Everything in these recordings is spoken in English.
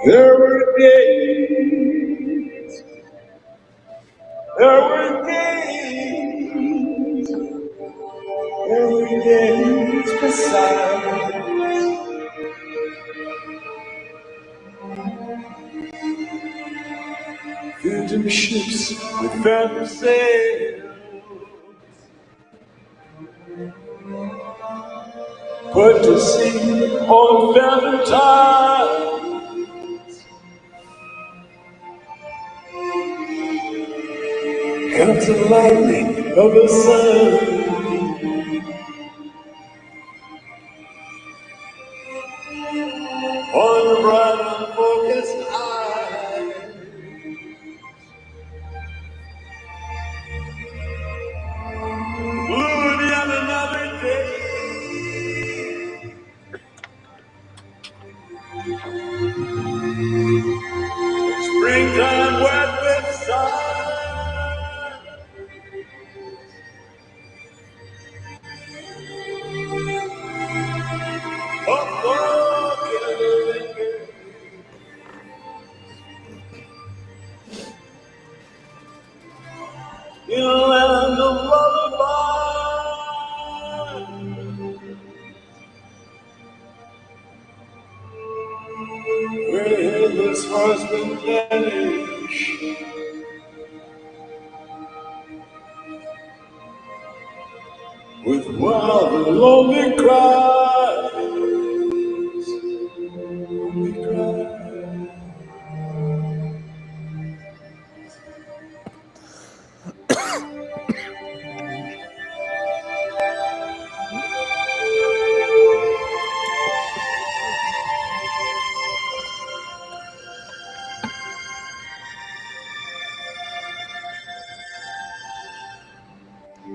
There were days, there were days, there were days beside. Phantom ships with phantom sails, put to sea on phantom tides. Comes the lightning of the sun, on the bright unfocused eye. Blue yet another day. Springtime wet with sun. A broken linger. In a land of lullaby. Where endless husband vanish. With wild and lonely cries. Lonely cries.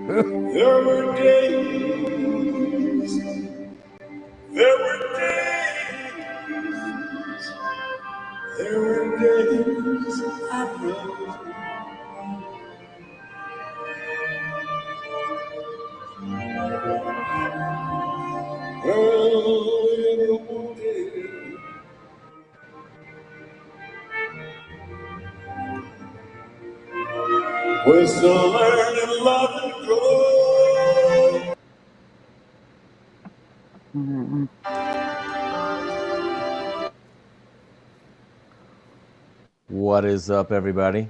There were days, there were days, there were days I loved. Early in the morning, we're still learning love and grow. What is up, everybody?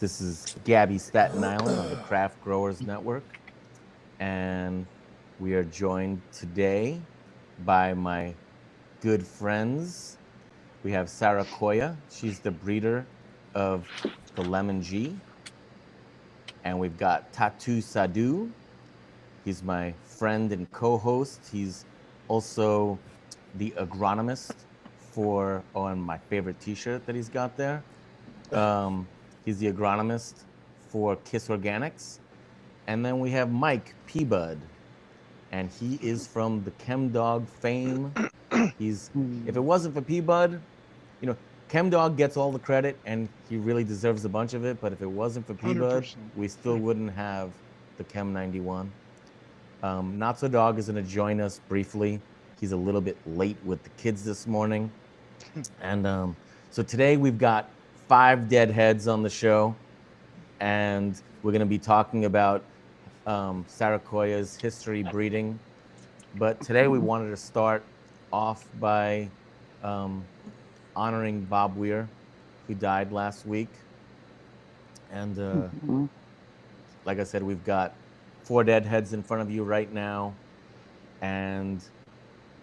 This is Gaby, Staten Island on the Craft Growers Network, and we are joined today by my good friends. We have Saraquoia. She's the breeder of the Lemon G. And we've got Tattoo Sadhu. He's my friend and co-host. He's also the agronomist on my favorite t-shirt that he's got there. He's the agronomist for Kiss Organics. And then we have Mike Pbud, and he is from the ChemDog fame. If it wasn't for Pbud, ChemDog gets all the credit, and he really deserves a bunch of it. But if it wasn't for Pbud, 100%. We still wouldn't have the Chem 91. Notsodog is going to join us briefly. He's a little bit late with the kids this morning. And so today we've got 5 deadheads on the show, and we're going to be talking about Saraquoia's history breeding. But today we wanted to start off by honoring Bob Weir, who died last week. And like I said, we've got 4 deadheads in front of you right now, and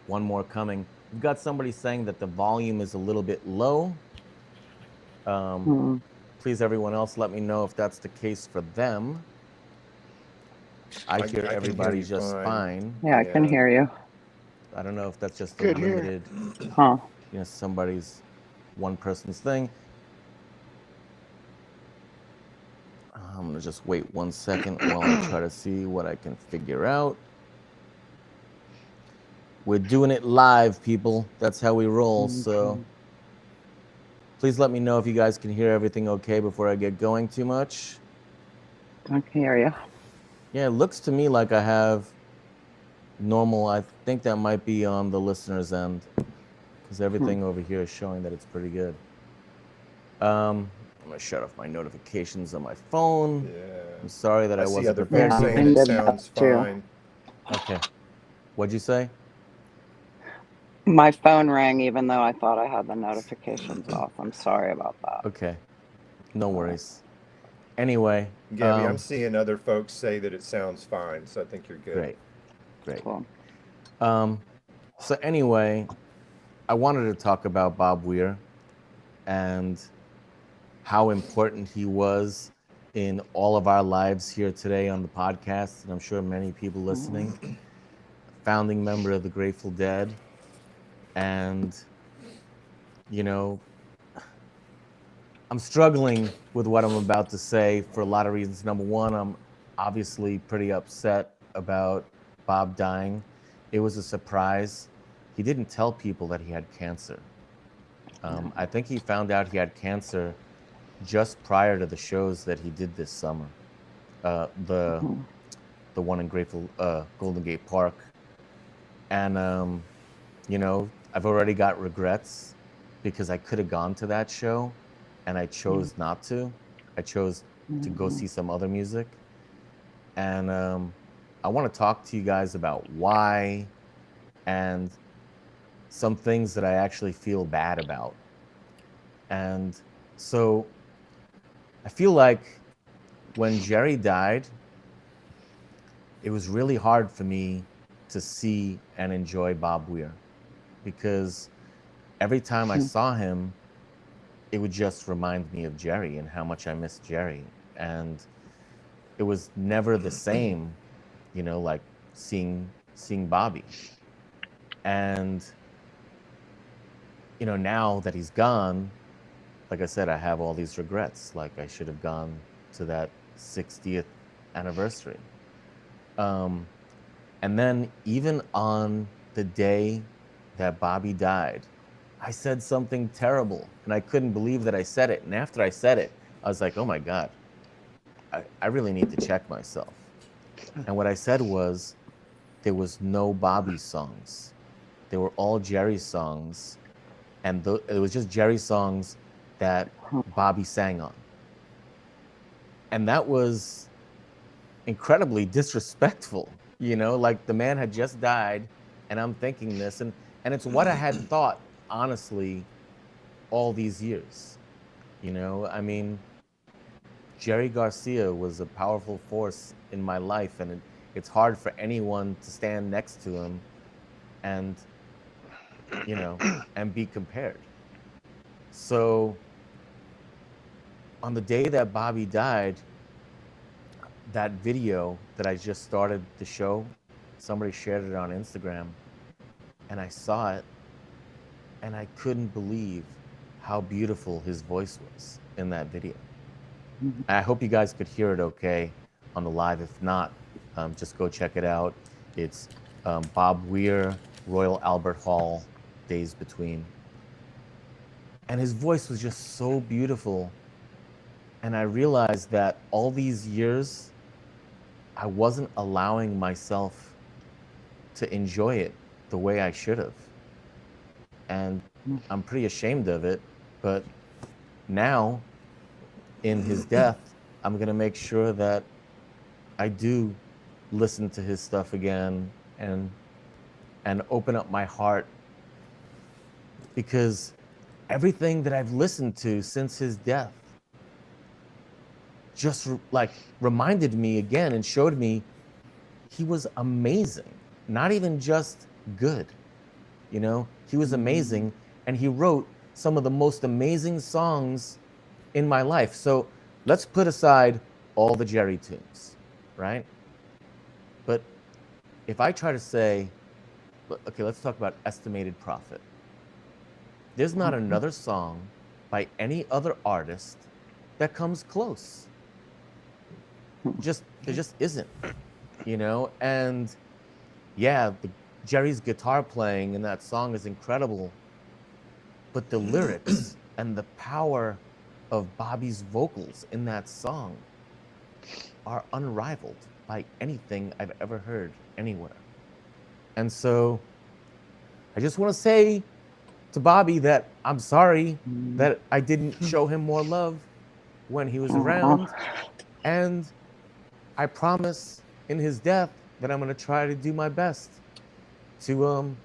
one more coming. We've got somebody saying that the volume is a little bit low. Please, everyone else, let me know if that's the case for them. I hear everybody just fine. Yeah, I can hear you. I don't know if that's just a limited, somebody's, one person's thing. I'm gonna just wait 1 second while I try to see what I can figure out. We're doing it live, people. That's how we roll. So please let me know if you guys can hear everything okay before I get going too much. I can hear you. Yeah, it looks to me like I have normal. I think that might be on the listener's end because everything over here is showing that it's pretty good. I'm gonna shut off my notifications on my phone. Yeah. I'm sorry that I I see wasn't other prepared folks for saying I it did this. that sounds too. fine. Okay. What'd you say? My phone rang even though I thought I had the notifications off. I'm sorry about that. Okay. No But worries. Anyway, Gabby, I'm seeing other folks say that it sounds fine, so I think you're good. great. Great. cool. Um, so anyway, I wanted to talk about Bob Weir and how important he was in all of our lives here today on the podcast, and I'm sure many people listening. Founding member of the Grateful Dead, and you know, I'm struggling with what I'm about to say for a lot of reasons. Number one, I'm obviously pretty upset about Bob dying. It was a surprise. He didn't tell people that he had cancer. I think he found out he had cancer just prior to the shows that he did this summer. The one in Grateful Golden Gate Park, and I've already got regrets because I could have gone to that show, and I chose not to. I chose to go see some other music, and I want to talk to you guys about why and some things that I actually feel bad about. And so I feel like when Jerry died, it was really hard for me to see and enjoy Bob Weir because every time I saw him, it would just remind me of Jerry and how much I miss Jerry. And it was never the same, like seeing Bobby. And now that he's gone, like I said, I have all these regrets. Like I should have gone to that 60th anniversary. And then even on the day that Bobby died, I said something terrible, and I couldn't believe that I said it. And after I said it, I was like, oh my God, I really need to check myself. And what I said was, there was no Bobby songs. They were all Jerry songs, and it was just Jerry songs that Bobby sang on. And that was incredibly disrespectful, like the man had just died, and I'm thinking this, and it's what I had thought, honestly, all these years. I mean, Jerry Garcia was a powerful force in my life, and it's hard for anyone to stand next to him and and be compared. So on the day that Bobby died, that video that I just started the show, somebody shared it on Instagram, and I saw it, and I couldn't believe how beautiful his voice was in that video. I hope you guys could hear it okay on the live. If not, just go check it out. It's Bob Weir, Royal Albert Hall, Days Between. And his voice was just so beautiful. And I realized that all these years, I wasn't allowing myself to enjoy it the way I should have. And I'm pretty ashamed of it. But now, in his death, I'm going to make sure that I do listen to his stuff again and open up my heart, because everything that I've listened to since his death just reminded me again and showed me he was amazing. Not even just good, he was amazing, and he wrote some of the most amazing songs in my life. So let's put aside all the Jerry tunes, right? But if I try to say, okay, let's talk about Estimated Profit. There's not another song by any other artist that comes close. There just isn't, And yeah, Jerry's guitar playing in that song is incredible, but the lyrics and the power of Bobby's vocals in that song are unrivaled by anything I've ever heard anywhere. And so I just want to say to Bobby that I'm sorry that I didn't show him more love when he was around. And I promise in his death that I'm going to try to do my best to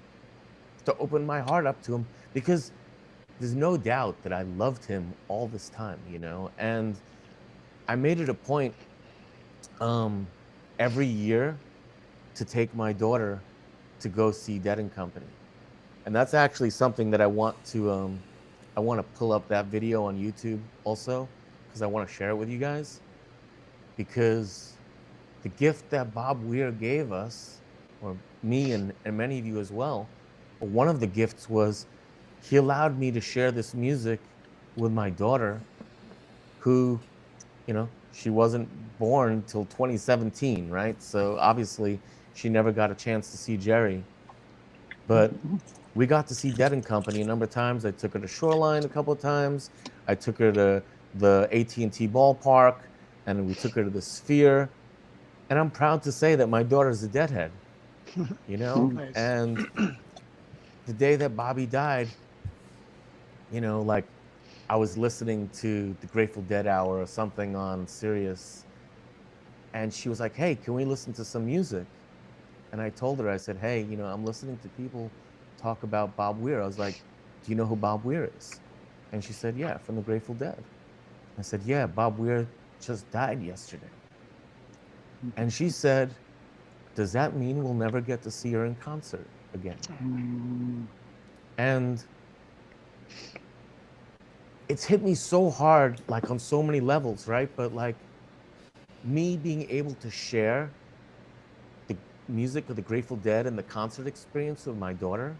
open my heart up to him, because there's no doubt that I loved him all this time, you know? And I made it a point every year to take my daughter to go see Dead and Company. And that's actually something that I want to pull up that video on YouTube also, because I want to share it with you guys. Because the gift that Bob Weir gave us, or me and many of you as well, one of the gifts was he allowed me to share this music with my daughter, who, you know, she wasn't born till 2017, right? So obviously she never got a chance to see Jerry. But we got to see Dead and Company a number of times. I took her to Shoreline a couple of times. I took her to the AT&T ballpark, and we took her to the Sphere. And I'm proud to say that my daughter's a Deadhead, you know? Nice. And the day that Bobby died, you know, like, I was listening to the Grateful Dead Hour or something on Sirius, and she was like, hey, can we listen to some music? And I told her, I said, hey, you know, I'm listening to people talk about Bob Weir. I was like, do you know who Bob Weir is? And she said, yeah, from the Grateful Dead. I said, yeah, Bob Weir just died yesterday. And she said, does that mean we'll never get to see her in concert again? And it's hit me so hard, like on so many levels, right? But like me being able to share the music of the Grateful Dead and the concert experience with my daughter,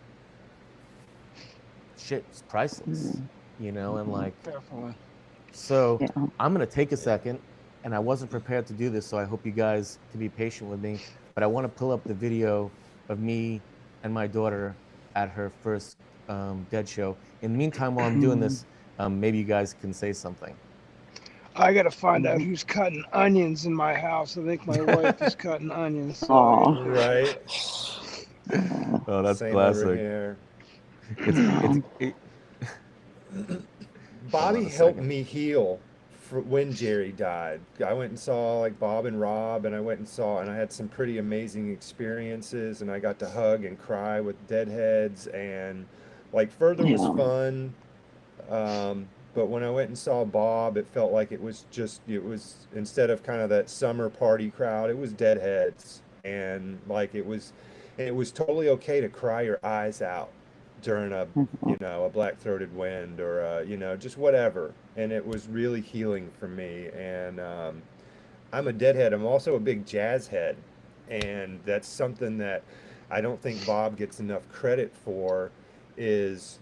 shit, it's priceless, you know? And like, Definitely. so I'm gonna take a second, and I wasn't prepared to do this, so I hope you guys can be patient with me, but I wanna pull up the video of me and my daughter at her first Dead show. In the meantime, while I'm doing this, maybe you guys can say something. I gotta find out who's cutting onions in my house. I think my wife is cutting onions. So Aw. Right. Oh, that's Same over classic. here. Hold Bobby on a helped second. me heal for when Jerry died. I went and saw like Bob and Rob, and I had some pretty amazing experiences, and I got to hug and cry with Deadheads, and like Further was fun. But when I went and saw Bob, it felt like it was instead of kind of that summer party crowd, it was Deadheads, and like it was totally okay to cry your eyes out during a Black-Throated Wind, or just whatever, and it was really healing for me. And I'm a Deadhead. I'm also a big jazz head, and that's something that I don't think Bob gets enough credit for. Is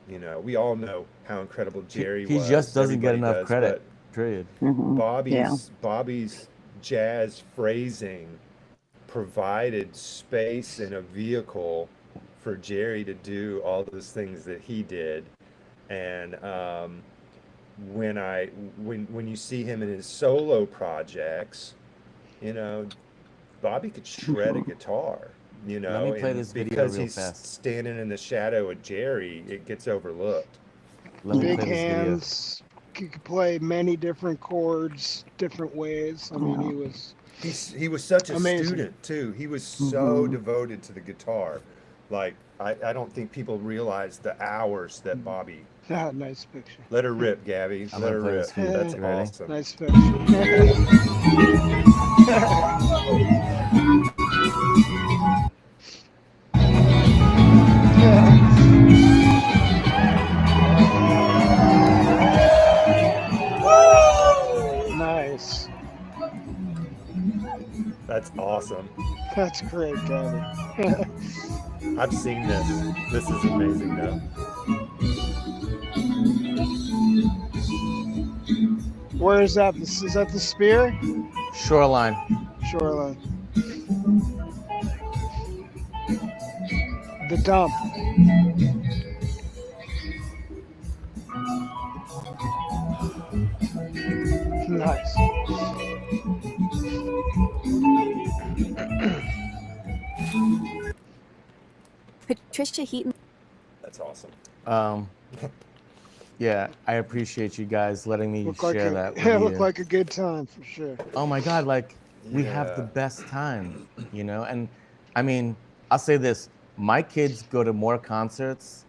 we all know how incredible Jerry was. He just doesn't get Everybody enough does, credit, period. but Bobby's jazz phrasing provided space and a vehicle for Jerry to do all those things that he did. And when you see him in his solo projects, Bobby could shred a guitar. Let me play this video because real he's fast. standing in the shadow of Jerry, it gets overlooked. Let me big play this video. hands. He could play many different chords, different ways. I mean, He was such a amazing. student too. He was so devoted to the guitar. Like I don't think people realize the hours that Bobby. Nice picture. Let her rip, Gabby. I'm Let gonna her play rip. this for you. That's You ready? awesome. Nice picture. Nice. That's awesome. That's great, Gabby. I've seen this. This is amazing, though. Where is that? Is that the Spear? Shoreline. Shoreline. The dump. Nice. Trisha Heaton. That's awesome. Yeah, I appreciate you guys letting me Look like share a that with yeah, you. looked like a good time for sure. Oh my God, like we have the Yeah. best time, you know? And I mean, I'll say this, my kids go to more concerts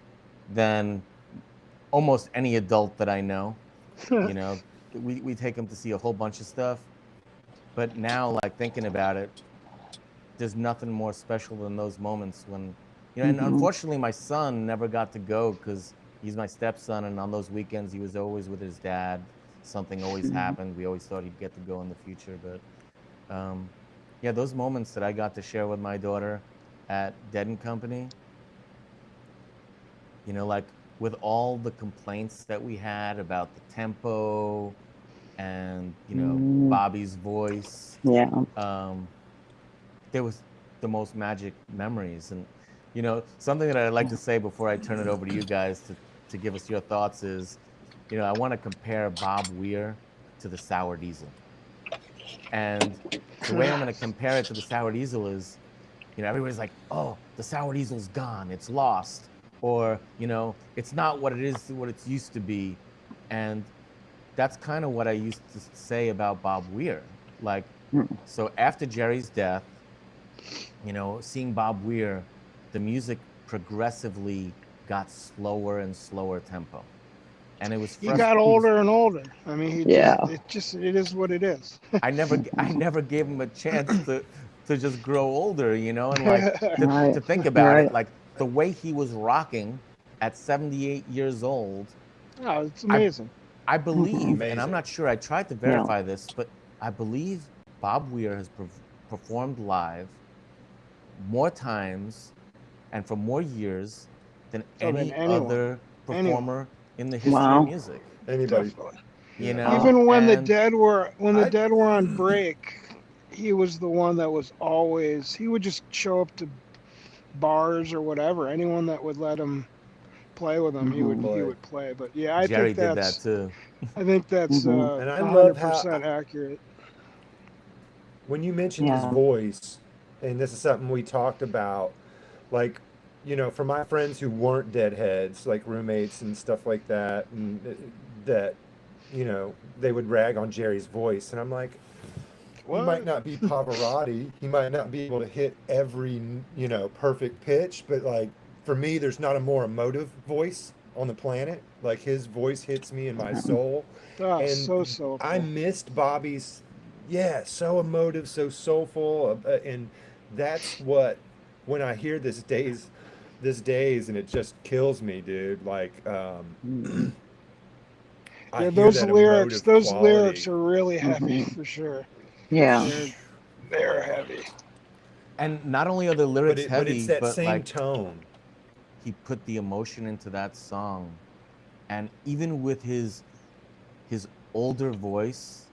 than almost any adult that I know. You know, we take them to see a whole bunch of stuff. But now, like thinking about it, there's nothing more special than those moments when, you know, and unfortunately my son never got to go because he's my stepson, and on those weekends he was always with his dad. Something always happened. We always thought he'd get to go in the future, but yeah, those moments that I got to share with my daughter at Dead and Company, you know, like with all the complaints that we had about the tempo and, you know, Bobby's voice, Yeah. there was the most magic memories. And, you know, something that I'd like to say before I turn it over to you guys to give us your thoughts is, you know, I want to compare Bob Weir to the Sour Diesel. And the way I'm going to compare it to the Sour Diesel is, you know, everybody's like, oh, the Sour Diesel's gone, it's lost. Or, you know, it's not what it is, what it's used to be. And that's kind of what I used to say about Bob Weir. Like, so after Jerry's death, you know, seeing Bob Weir, the music progressively got slower and slower tempo. And it was He got older and older. I mean, he it is what it is. I never gave him a chance to just grow older, you know, and like to think about it, like the way he was rocking at 78 years old. Oh, it's amazing. I believe, and I'm not sure, I tried to verify this, but I believe Bob Weir has performed live more times and for more years than any other performer in the history of music. Anybody. Definitely. You know, even when the Dead were on break, he was the one that was always. He would just show up to bars or whatever. Anyone that would let him play with him, he would play. But yeah, I Jerry think that's did that too. I think that's and I love 100% accurate. When you mentioned his voice, and this is something we talked about, like, you know, for my friends who weren't Deadheads, like roommates and stuff like that, and that, you know, they would rag on Jerry's voice, and I'm like, he might not be Pavarotti, he might not be able to hit every, you know, perfect pitch, but like for me, there's not a more emotive voice on the planet. Like his voice hits me in my soul. Oh, and so soulful. I missed Bobby's, so emotive, so soulful, and that's what, when I hear this days, and it just kills me, dude. Like, yeah, those lyrics are really heavy for sure. Yeah, they're heavy. And not only are the lyrics heavy, but it's that same like, tone. He put the emotion into that song, and even with his older voice,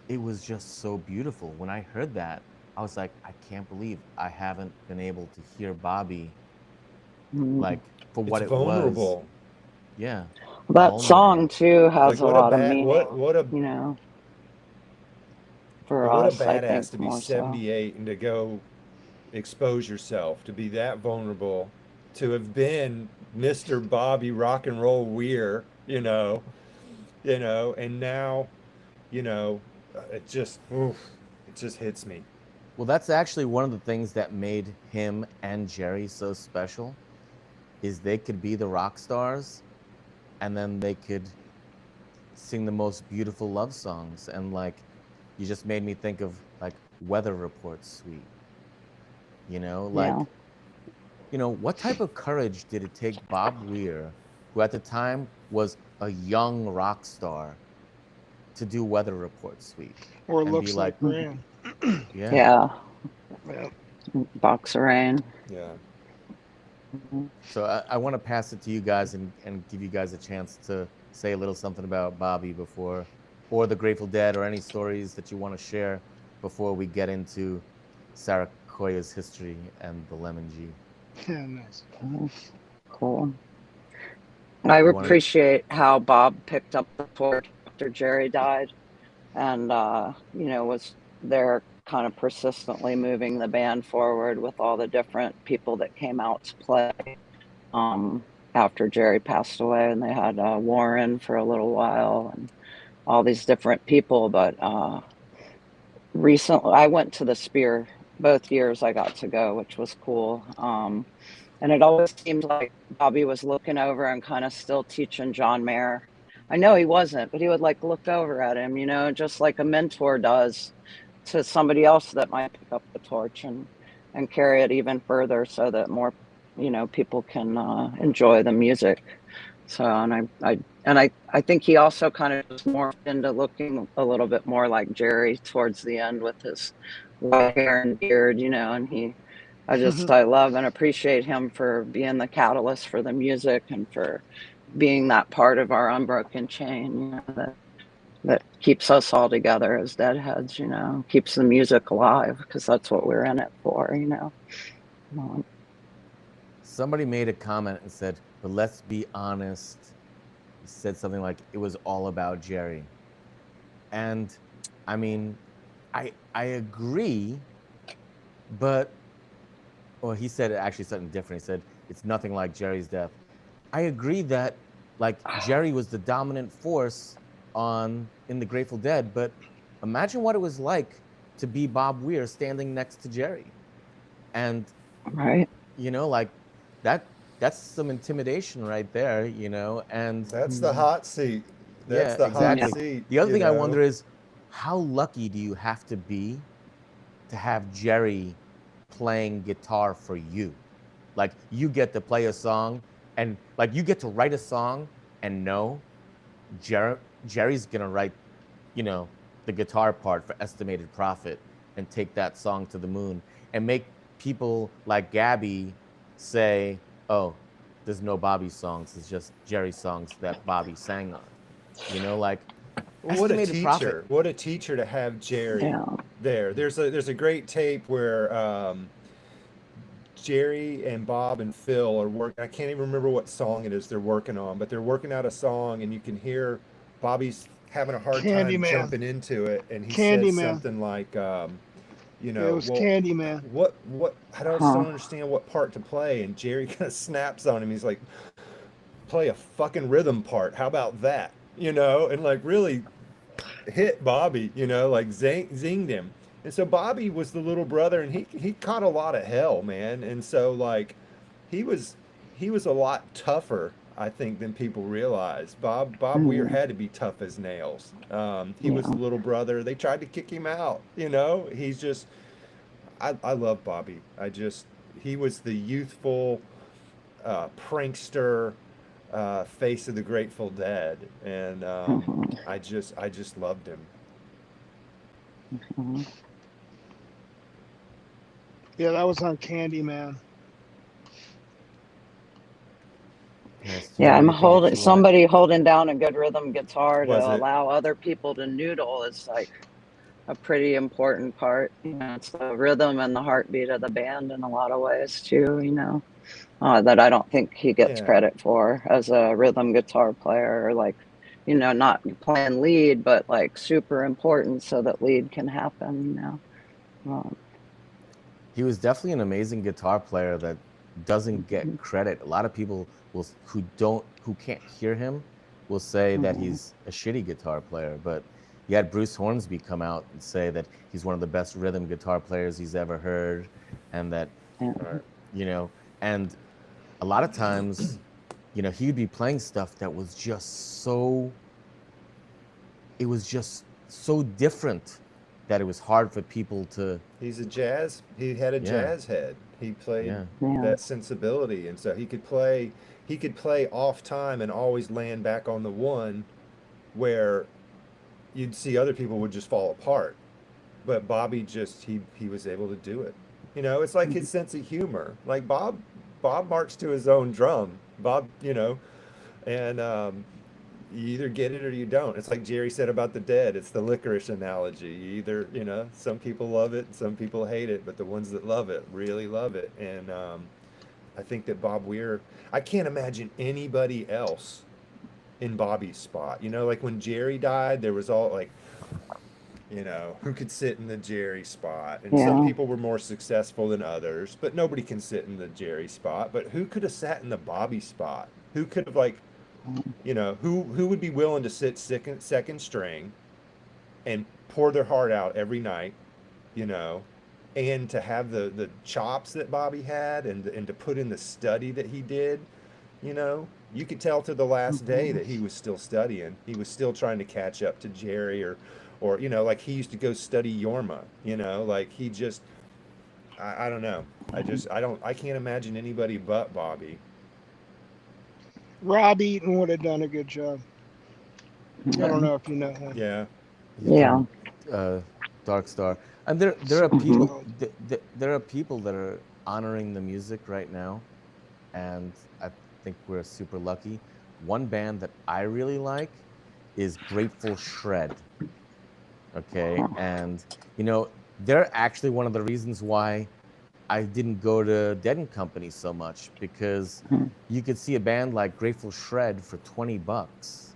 it was just so beautiful. When I heard that, I was like, I can't believe I haven't been able to hear Bobby like for what it vulnerable. Was. Yeah. That vulnerable. Song too has like, a lot of meaning. What a you know. For what us, a badass I think, to be 78 and to go expose yourself, to be that vulnerable, to have been Mr. Bobby Rock and Roll Weir, you know, and now, you know, it just hits me. Well, that's actually one of the things that made him and Jerry so special, is they could be the rock stars, and then they could sing the most beautiful love songs. And like, you just made me think of like Weather Report Suite, you know, like, you know, what type of courage did it take Bob Weir, who at the time was a young rock star, to do Weather Report Suite? Or Looks Like Rain. Yeah. Box of Rain. Yeah. So I want to pass it to you guys and give you guys a chance to say a little something about Bobby before, or the Grateful Dead, or any stories that you want to share before we get into Saraquoia's history and the Lemon G. Yeah, nice. Cool. I appreciate how Bob picked up the torch after Jerry died, and you know, was there kind of persistently moving the band forward with all the different people that came out to play after Jerry passed away. And they had Warren for a little while and all these different people. But recently, I went to the Spear both years I got to go, which was cool. And it always seemed like Bobby was looking over and kind of still teaching John Mayer. I know he wasn't, but he would like look over at him, just like a mentor does to somebody else that might pick up the torch and carry it even further so that more, people can enjoy the music. So, I think he also kind of just morphed into looking a little bit more like Jerry towards the end with his white hair and beard, and I love and appreciate him for being the catalyst for the music and for being that part of our unbroken chain, that keeps us all together as Deadheads, keeps the music alive because that's what we're in it for, Somebody made a comment and said, but let's be honest. He said something like, it was all about Jerry. And I mean, I agree, but, well, he said actually something different. He said, it's nothing like Jerry's death. I agree that like Jerry was the dominant force in the Grateful Dead, but imagine what it was like to be Bob Weir standing next to Jerry. And, right. Like that's some intimidation right there, and That's the hot seat. That's the exactly. hot seat. The other thing I wonder is, how lucky do you have to be to have Jerry playing guitar for you? Like, you get to play a song and like you get to write a song and know Jerry's gonna write, the guitar part for Estimated Profit and take that song to the moon and make people like Gaby say, oh, there's no Bobby songs, it's just Jerry songs that Bobby sang on. Like, what a teacher. Profit. What a teacher to have Jerry there. There's a great tape where Jerry and Bob and Phil are working. I can't even remember what song it is they're working on, but they're working out a song and you can hear Bobby's having a hard time jumping into it, and he says something like it was Candyman. What I don't understand what part to play, and Jerry kind of snaps on him. He's like, play a fucking rhythm part. How about that? And like really hit Bobby, like zinged him. And so Bobby was the little brother, and he caught a lot of hell, man. And so like he was a lot tougher, I think, than people realize. Bob Weir had to be tough as nails. He was the little brother. They tried to kick him out, He's just, I love Bobby. He was the youthful prankster face of the Grateful Dead, and I just loved him. Yeah, that was on Candyman. Yeah, I'm somebody holding down a good rhythm guitar to allow other people to noodle is like a pretty important part. It's the rhythm and the heartbeat of the band in a lot of ways too, that I don't think he gets credit for as a rhythm guitar player, or like, not playing lead, but like super important so that lead can happen, He was definitely an amazing guitar player that doesn't get credit. A lot of people who can't hear him will say that he's a shitty guitar player, but you had Bruce Hornsby come out and say that he's one of the best rhythm guitar players he's ever heard, and that and a lot of times he'd be playing stuff that was just so different that it was hard for people to. He had a jazz head. He played that sensibility, and so he could play off time and always land back on the one where you'd see other people would just fall apart. But Bobby he was able to do it. It's like his sense of humor. Like Bob marks to his own drum. Bob, and you either get it or you don't. It's like Jerry said about the Dead. It's the licorice analogy. You either, some people love it, some people hate it, but the ones that love it really love it. And I think that Bob Weir, I can't imagine anybody else in Bobby's spot. Like when Jerry died, there was all like You know, who could sit in the Jerry spot? And some Yeah. people were more successful than others, but nobody can sit in the Jerry spot. But who could have sat in the Bobby spot? Who could have like, you know, who would be willing to sit second string and pour their heart out every night, you know, and to have the chops that Bobby had and to put in the study that he did, you know, you could tell to the last day that he was still studying. He was still trying to catch up to Jerry or you know, like he used to go study Yorma, you know, like he just I don't know. I can't imagine anybody but Bobby. Rob Eaton would have done a good job. I don't know if you know him. Yeah. He's Yeah. from Dark Star, and there are people Oh, there are people that are honoring the music right now, and I think we're super lucky. One band that I really like is Grateful Shred. Okay, and you know they're actually one of the reasons why I didn't go to Dead and Company so much, because you could see a band like Grateful Shred for $20,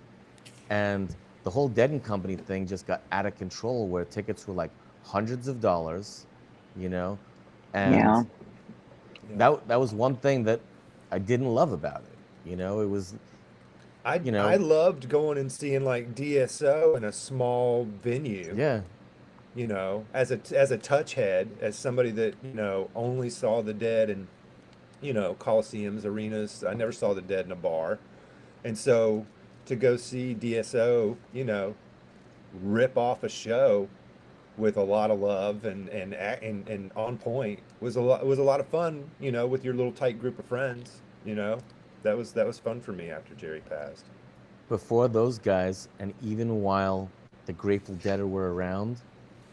and the whole Dead and Company thing just got out of control, where tickets were like hundreds of dollars, you know, and Yeah. Yeah. that was one thing that I didn't love about it. You know, it was, you I know, loved going and seeing like DSO in a small venue, yeah, you know, as a touch head, as somebody that, you know, only saw the Dead in, you know, coliseums, arenas. I never saw the Dead in a bar. And so to go see DSO, you know, rip off a show with a lot of love and on point was a lot of fun, you know, with your little tight group of friends, you know. That was fun for me after Jerry passed. before those guys, and even while the Grateful Dead were around,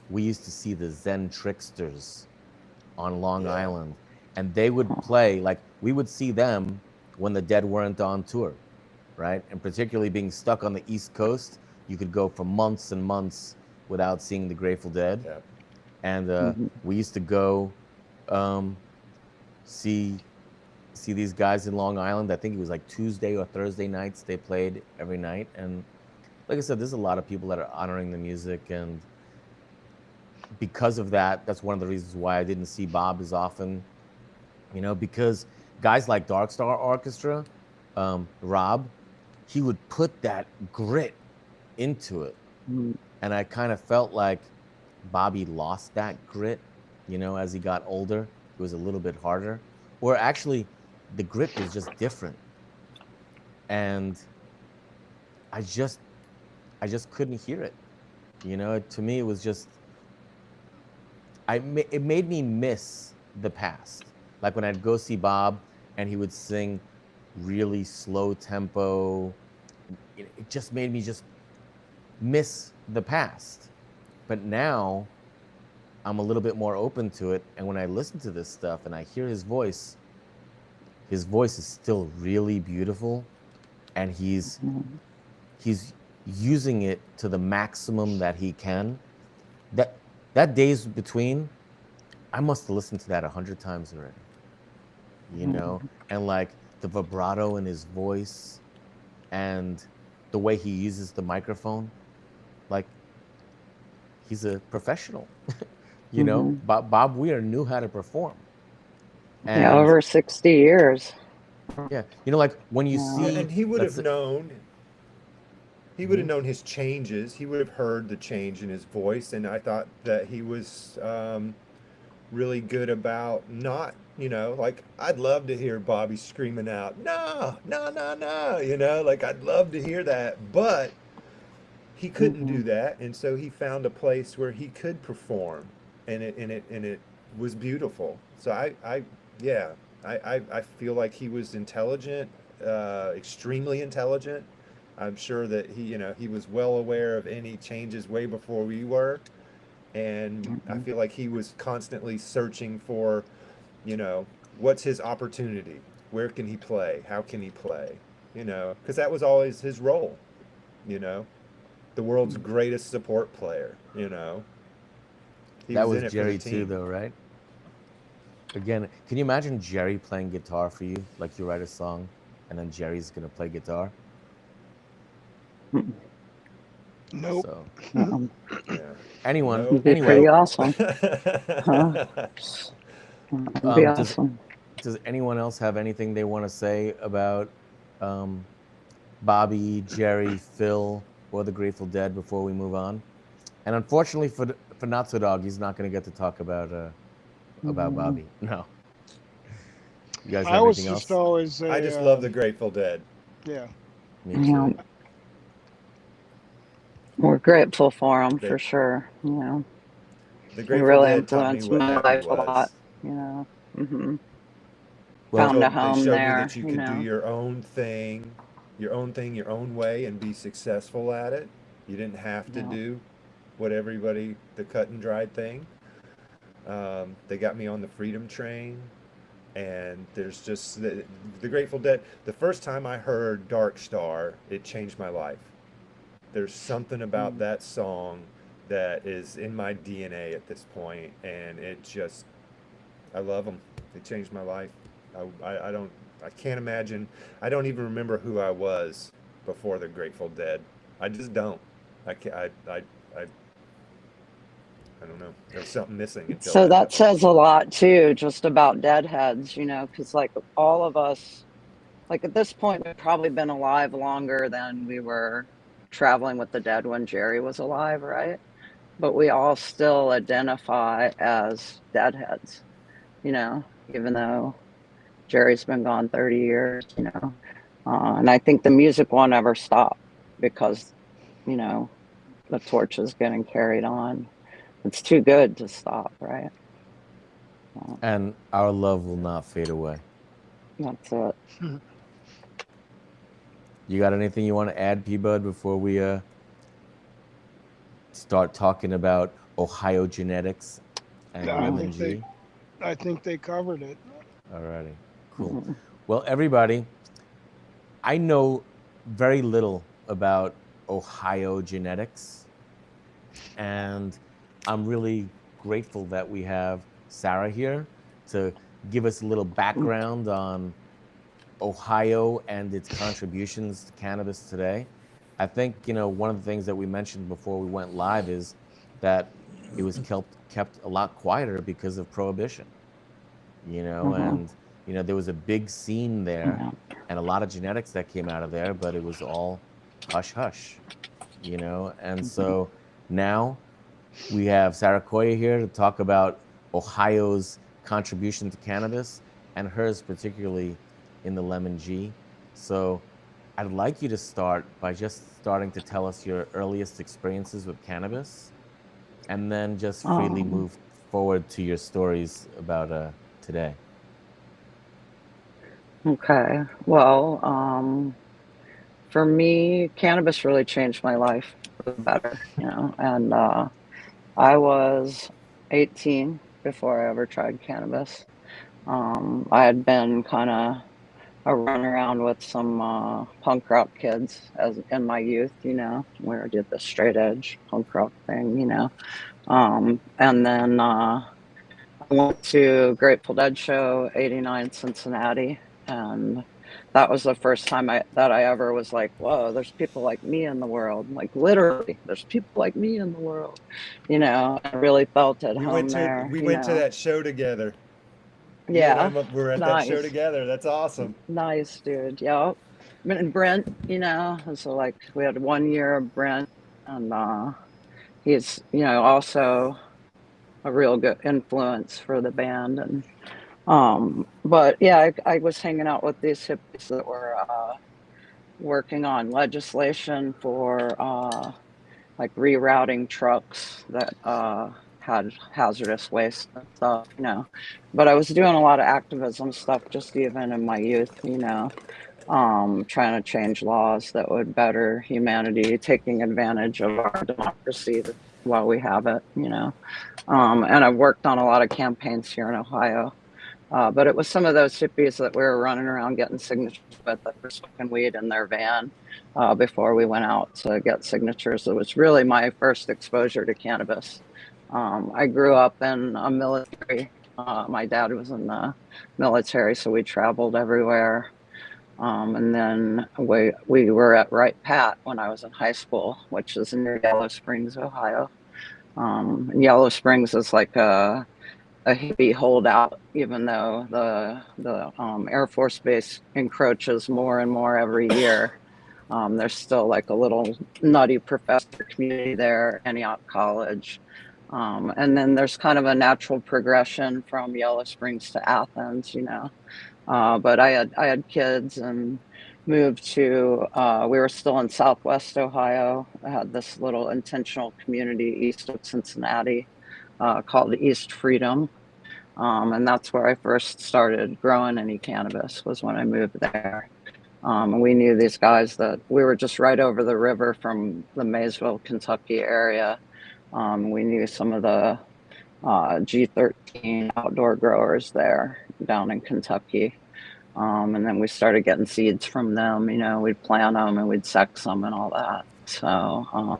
we used to see the Zen Tricksters on Long Yeah. Island, and they would play, like we would see them when the Dead weren't on tour, right? And particularly being stuck on the East Coast, you could go for months and months without seeing the Grateful Dead. Yeah. And Mhm. we used to go um, see these guys in Long Island. I think it was like Tuesday or Thursday nights. They played every night, and like I said, there's a lot of people that are honoring the music, and because of that, that's one of the reasons why I didn't see Bob as often. You know, because guys like Dark Star Orchestra, Rob, he would put that grit into it, Mhm. and I kind of felt like Bobby lost that grit. You know, as he got older, it was a little bit harder, or actually, the grit was just different, and I just couldn't hear it. You know, to me, it was just it made me miss the past. Like when I'd go see Bob and he would sing really slow tempo, it just made me just miss the past. But now I'm a little bit more open to it, and when I listen to this stuff and I hear his voice is still really beautiful, and he's using it to the maximum that he can. That days between, I must have listened to that 100 times already, you know, and like the vibrato in his voice and the way he uses the microphone, like he's a professional. You know, Mhm. Bob Weir knew how to perform, Yeah, and over 60 years. yeah, you know, like when you Yeah. Yeah, see, and he would let's have say, known. He would have mhm, known his changes. He would have heard the change in his voice, and I thought that he was really good about not, you know, like I'd love to hear Bobby screaming out, "No, no, no, no," you know, like I'd love to hear that, but he couldn't do Mhm. that, and so he found a place where he could perform, and it was beautiful. So yeah, I feel like he was intelligent, extremely intelligent. I'm sure that he, you know, he was well aware of any changes way before we were, and I Mhm. feel like he was constantly searching for, you know, what's his opportunity? Where can he play? How can he play? You know, because that was always his role, you know, the world's greatest support player, you know. He that was in was it for the Jerry too, team. though, right? Again, can you imagine Jerry playing guitar for you? Like you write a song, and then Jerry's gonna play guitar. Mhm. nope. So Um, Yeah. anyone, Nope. It'd be anyway, pretty awesome. Huh? It'd be does awesome. anyone else have anything they want to say about Bobby, Jerry, Phil, or the Grateful Dead before we move on? And unfortunately for Notsodog, he's not going to get to talk about Bobby. No. You guys I have was anything just else? always I just love the Grateful Dead. yeah. Me Yeah. too. We're grateful for them They- for sure. You know, The they Grateful really Dead taught me influenced what my happy life a lot. was. You know, Well, found a They home showed me there. that you You could do know, your own thing, your own way, and be successful at it. You didn't have to yeah. do what everybody, the cut and dried thing. They got me on the Freedom Train, and there's just the Grateful Dead. The first time I heard Dark Star, it changed my life. There's something about that song that is in my DNA at this point, and it just, I love them. They changed my life. I can't imagine. I don't even remember who I was before the Grateful Dead. I just don't. I can't. I don't know. There's something missing until So that that happened. says a lot too, just about Deadheads. You know, because like all of us, like at this point, we've probably been alive longer than we were traveling with the dead when Jerry was alive, right? But we all still identify as Deadheads. You know, even though Jerry's been gone 30 years, you know. And I think the music won't ever stop because, you know, the torch is getting carried on. It's too good to stop, right? and our love will not fade away. That's it. You got anything you want to add, Pbud, before we start talking about Ohio genetics and Lemon G? I think they covered it. Alrighty, cool. Well, everybody, I know very little about Ohio genetics, and I'm really grateful that we have Sarah here to give us a little background on Ohio and its contributions to cannabis today. I think, you know, one of the things that we mentioned before we went live is that it was kept a lot quieter because of prohibition, you know, and, you know, there was a big scene there and a lot of genetics that came out of there, but it was all hush hush, you know, and so now we have Saraquoia here to talk about Ohio's contribution to cannabis and hers particularly in the Lemon G. So I'd like you to start by just starting to tell us your earliest experiences with cannabis and then just freely move forward to your stories about today. Okay. Well, for me, cannabis really changed my life for the better, you know, and I was 18 before I ever tried cannabis. I had been kind of a run around with some punk rock kids as in my youth, you know, where I did the straight edge punk rock thing, you know. And then I went to Grateful Dead show 89 Cincinnati, and that was the first time that I ever was like, whoa, there's people like me in the world. Like literally, there's people like me in the world. You know, I really felt at home there, We you went to know. that show together. You and I Yeah. were at that show Nice. together. That's awesome. Nice, dude. Yeah. And Brent, you know, and so like we had 1 year of Brent, and he's, you know, also a real good influence for the band. And but yeah, I was hanging out with these hippies that were working on legislation for like rerouting trucks that had hazardous waste and stuff, you know. But I was doing a lot of activism stuff just even in my youth, you know, trying to change laws that would better humanity, taking advantage of our democracy while we have it, you know. And I've worked on a lot of campaigns here in Ohio. But it was some of those hippies that we were running around getting signatures with that were smoking weed in their van before we went out to get signatures. It was really my first exposure to cannabis. I grew up in a military. My dad was in the military, so we traveled everywhere. And then we were at Wright Pat when I was in high school, which is near Yellow Springs, Ohio. And Yellow Springs is like a hippie holdout, even though the Air Force Base encroaches more and more every year. There's still like a little nutty professor community there, Antioch College. And then there's kind of a natural progression from Yellow Springs to Athens, you know. But I had kids and moved to, we were still in Southwest Ohio. I had this little intentional community east of Cincinnati called East Freedom. And that's where I first started growing any cannabis, was when I moved there. And we knew these guys that we were just right over the river from the Maysville, Kentucky area. We knew some of the G13 outdoor growers there down in Kentucky. And then we started getting seeds from them. You know, we'd plant them and we'd sex them and all that. So,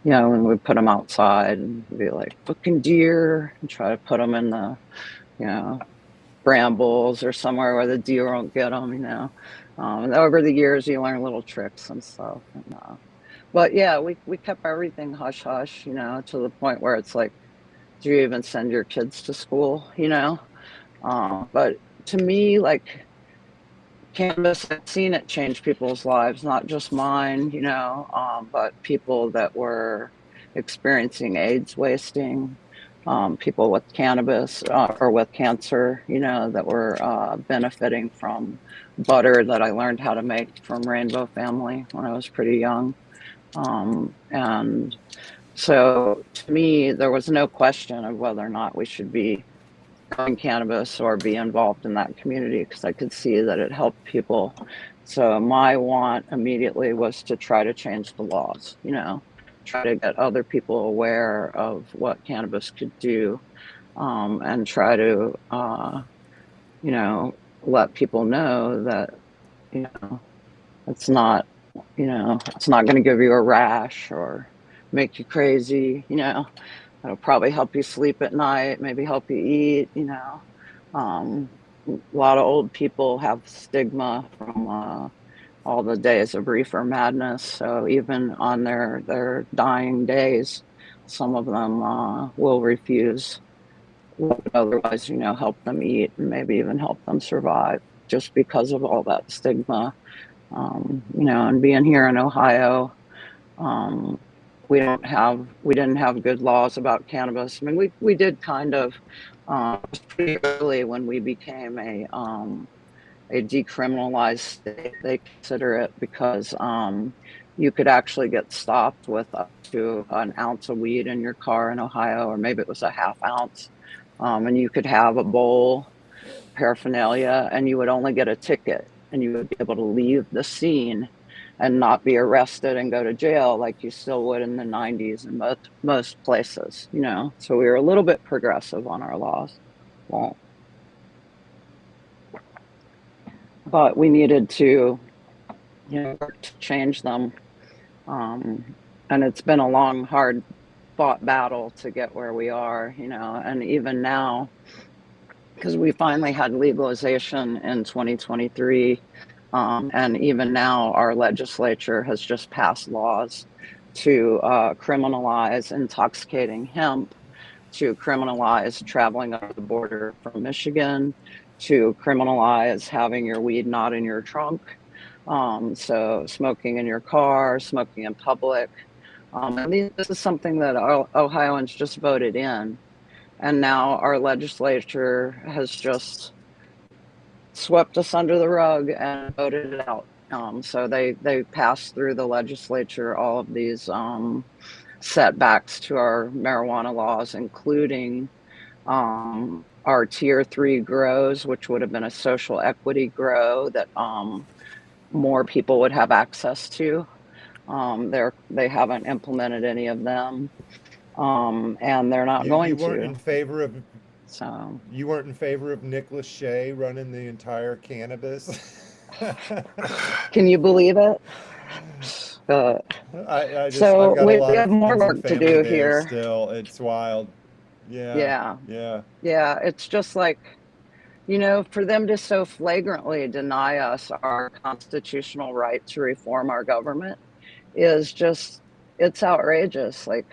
you know, when we put them outside and be like, fucking deer, and try to put them in the, you know, brambles or somewhere where the deer won't get them, you know. And over the years, you learn little tricks and stuff. And, but yeah, we kept everything hush hush, you know, to the point where it's like, do you even send your kids to school, you know? But to me, like, cannabis, I've seen it change people's lives, not just mine, you know, but people that were experiencing AIDS wasting, people with cannabis or with cancer, you know, that were benefiting from butter that I learned how to make from Rainbow Family when I was pretty young. And so to me, there was no question of whether or not we should be growing cannabis or be involved in that community, because I could see that it helped people. So my want immediately was to try to change the laws, you know, try to get other people aware of what cannabis could do, and try to, you know, let people know that, you know, it's not, you know, it's not going to give you a rash or make you crazy, you know. It'll probably help you sleep at night, maybe help you eat, you know. A lot of old people have stigma from all the days of reefer madness. So even on their dying days, some of them will refuse what would otherwise, you know, help them eat and maybe even help them survive, just because of all that stigma. You know, and being here in Ohio, we didn't have good laws about cannabis. I mean, we did kind of pretty early when we became a decriminalized state. They consider it because you could actually get stopped with up to an ounce of weed in your car in Ohio, or maybe it was a half ounce, and you could have a bowl paraphernalia, and you would only get a ticket, and you would be able to leave the scene and not be arrested and go to jail like you still would in the 90s in most places, you know. So we were a little bit progressive on our laws. Well, but we needed to, you know, work to change them. And it's been a long, hard fought battle to get where we are, you know. And even now, because we finally had legalization in 2023, and even now our legislature has just passed laws to criminalize intoxicating hemp, to criminalize traveling over the border from Michigan, to criminalize having your weed not in your trunk. So smoking in your car, smoking in public. And this is something that Ohioans just voted in. And now our legislature has just swept us under the rug and voted it out. So they passed through the legislature all of these setbacks to our marijuana laws, including our tier 3 grows, which would have been a social equity grow that more people would have access to. They haven't implemented any of them, and they're not going to. You weren't in favor of. So you weren't in favor of Nick Lachey running the entire cannabis. Can you believe it? So I've got we a lot have of more friends and work to family do there here. still. It's wild. Yeah. It's just like, you know, for them to so flagrantly deny us our constitutional right to reform our government is just, it's outrageous. Like,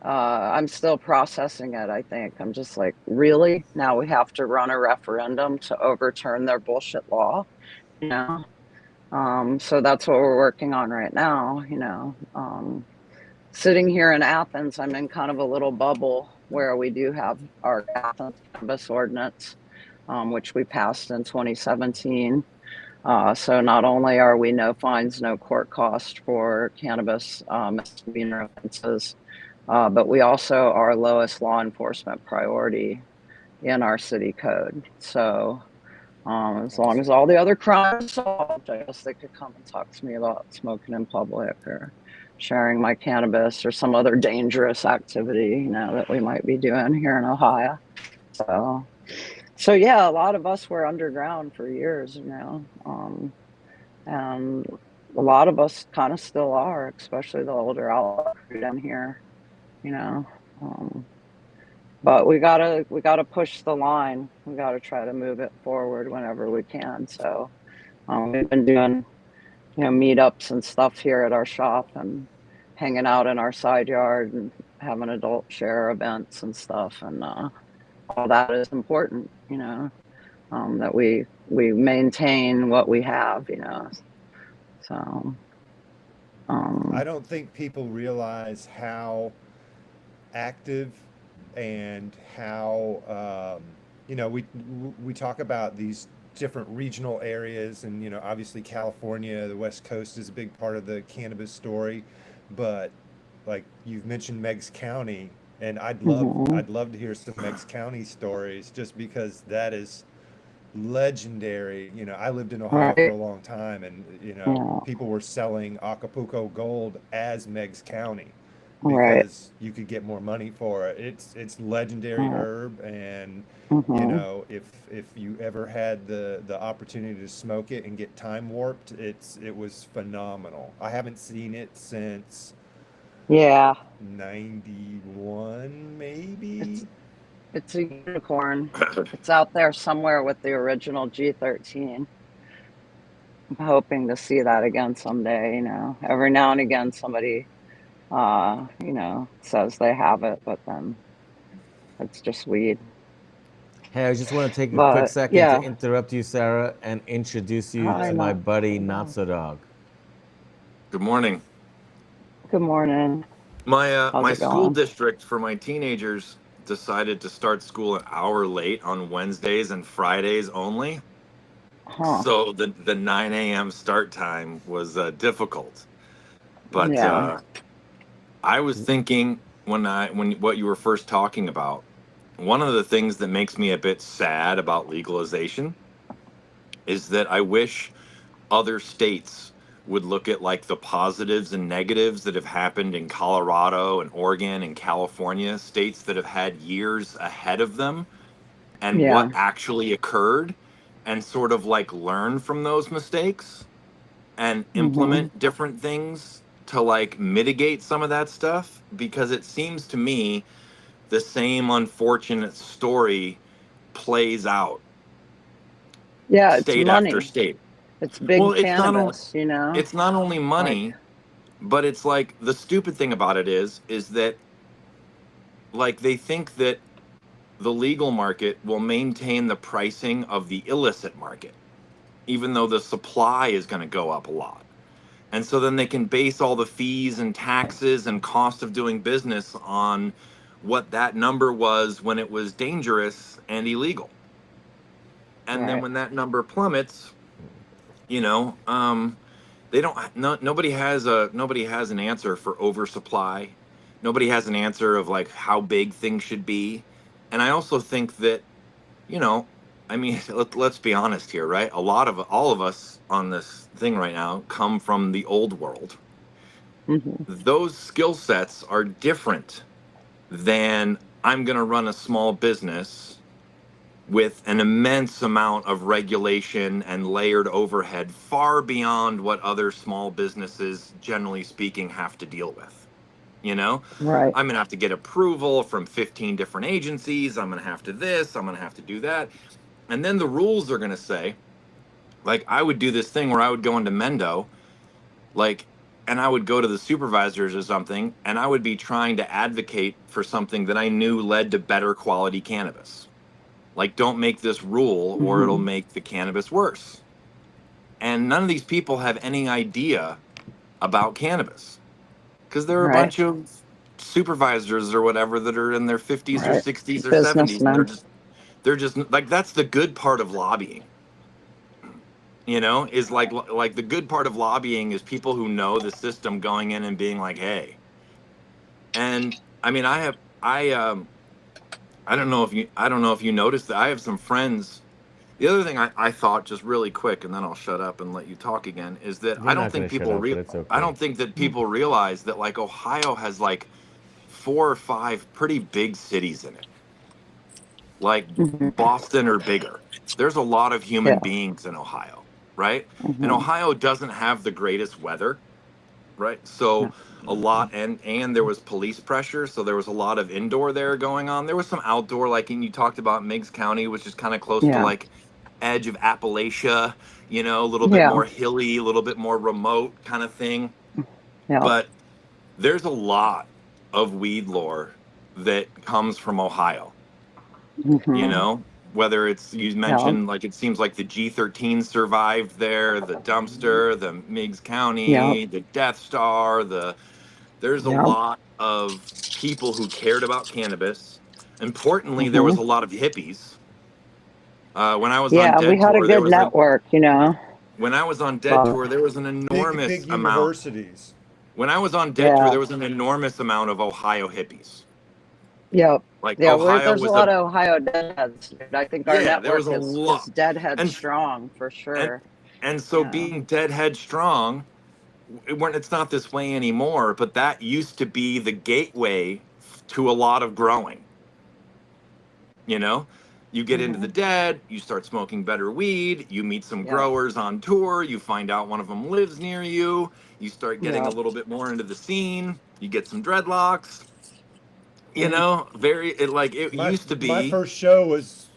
I'm still processing it, I think. I'm just like, really? Now we have to run a referendum to overturn their bullshit law, you know? So that's what we're working on right now, you know. Sitting here in Athens, I'm in kind of a little bubble where we do have our Athens cannabis ordinance, which we passed in 2017. So not only are we no fines, no court cost for cannabis misdemeanor offenses, but we also are lowest law enforcement priority in our city code. So as long as all the other crimes solved, I guess they could come and talk to me about smoking in public or sharing my cannabis or some other dangerous activity, you know, that we might be doing here in Ohio. So yeah, a lot of us were underground for years, you know, and a lot of us kind of still are, especially the older outlaw crew down here, you know. But we gotta push the line. We gotta try to move it forward whenever we can. So we've been doing, you know, meetups and stuff here at our shop and hanging out in our side yard and having adult share events and stuff. And all that is important, you know, that we maintain what we have, you know. So I don't think people realize how active and how you know, we talk about these different regional areas, and you know, obviously California, the West Coast is a big part of the cannabis story, but like you've mentioned Meigs County, and I'd love to hear some Meigs County stories, just because that is legendary. You know, I lived in Ohio for a right, long time, and you know, yeah, people were selling Acapulco Gold as Meigs County right, because you could get more money for it. It's legendary right. herb, and you Hmm. know, if you ever had the opportunity to smoke it and get time warped, it was phenomenal. I haven't seen it since Yeah, 91 maybe. it's it's a unicorn. It's out there somewhere with the original G13. I'm hoping to see that again someday, you know. Every now and again somebody you know, says they have it, but then it's just weed. Hey, I just want to take a quick But second to yeah, interrupt you, Sarah, and introduce you hi to my not buddy so dog. Notsodog. Good morning. Good morning. How's My it school going? district for my teenagers decided to start school an hour late on Wednesdays and Fridays only. Huh. So the 9 a.m. start time was difficult. But Yeah. I was thinking when what you were first talking about, one of the things that makes me a bit sad about legalization is that I wish other states would look at like the positives and negatives that have happened in Colorado and Oregon and California, states that have had years ahead of them, and what Yeah. actually occurred, and sort of like learn from those mistakes and Hmm. implement different things to like mitigate some of that stuff, because it seems to me the same unfortunate story plays out Yeah, it's state after money. state. It's Well, big cannabis, you know? it's not only Like, money, but it's like the stupid thing about it is that like they think that the legal market will maintain the pricing of the illicit market, even though the supply is going to go up a lot. And so then they can base all the fees and taxes and cost of doing business on what that number was when it was dangerous and illegal. And then right. when that number plummets, you know, they don't no, nobody has an answer for oversupply. Nobody has an answer of like how big things should be. And I also think that, you know, I mean, let's be honest here, right? A lot of all of us on this thing right now come from the old world. Hmm. Those skill sets are different than I'm going to run a small business with an immense amount of regulation and layered overhead far beyond what other small businesses, generally speaking, have to deal with. You know, Right. I'm going to have to get approval from 15 different agencies. I'm going to have to this, I'm going to have to do that. And then the rules are going to say, like, I would do this thing where I would go into Mendo, like, and I would go to the supervisors or something, and I would be trying to advocate for something that I knew led to better quality cannabis. Like, don't make this rule or it'll make the cannabis worse. And none of these people have any idea about cannabis because they're a Right. bunch of supervisors or whatever that are in their 50s or Right. 60s or 70s, and Businessmen. they're just like, that's the good part of lobbying. You know, is like the good part of lobbying is people who know the system going in and being like, hey. And I mean, I don't know if you noticed that I have some friends. The other thing I thought, just really quick, and then I'll shut up and let you talk again, is that You're not going to shut up, but it's I okay. don't think that people realize that like Ohio has like 4 or 5 pretty big cities in it, like Boston or bigger. There's a lot of human Yeah. beings in Ohio, right? And Mm-hmm. Ohio doesn't have the greatest weather, right? So Yeah. a lot, and there was police pressure, so there was a lot of indoor there going on. There was some outdoor, like, and you talked about Meigs County, which is kind of close to Yeah. like edge of Appalachia, you know, a little bit Yeah. more hilly, a little bit more remote kind of thing. Yeah. But there's a lot of weed lore that comes from Ohio, you Mm-hmm. know, whether it's, you Yeah. mentioned, like, it seems like the G13 survived there, the dumpster, the Meigs Yeah. County, the Death Star, there's a Yeah. lot of people who cared about cannabis. Importantly, there Mm-hmm. was a lot of hippies. When I was on Yeah. We Dead had a Tour, good network, you know. when I was on Dead But Tour, there was an Big enormous amount. universities. When I was on Dead Tour, yeah. there was an enormous amount of Ohio hippies. Yeah. Like Yeah. Ohio There's a was lot of Ohio deadheads, dude. I think our yeah, there network was a is lot. deadhead And strong for and sure. and so Yeah. being deadhead strong, it's not this way anymore, but that used to be the gateway to a lot of growing. You know, you get into Mm-hmm. the dead, you start smoking better weed, you meet some Yeah. growers on tour, you find out one of them lives near you, you start getting a Yeah. little bit more into the scene, you get some dreadlocks, you Mm-hmm. know, it My used to my be. first show was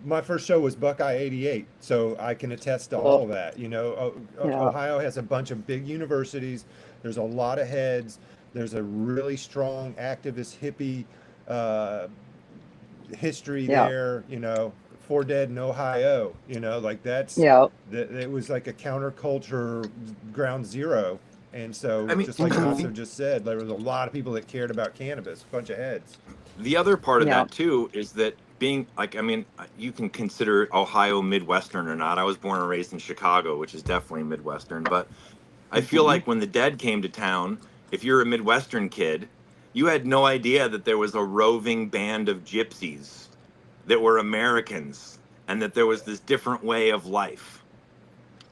my first show was Buckeye '88, so I can attest to all Well, of that. You know, yeah. Ohio has a bunch of big universities. There's a lot of heads. There's a really strong activist hippie uh, history Yeah. there. You know, For Dead in Ohio. You know, like Yeah. that. It was like a counterculture ground zero. And so, I mean, just like Mm-hmm. Natso just said, there was a lot of people that cared about cannabis. A bunch of heads. the other part of Yeah. that too is that being like, I mean, you can consider Ohio Midwestern or not. I was born and raised in Chicago, which is definitely Midwestern, but I feel Mm-hmm. like when the Dead came to town, if you're a Midwestern kid, you had no idea that there was a roving band of gypsies that were Americans and that there was this different way of life,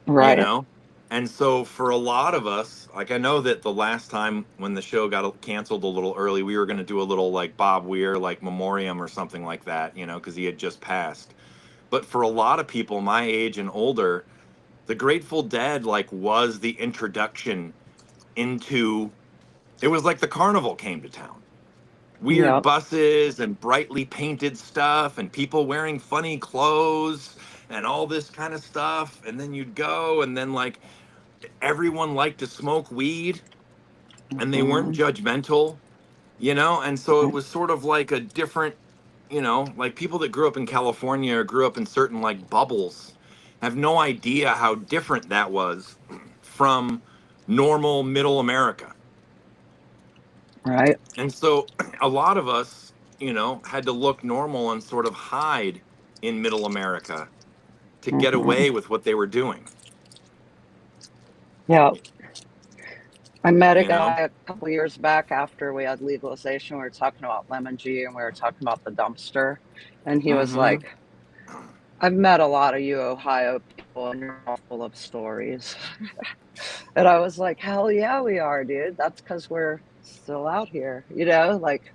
you Right. know? And so for a lot of us, like, I know that the last time when the show got canceled a little early, we were going to do a little like Bob Weir, like memoriam or something like that, you know, because he had just passed. But for a lot of people my age and older, the Grateful Dead like was the introduction into, it was like the carnival came to town. Weird Yeah. buses and brightly painted stuff and people wearing funny clothes and all this kind of stuff. And then you'd go, and then like everyone liked to smoke weed and they weren't Mm-hmm. judgmental, you know? And so it was sort of like a different, you know, like people that grew up in California or grew up in certain like bubbles have no idea how different that was from normal middle America. Right. And so a lot of us, you know, had to look normal and sort of hide in middle America to get Mm-hmm. away with what they were doing, Yeah. I met a you know? guy a couple years back after we had legalization. We were talking about lemon G and we were talking about the dumpster. And he was Mm-hmm. like, I've met a lot of you Ohio people and you're all full of stories. And I was like, hell yeah, we are, dude. That's because we're still out here, you know? Like,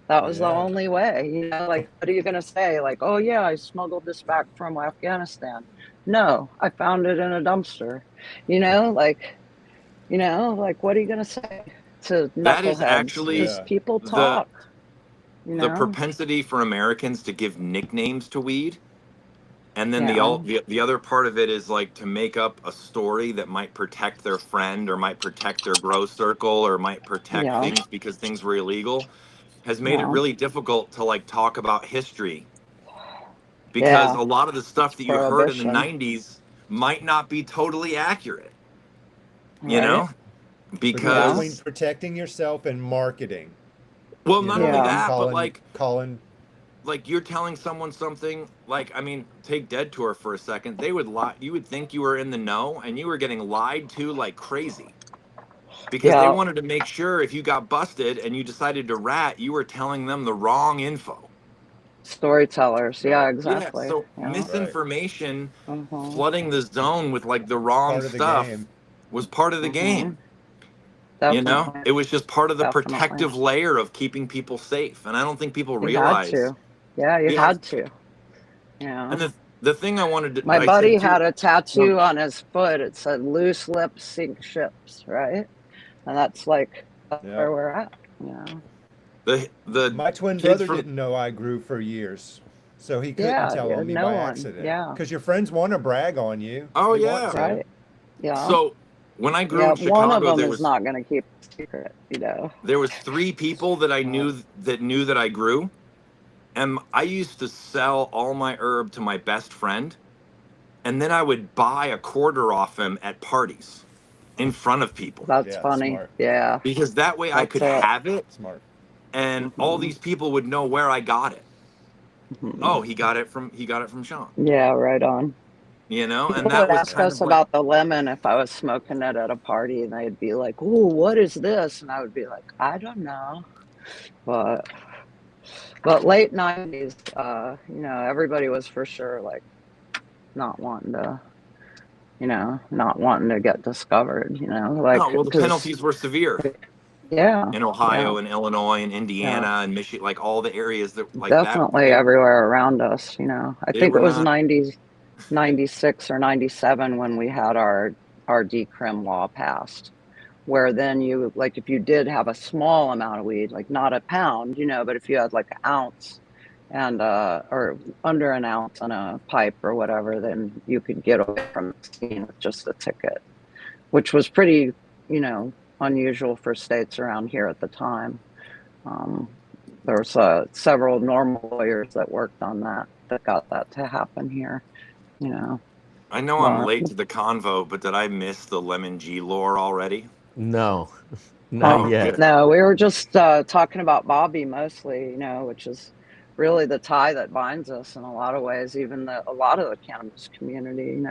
that was the Yeah. only way, you know? Like, what are you going to say? Like, oh, yeah, I smuggled this back from Afghanistan. No, I found it in a dumpster, you know? Like, what are you going to say to That is knuckleheads? actually Because Yeah. people the talk, you the know? propensity for Americans to give nicknames to weed And then Yeah. the other part of it is like to make up a story that might protect their friend or might protect their grow circle or might protect Yeah. things because things were illegal has made it Yeah. really difficult to like talk about history because Yeah. a lot of the stuff that you heard in the Prohibition. 90s might not be totally accurate, you Right. know, But Yeah. between because protecting yourself and marketing, well, you not only know, Yeah. that, but calling. like you're telling someone something like, I mean, take Dead Tour for a second. They would lie, you would think you were in the know and you were getting lied to like crazy because they Yeah. wanted to make sure if you got busted and you decided to rat, you were telling them the wrong info. Storytellers. Yeah, Right. Yeah, exactly. so Yeah. Right. misinformation Mm-hmm. flooding the zone with like the wrong Part of the stuff game. was part of the Mm-hmm. game. You know, Definitely. it was just part of the Definitely. protective layer of keeping people safe. And I don't think people You had realize. to. Yeah, you Yeah. had to. And Yeah. the thing I wanted to, My I said buddy too, had a um, tattoo on his foot. It said "Loose lips sink ships," right? And that's Yeah. where we're at. Yeah. the My twin kids brother from, didn't know I grew for years, so he couldn't Yeah, tell on dude. me No by one. accident. Yeah. Because your friends want to brag on you. oh They want yeah. to. Right. Yeah. So when I grew Yeah. in One of Chicago, them is not going to keep a secret, there was 3 people that I Uh, knew that I grew. And I used to sell all my herb to my best friend. And then I would buy a quarter off him at parties in front of people that's Yeah, funny. smart. Yeah. because that way I That's could it. have it Smart. and all Hmm. these people would know where I got it. Hmm. Oh, he got it from Sean, Yeah. Right on. you know? And People that would was ask kind us of like, about the lemon if I was smoking it at a party, and they'd be like, "Ooh, what is this?" And I would be like, "I don't know." But late '90s, everybody was for sure like not wanting to, not wanting to get discovered. Like oh, well, the because penalties were severe yeah, in yeah, Ohio and Illinois and yeah, Indiana and Michigan, like all the areas that like that, definitely everywhere around us. I they think were it was not, 96 or 97 when we had our decrim law passed, where then you like if you did have a small amount of weed, like not a pound, but if you had like an ounce and or under an ounce on a pipe or whatever, then you could get away from the scene with just a ticket, which was pretty, you know, unusual for states around here at the time. Um, there was several normal lawyers that worked on that got that to happen here, you know. I know I'm But late to the convo, but did I miss the Lemon G lore already? No, not Oh, yet. good. no, we were just talking about Bobby mostly, which is really the tie that binds us in a lot of ways, even a lot of the cannabis community.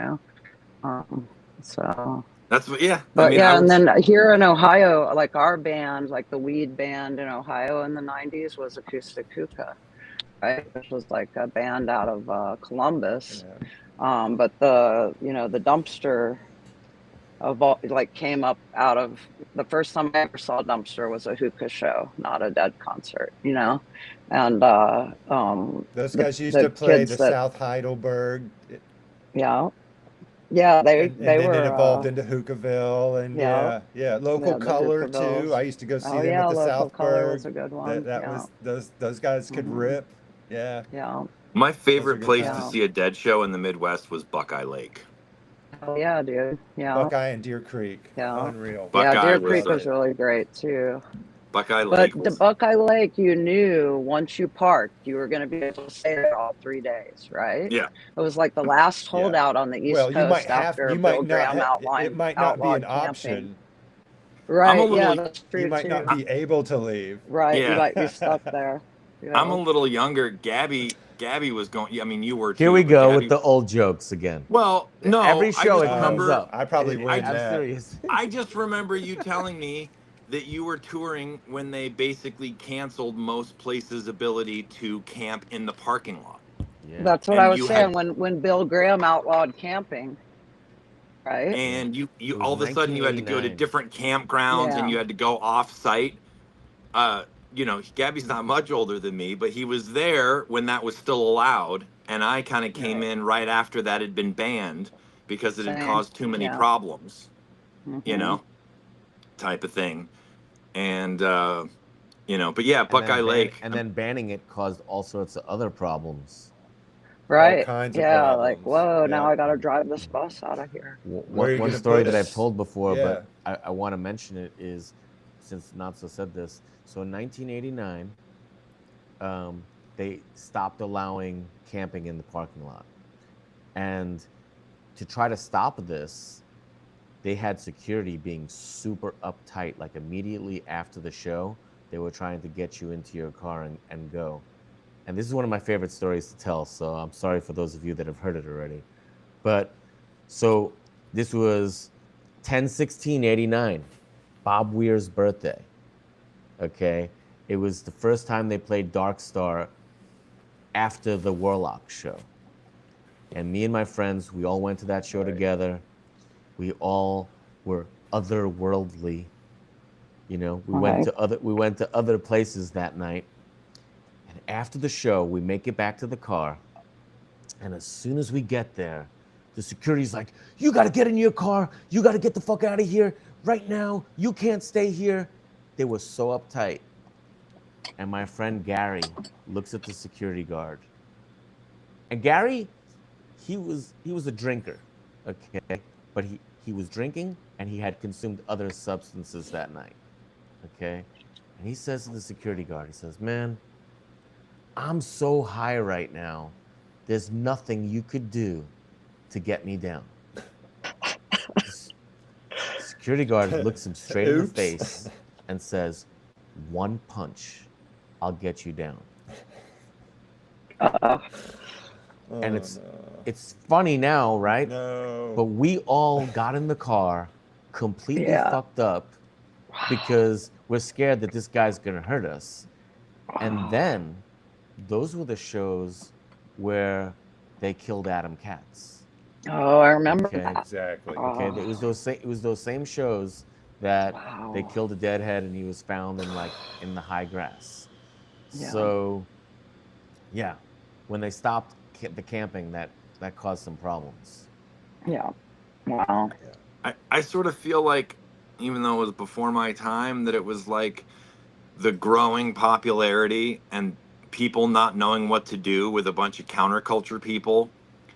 Um, so, That's what, yeah. I but mean, I yeah, and was, then here in Ohio, like our band, like the weed band in Ohio in the '90s was Acoustic Hookah, right? Which was like a band out of Columbus. Yeah. But the dumpster of all like came up out of the first time I ever saw a dumpster was a hookah show, not a Dead concert. And Those the guys used to the play kids the that South Heidelberg, yeah yeah they and then it were evolved into Hookahville, and yeah yeah, local yeah the color too. Hookavilles. I used to go see Oh them at yeah, the local color Southburg. was a good That one. that Yeah. was those guys could Hmm. rip. Yeah, Yeah. my those are favorite good place to Yeah. times. see a Dead show in the Midwest was Buckeye Lake. Oh yeah, dude. Yeah. Buckeye and Deer Creek, Yeah. unreal. Yeah. Buckeye Deer was Creek the was Love it. really great too. Buckeye But Lake the was, Buckeye Lake, you knew once you parked, you were going to be able to stay there all 3 days, right? yeah. It was like the last Yeah. holdout on the East Well, Coast after you might Bill not Graham it might not be an outlawed camping. option. I'm a Right. little, Yeah, that's You true might not too. be able to leave. Right. You yeah. might be stuck there. I'm a Yeah. little younger. Gabby was going. I mean, you were Here too, we but go with Gabby. the old jokes again. Well, no, Every I show just it comes remember. up. I probably I win I'm just, that. serious. I just remember you telling me that you were touring when they basically canceled most places' ability to camp in the parking lot, Yeah. That's what I and was you had, saying when Bill Graham outlawed camping, right? Yeah. and It you was all of a sudden you had to go to 1989. different campgrounds and Yeah. you had to go off site. Gabby's not much older than me, but he was there when that was still allowed, and I kind of came Right. in right after that had been banned because it had Same. caused too many Yeah. problems, you Hmm. know, type of thing. And but yeah, And Buckeye Lake. then banning it caused all sorts of other problems. Right. kinds of Yeah. Like, problems. whoa, now Yeah. I got to drive this bus out of here. Where are you One gonna story put that I've it? told before, Yeah. but I want to mention it is, since Natsu said this. So in 1989, they stopped allowing camping in the parking lot, and to try to stop this, they had security being super uptight. Like immediately after the show, they were trying to get you into your car and go. And this is one of my favorite stories to tell. So I'm sorry for those of you that have heard it already. But so this was 10/16/89, Bob Weir's birthday. Okay. It was the first time they played Dark Star after the Warlock show. And me and my friends, we all went to that show together. We all were otherworldly. You know, Okay. we went to other places that night. And after the show, we make it back to the car. And as soon as we get there, the security's like, "You got to get in your car. You got to get the fuck out of here right now. You can't stay here." They were so uptight. And my friend Gary looks at the security guard. And Gary, he was a drinker, okay? But he was drinking and he had consumed other substances that night, okay? And he says to the security guard, he says, "Man, I'm so high right now. There's nothing you could do to get me down." Security guard looks him straight in the face and says, "One punch, I'll get you down." And it's funny now, right? No. But we all got in the car completely Yeah. fucked up because we're scared that this guy's gonna hurt us. And then those were the shows where they killed Adam Katz. Oh, I remember Okay. that. Exactly. Okay, it was those same shows that they Wow. killed a deadhead and he was found in the high grass. Yeah. So yeah, when they stopped the camping, that caused some problems. Yeah. Wow. I sort of feel like, even though it was before my time, that it was like the growing popularity and people not knowing what to do with a bunch of counterculture people.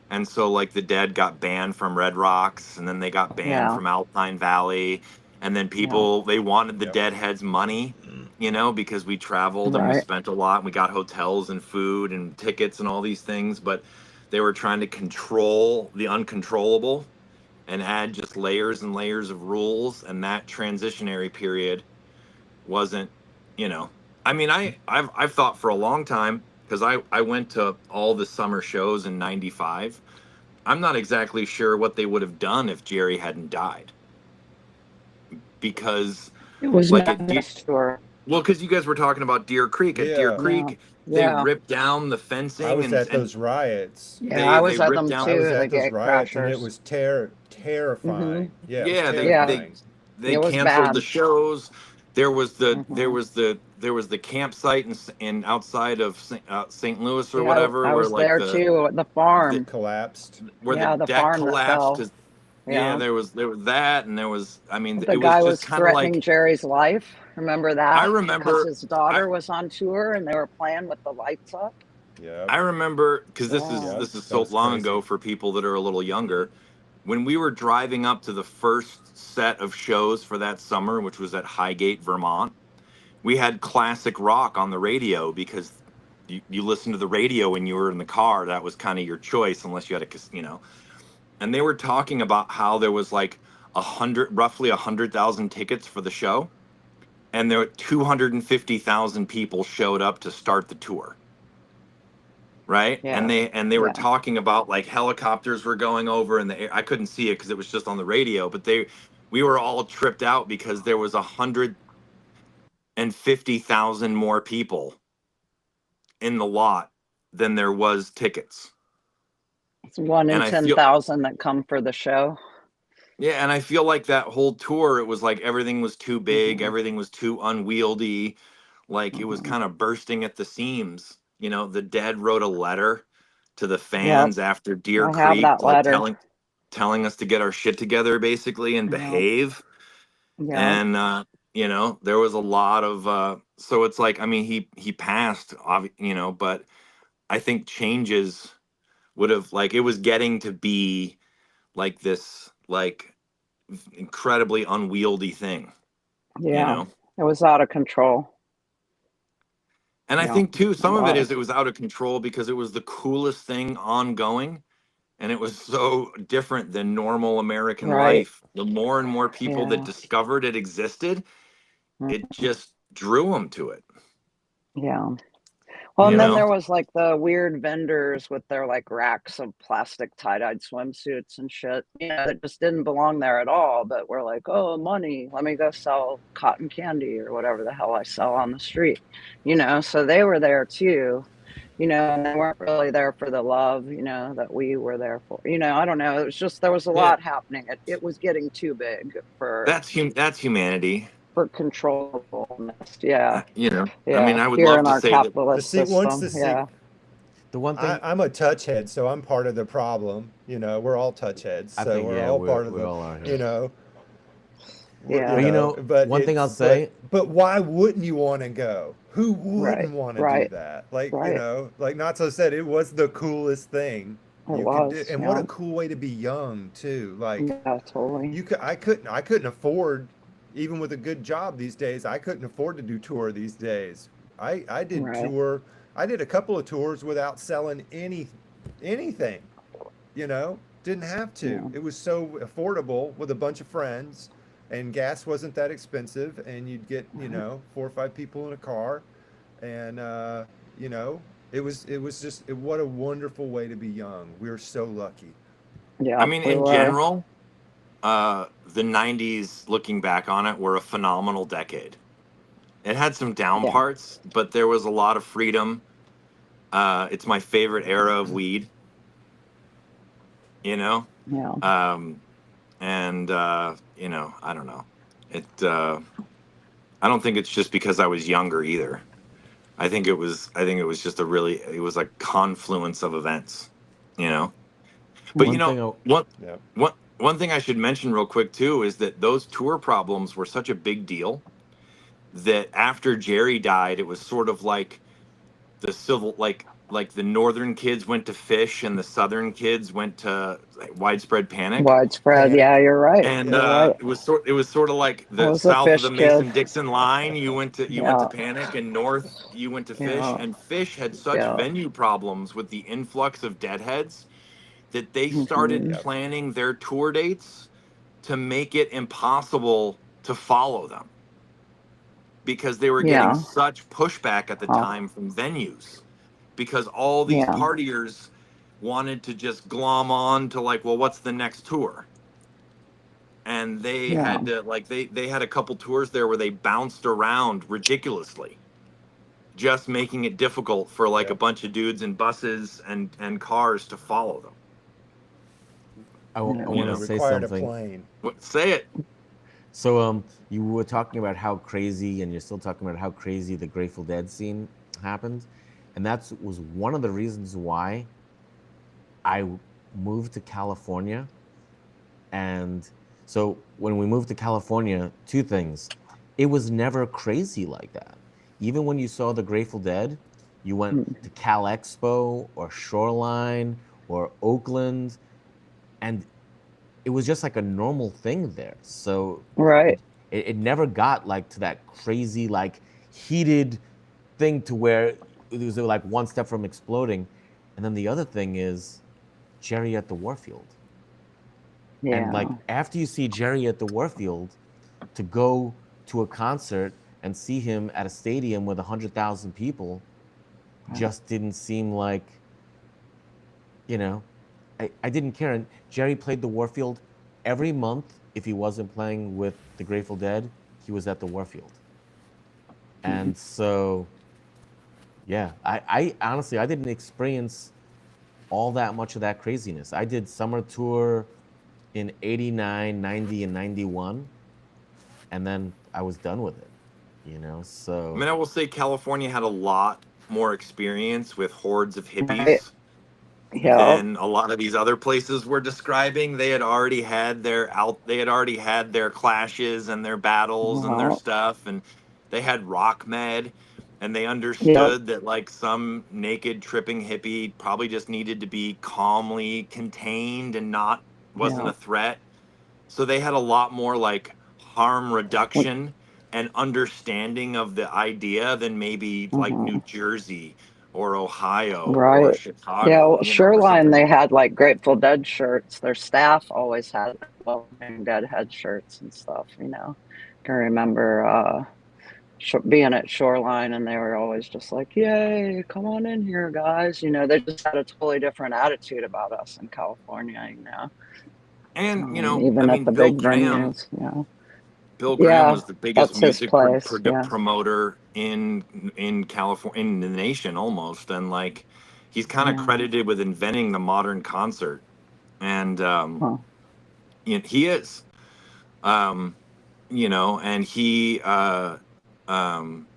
And so, like, the Dead got banned from Red Rocks, and then they got banned Yeah. from Alpine Valley. And then people, they wanted the Deadheads money, you know, because we traveled and we Right. spent a lot and we got hotels and food and tickets and all these things. But they were trying to control the uncontrollable and add just layers and layers of rules. And that transitionary period wasn't, you know, I mean, I've thought for a long time, because I went to all the summer shows in '95. I'm not exactly sure what they would have done if Jerry hadn't died, because It was like next door. well, because you guys were talking about Deer Creek. At Deer Yeah. Creek, Yeah. they ripped down the fencing. I was and, at and those riots. Yeah, I was they at ripped them down- I too. was The at those gate riots, and it crashers. was terrifying. Yeah, it yeah, was they terrifying. they It was canceled bad. the shows. There was the Mhm. there was the campsite in outside of St. Louis or Yeah, whatever, I where was like there too at the farm. Collapsed. where the Yeah, the deck farm that collapsed. fell. Because Yeah. there was that, and there was, I mean, The it was guy just was kind of threatening like, Jerry's life. Remember I that? Because remember his I daughter was on tour and they were playing with the lights up. Yeah. I remember, because Yeah. this is That so was long crazy. ago for people that are a little younger. When we were driving up to the first set of shows for that summer, which was at Highgate, Vermont, we had classic rock on the radio, because you listened to the radio when you were in the car. That was kind of your choice, unless you had and they were talking about how there was like roughly 100,000 tickets for the show, and there were 250,000 people showed up to start the tour. Right. Yeah. And they were Yeah. talking about like helicopters were going over in the air. I couldn't see it because it was just on the radio, but we were all tripped out because there was 150,000 more people in the lot than there was tickets. It's 1 in And I feel 10,000 that come for the show. Yeah, and I feel like that whole tour, it was like everything was too big, Mhm. everything was too unwieldy, like it was Mhm. kind of bursting at the seams. You know, the Dead wrote a letter to the Yep. fans after Deer I have Creek, that like letter. telling us to get our shit together basically and Yeah. behave. Yeah. And there was a lot of so it's like, I mean, he passed, but I think changes would have like, it was getting to be like this like incredibly unwieldy thing, you Yeah. know. It was out of control. And I Yeah, think too, it some of was. it was out of control because it was the coolest thing ongoing, and it was so different than normal American Right. life. The more and more people that Yeah. discovered it existed, Mm, it just drew them to it, yeah. Well, you and then know. there was like the weird vendors with their like racks of plastic tie-dyed swimsuits and shit, that just didn't belong there at all. But we're like, oh, money, let me go sell cotton candy or whatever the hell I sell on the street, So they were there too, and they weren't really there for the love, that we were there for. I don't know. It was just there was a Yeah, lot happening. It was getting too big for that's humanity. controllableness. Yeah, You know, I mean, yeah. I would Here love in to our say that. The capitalist see once system, the see yeah. The one thing I'm a touch head, so I'm part of the problem. We're all touch heads, I so think, we're yeah, all part of we the, all are you here. know, But Yeah. but one thing I'll it's say, but why wouldn't you want to go? Who Right. wouldn't want to do Right. that? Like, Right. like Natso said, it was the coolest thing It you could do, was. and what Yeah. a cool way to be young too. Like, Yeah. Totally. I couldn't afford, even with a good job these days, I couldn't afford to do tour these days. I did Right. tour, I did a couple of tours without selling anything, didn't have to. Yeah. It was so affordable with a bunch of friends, and gas wasn't that expensive, and you'd get, Right. 4 or 5 people in a car, and you know, it was just what a wonderful way to be young. We're so lucky. I Yeah. mean, We in were. general, the '90s, looking back on it, were a phenomenal decade. It had some down Yeah. parts, but there was a lot of freedom. It's my favorite era of weed, you know. Yeah. Um, and I don't know. It. I don't think it's just because I was younger either. I think it was. I think it was just a really. It was a confluence of events, you know. But one thing one Yeah. one thing I should mention real quick too is that those tour problems were such a big deal that after Jerry died, it was sort of like the civil like the northern kids went to Fish and the southern kids went to Widespread Panic. Widespread. Yeah. Panic. You're right. And You're right. it was sort of like I the was a south of fish the kid. Mason Dixon line. You went to Yeah. Panic, and north you went to Fish. Yeah. And Fish had such Yeah. venue problems with the influx of deadheads that they started Hmm. Yep. planning their tour dates to make it impossible to follow them because they were getting Yeah. such pushback at the Huh. time from venues because all these Yeah. partiers wanted to just glom on to like, well, what's the next tour? And they Yeah. had to like they had a couple tours there where they bounced around ridiculously, just making it difficult for like a Yep. bunch of dudes in buses and cars to follow them. I Yeah. want to It say required a something. plane. Say it. So you were talking about how crazy, and you're still talking about how crazy the Grateful Dead scene happened, and that was one of the reasons why I moved to California. And so when we moved to California, two things: it was never crazy like that. Even when you saw the Grateful Dead, you went Mm. to Cal Expo or Shoreline or Oakland, and it was just like a normal thing there. So Right. it never got like to that crazy, like heated thing to where it was like one step from exploding. And then the other thing is Jerry at the Warfield. And like Yeah. after you see Jerry at the Warfield, to go to a concert and see him at a stadium with 100,000 people just didn't seem like, you know, I didn't care. And Jerry played the Warfield every month. If he wasn't playing with the Grateful Dead, he was at the Warfield. And so, yeah, I honestly, I didn't experience all that much of that craziness. I did summer tour in 89, 90, and 91, and then I was done with it, I So, mean, I will say California had a lot more experience with hordes of Right. hippies Yeah. than a lot of these other places we're describing. They had already had their clashes and their battles and their Well, stuff, and they had rock med. and they Yep. understood that like some naked tripping hippie probably just needed to be calmly contained and not wasn't Yeah. a threat. So they had a lot more like harm reduction and understanding of the idea than maybe like Mm-hmm. New Jersey or Ohio or Right. Yeah. Chicago, Well, you know, or Shoreline, something. they had like Grateful Dead shirts. Their staff always had like, Welcoming Deadhead shirts and stuff, you know. Can remember being at Shoreline and they were always just like, yay, come on in here, guys. You know, they just had a totally different attitude about us in California, you know, And you know, I even at mean, the big venues, you know. Bill Graham Yeah, was the biggest that's his music place. Yeah. promoter in California, in the nation almost, and like he's kind of Yeah. credited with inventing the modern concert, and Huh. you know, he is, um, you know, and he, um,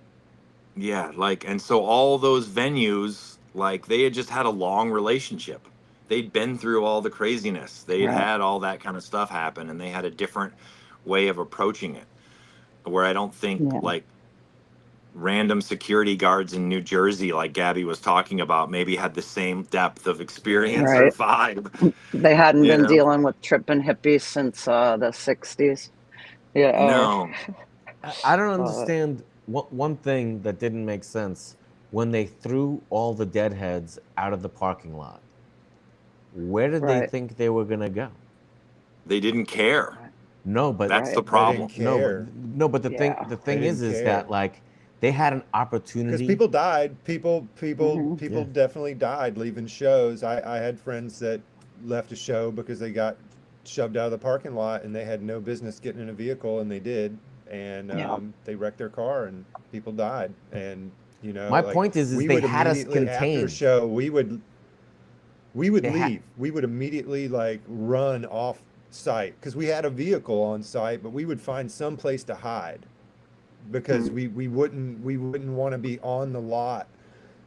yeah, like, and so all those venues, like, they had just had a long relationship. They'd been through all the craziness. They'd Right. had all that kind of stuff happen, and they had a different way of approaching it. Where I don't think Yeah. like random security guards in New Jersey, like Gabby was talking about, maybe had the same depth of experience or Right. vibe, They hadn't you been know? dealing with tripping hippies since the 60s. Yeah. Or, No. I don't uh, understand one thing that didn't make sense when they threw all the deadheads out of the parking lot. Where did they right. think they were gonna go? They didn't care. Right. No, but That's the Right. They didn't problem. care. no, but Yeah. the They thing didn't is that care. like they had an Because opportunity. people died. People Yeah, definitely died leaving shows. I had friends that left a show because they got shoved out of the parking lot and they had no business getting in a vehicle, and they did, and Yeah. they wrecked their car and people died. And you know, my like point is we they would had us immediately after a contained. show, we would They had leave. We would immediately like run off site because we had a vehicle on site, but we would find some place to hide because Mm. we wouldn't want to be on the lot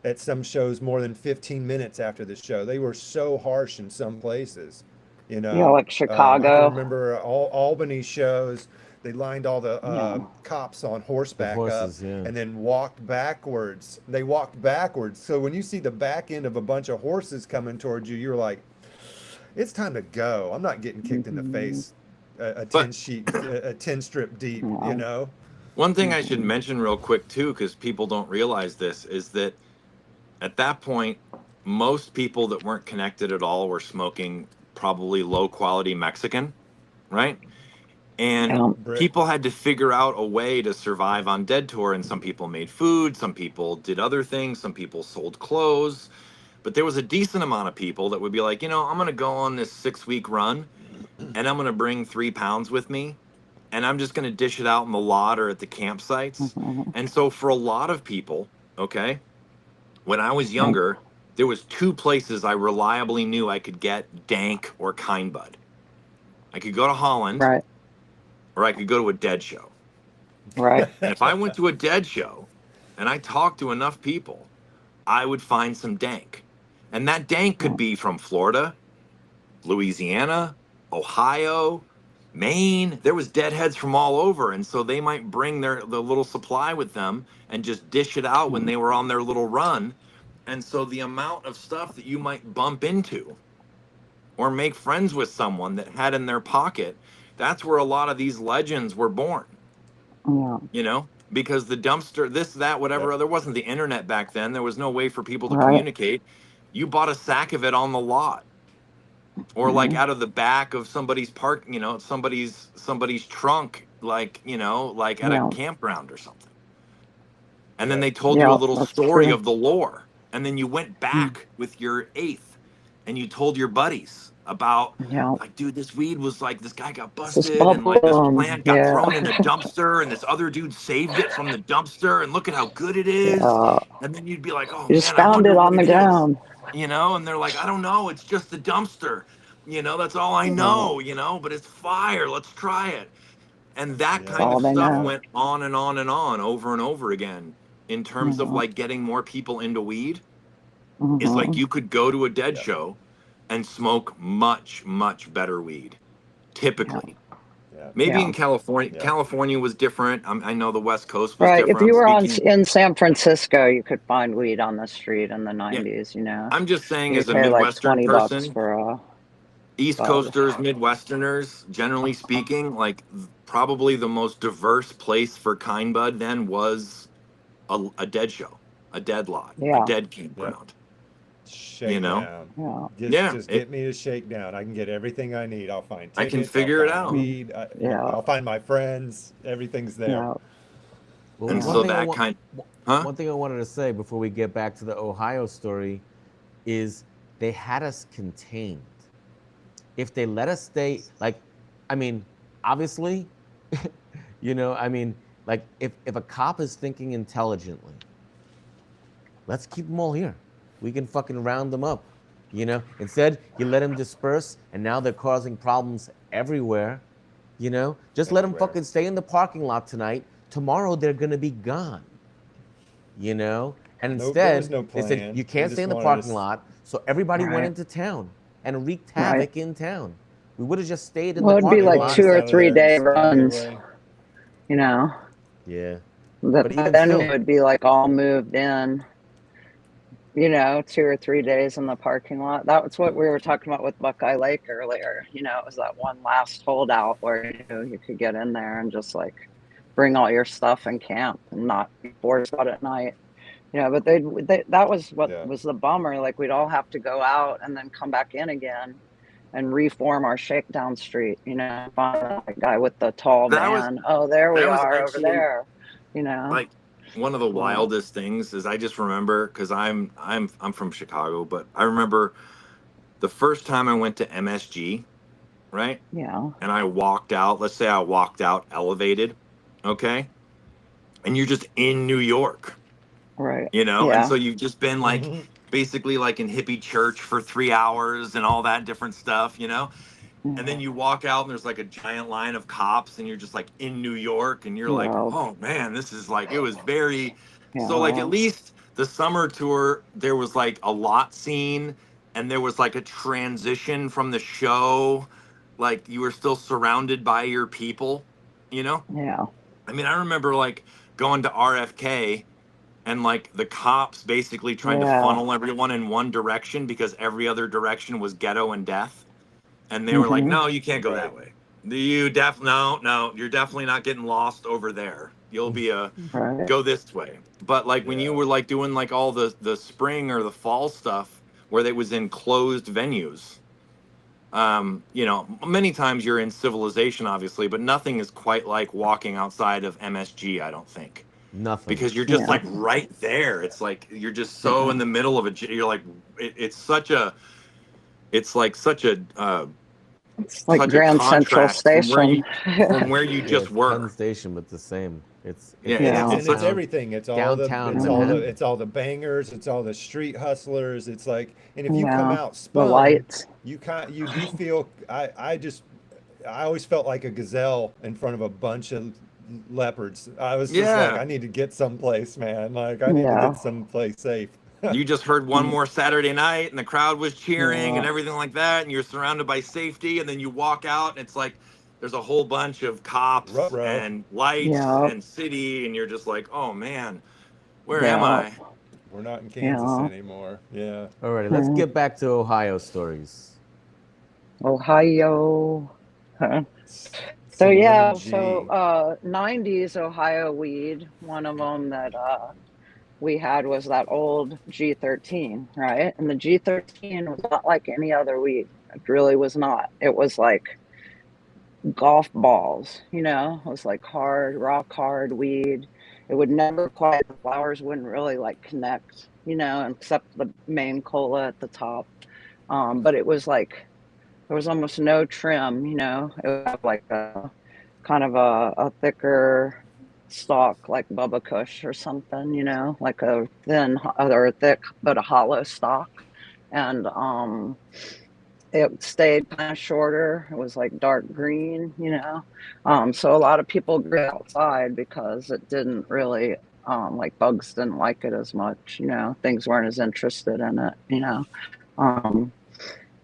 at some shows more than 15 minutes after the show. They were so harsh in some places, you Yeah. know. Like I can Chicago. remember Albany shows. They lined all the Yeah. cops on with horseback up horses. Yeah, and then walked backwards. They walked backwards. So when you see the back end of a bunch of horses coming towards you, you're like, it's time to go. I'm not getting kicked in the Hmm. face a But 10 strip deep, you Yeah. know? one thing I should Hmm. mention real quick too, because people don't realize this, is that at that point, most people that weren't connected at all were smoking probably low quality Mexican, right? And Yeah. Brick. people had to figure out a way to survive on Dead Tour. And some people made food, some people did other things, some people sold clothes. But there was a decent amount of people that would be like, you know, I'm going to go on this 6 week run and I'm going to bring 3 pounds with me. And I'm just going to dish it out in the lot or at the campsites. Hmm. And so for a lot of people, okay, when I was Yeah. younger, there was 2 places I reliably knew I could get dank or kind bud. I could go to Holland Right. or I could go to a Dead show. Right. And if I went to a Dead show and I talked to enough people, I would find some dank. And that dank could Yeah. be from Florida, Louisiana, Ohio, Maine. There was deadheads from all over. And so they might bring the little supply with them and just dish it out when Yeah. they were on their little run. And so the amount of stuff that you might bump into or make friends with someone that had in their pocket, that's where a lot of these legends were born, Yeah. you know, because the dumpster, this, that, Yep. whatever, there wasn't the internet back then. There was no way for people to Right. communicate. You bought a sack of it on the lot or like Hmm. out of the back of somebody's park, you know, somebody's trunk, like, you know, like at a Yeah. campground or something. And then Yep. they told you a Yeah. little That's story true. of the lore. And then you went Mm. back with your eighth and you told your buddies about, Yeah. like, dude, this weed was like, this guy got It's this busted and like this bubblegum. plant got Yeah. thrown in the dumpster and this other dude saved it from the dumpster and look at how good it is. Yeah. And then you'd be like, oh You just man, I found wonder it what on the it is, ground. you know? And they're like, I don't know, it's just the dumpster, you know, that's all I Yeah. know, you know, but it's fire, let's try it. And that That's Yep. kind all of they stuff know. Yep. went on and on and on over and over again in terms of Yeah. like getting more people into weed. Is like Hmm. you could go to a Dead Yep. show and smoke much, much better weed, Yeah. typically. Maybe Yeah. in California, Yeah. California was different. I know the West Coast was Right. If different. you I'm were speaking. in San Francisco, you could find weed on the street in the Yeah, 90s, you know. I'm just saying, You as a pay like Midwestern $20 person, for a East bud. Coasters, Midwesterners, generally speaking, like probably the most diverse place for kind bud then was a dead show, a dead lot, a Yeah. dead Yep. campground. You Shakedown. know, Yeah. Just get me to Shakedown. I can get everything I need. I'll find I can tickets. I'll figure it find out. weed. Yeah. I'll find my friends. Everything's there. Yeah. Well, And Yeah. so that kind, huh? one thing I wanted to say before we get back to the Ohio story is they had us contained. If they let us stay, like, I mean, obviously, you know, I mean, like, if a cop is thinking intelligently, let's keep them all here. We can fucking round them up, you know? Instead, you let them disperse, and now they're causing problems everywhere, you know? Just let them Everywhere. fucking stay in the parking lot tonight. Tomorrow, they're gonna be gone, you know? And No, there was instead, no they said, plan. you They can't just stay in the wanted parking us. lot. So everybody went Right. into town and wreaked Right. havoc in town. We would have just stayed in Well, the it'd be parking like wanted lot. 2 us or out of 3 there and day just out of their runs, way. you know. Yeah. But But by even then we still, would be like all moved in, you know, 2 or 3 days in the parking lot. That was what we were talking about with Buckeye Lake earlier. You know, it was that one last holdout where you could get in there and just like bring all your stuff and camp and not be forced out at night. You know, but that was what Yeah. was the bummer. Like we'd all have to go out and then come back in again and reform our shakedown street, you know, find that guy with the tall That was van. Oh, there we that was are over actually there, you know. like one of the Yeah. wildest things is I just remember because I'm from Chicago, but I remember the first time I went to MSG, right? Yeah. And I walked out. Let's say I walked out elevated, okay? And you're just in New York, Right. you know? And Yeah. so you've just been like Hmm. basically like in hippie church for 3 hours and all that different stuff, you know? And then Yeah. you walk out and there's like a giant line of cops and you're just like in New York and you're like, Yeah. oh man, this is like, it was very, so like at Yeah. least the summer tour, there was like a lot scene and there was like a transition from the show. Like you were still surrounded by your people, you know? Yeah. I mean, I remember like going to RFK and like the cops basically trying to Yeah. funnel everyone in one direction because every other direction was ghetto and death. And they were like, Hmm. no, you can't go Right. that way. No, you're definitely not getting lost over there. You'll be Right. go this way. But like when you Yeah. were like doing like all the spring or the fall stuff where they was in closed venues, you know, many times you're in civilization, obviously, but nothing is quite like walking outside of MSG, I don't think. nothing. Because you're just Yeah. like right there. It's like you're just so Yeah. in the middle of you're like it's such a it's like It's like such a Grand Central contrast Station. from where you Yeah, just it's Penn were. Station, but the same. Yeah, And Yeah. it's downtown, everything. downtown Mhm. Manhattan. It's all the bangers. It's all the street hustlers. It's like, and if you come Yeah. out The spun, lights. you do feel. I always felt like a gazelle in front of a bunch of leopards. I was just like, yeah. I need to get someplace, man. Like I need to Yeah. get someplace safe. You just heard one more Saturday night, and the crowd was cheering Yeah. and everything like that, and you're surrounded by safety, and then you walk out, and it's like there's a whole bunch of cops Bro. and lights Yeah. and city, and you're just like, oh man, where am Yeah. I? We're not in Kansas Yeah. anymore. Yeah. Alrighty, let's Mhm. get back to Ohio stories. Ohio. Huh. So Some lemon yeah, G. so 90s Ohio weed, one of them that we had was that old G13, right? And the G13 was not like any other weed. It really was not. It was like golf balls, you know? It was like hard, rock hard weed. It would never quite, the flowers wouldn't really like connect, you know, except the main cola at the top. But it was like there was almost no trim, you know. It would have like a kind of a thicker stalk, like Bubba Kush or something, you know, like a thin or thick but a hollow stalk. And it stayed kind of shorter. It was like dark green, you know. So a lot of people grew it outside because it didn't really like bugs didn't like it as much, you know. Things weren't as interested in it, you know. Um,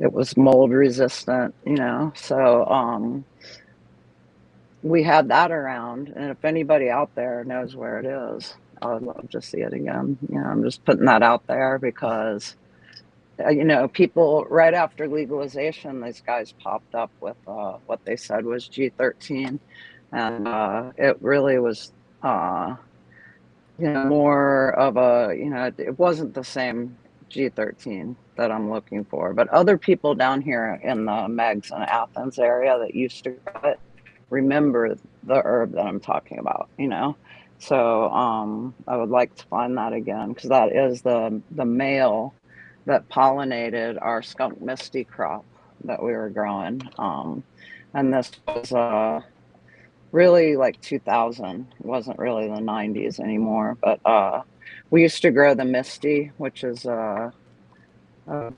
it was mold resistant, you know. So we had that around, and if anybody out there knows where it is, I would love to see it again. I'm just putting that out there because people right after legalization, these guys popped up with what they said was G13, and it really was more of it wasn't the same G13 that I'm looking for, but other people down here in the Megs and Athens area that used to grow it remember the herb that I'm talking about, So I would like to find that again because that is the male that pollinated our skunk misty crop that we were growing. And this was really like 2000. It wasn't really the 90s anymore, but we used to grow the misty, which is a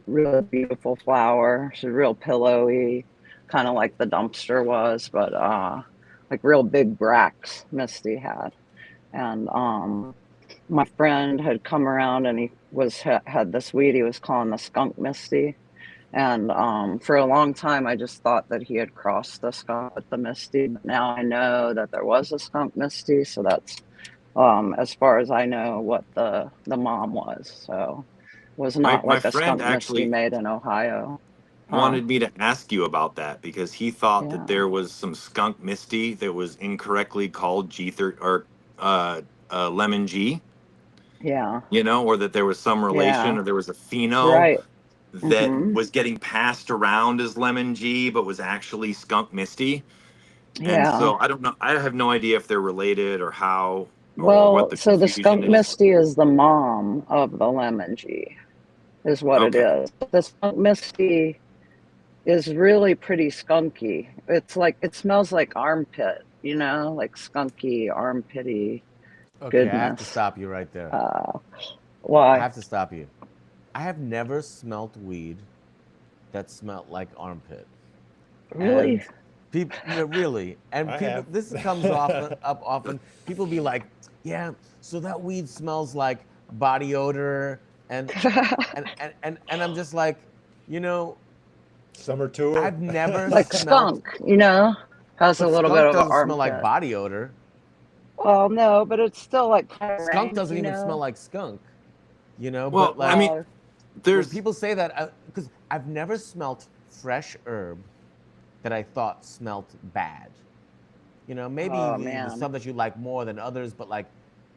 really beautiful flower. She's real pillowy, kind of like the dumpster was, but like real big bracts Misty had. And my friend had come around and he had this weed he was calling the skunk Misty. And for a long time, I just thought that he had crossed the skunk with the Misty. But now I know that there was a skunk Misty. So that's, as far as I know, what the mom was. So it was My not like a friend skunk Misty actually made in Ohio. wanted me to ask you about that because he thought that Yeah. there was some skunk misty that was incorrectly called G30 or lemon G, Yeah. or that there was some relation Yeah. or there was a pheno Right. that Hmm. was getting passed around as lemon G but was actually skunk misty. And Yeah. so I don't know. I have no idea if they're related or how or what Well, the so the confusion skunk is. Misty is the mom of the lemon G, is what it Okay. is. The skunk Misty is really pretty skunky. It's like it smells like armpit, like skunky, armpity Okay, I have to goodness. stop you right there. I Why? have to stop you. I have never smelt weed that smelled like armpit. Really? And people, really, and I people, have. this comes up often. People be like, yeah, so that weed smells like body odor. And I'm just like, Summer tour. I've never Like smelt, skunk, has a but little bit skunk of an doesn't smell like armpit. body odor. Well, no, but it's still like kind of Skunk rank, doesn't even smell like skunk, Well, but I like mean, Well, when there's people say that, because I've never smelt fresh herb that I thought smelt bad. Maybe oh there's man. some that you like more than others, but like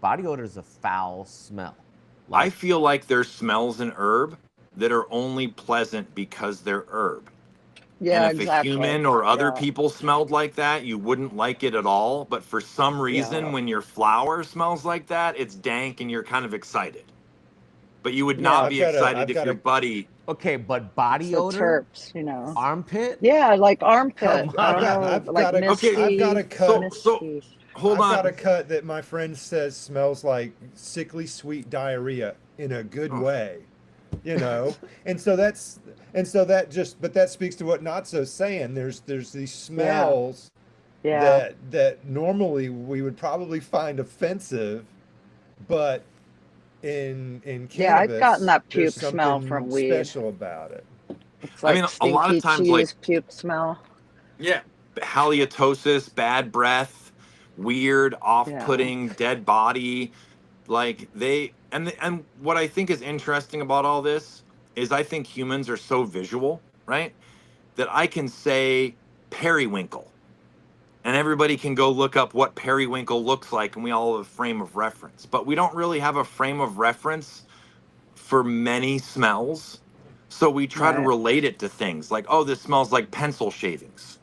body odor is a foul smell. I Like, feel like there's smells in herb that are only pleasant because they're herb. And Yeah, if a exactly. human or other Yeah. people smelled like that, you wouldn't like it at all. But for some Yeah. reason, when your flower smells like that, it's dank and you're kind of excited. But you would not Yeah. be excited I've if got your a, buddy. okay, but It's body the odor, terps. armpit? Yeah, like armpit. Come I I've don't got, on. know, I've like got a, Okay, I've got a cut. so misty. hold I've got on. a cut that my friend says smells like sickly sweet diarrhea in a good Oh, way, and so that speaks to what Natso's saying. There's these Yeah. smells Yeah. that normally we would probably find offensive, but in Yeah, I've gotten cannabis, that there's puke smell something from weed. special about it. It's I mean, like a lot of stinky times, like, cheese puke smell. yeah, halitosis, bad breath, weird, Yeah. off-putting, dead body. Like and what I think is interesting about all this is I think humans are so visual, right? That I can say periwinkle and everybody can go look up what periwinkle looks like and we all have a frame of reference. But we don't really have a frame of reference for many smells. So we try to Right. relate it to things like, oh, this smells like pencil shavings.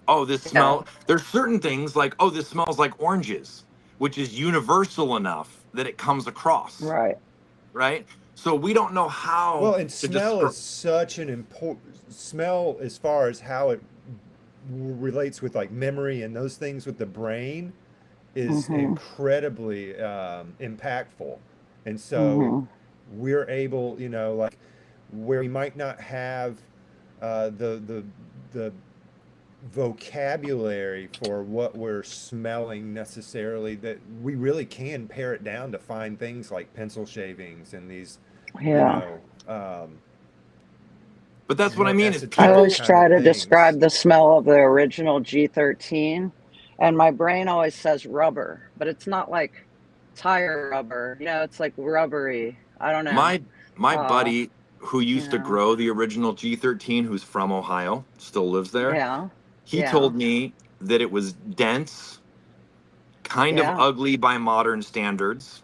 Oh, Yeah. there's certain things like, oh, this smells like oranges, which is universal enough that it comes across, Right. right? So we don't know how Well, and to smell describe. is such an important smell as far as how it relates with like memory and those things with the brain is Mm-hmm. incredibly impactful. And so Mm-hmm. we're able, like where we might not have the vocabulary for what we're smelling necessarily, that we really can pare it down to find things like pencil shavings and these, you Yeah. know, um, But that's what I more mean is I esoteric people. always kind try of to things. describe the smell of the original G13 And my brain always says rubber, but it's not like tire rubber. It's like rubbery. I don't know. My Uh, buddy who you used to know. grow the original G13, who's from Ohio, still lives there. Yeah. He Yeah. told me that it was dense, kind of Yeah. ugly by modern standards,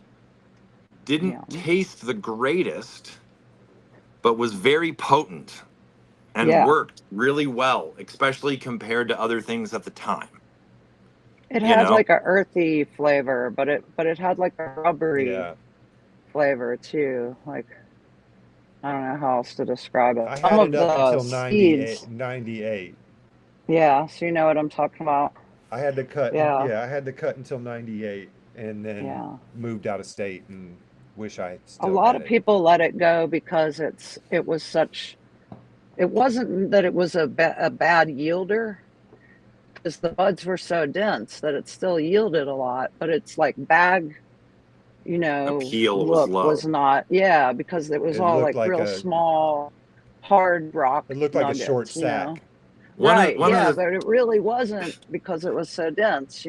didn't Yeah. taste the greatest, but was very potent and Yeah. worked really well, especially compared to other things at the time. It You had know? like a earthy flavor, but it had like a rubbery Yeah. flavor too. Like, I don't know how else to describe it. I Some had of it up the until 98. seeds, yeah, so you know what I'm talking about. I had to cut, Yeah. yeah, I had to cut until 98 and then Yeah. moved out of state and wish I A still lot had of it. people let it go because it wasn't that it was a bad yielder, because the buds were so dense that it still yielded a lot, but it's like bag, Appeal was look low. was not, yeah, because it was It all looked like like real a small, hard rock it looked like a short nuggets. sack. Right, One of yeah, the but it really wasn't because it was so dense.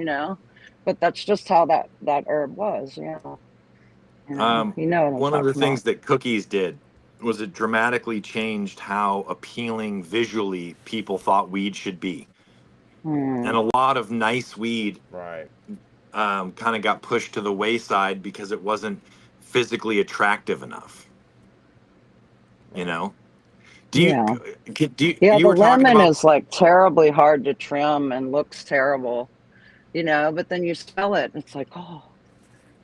But that's just how that herb was, yeah. You know what I'm one of the talking about. things that cookies did was it dramatically changed how appealing visually people thought weed should be. Hmm. And a lot of nice weed Right. kind of got pushed to the wayside because it wasn't physically attractive enough. You Right. know? Yeah. Yeah, You the were talking lemon about is like terribly hard to trim and looks terrible, but then you smell it and it's like, oh,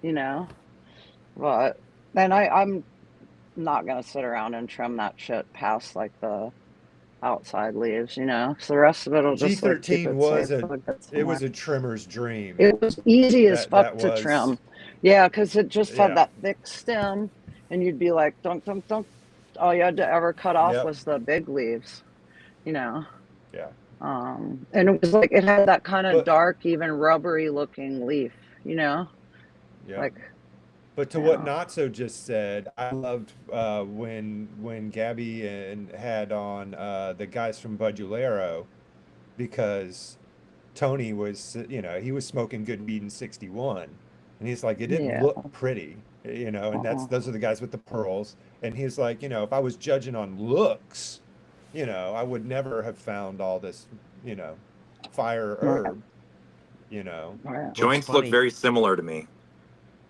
you know. But then I'm not gonna sit around and trim that shit past like the outside leaves. So the rest of it will just like keep G13 it safe was a till it gets it was somewhere. a trimmer's dream. It was easy as fuck That to was trim. Yeah, because it just had yeah. that thick stem and you'd be like dunk dunk dunk. All you had to ever cut off Yep. was the big leaves, you know. Yeah. And it was like it had that kind of But dark, even rubbery looking leaf. yeah. Like, But to what yeah. Natso just said, I loved when Gabby and had on the guys from Budulero, because Tony was, he was smoking good weed in 61. And he's like, it didn't Yeah. look pretty, and Uh-uh. those are the guys with the pearls. And he's like, if I was judging on looks, I would never have found all this, fire Right. herb, you know. Right. Well, it's joints look funny. very similar to me.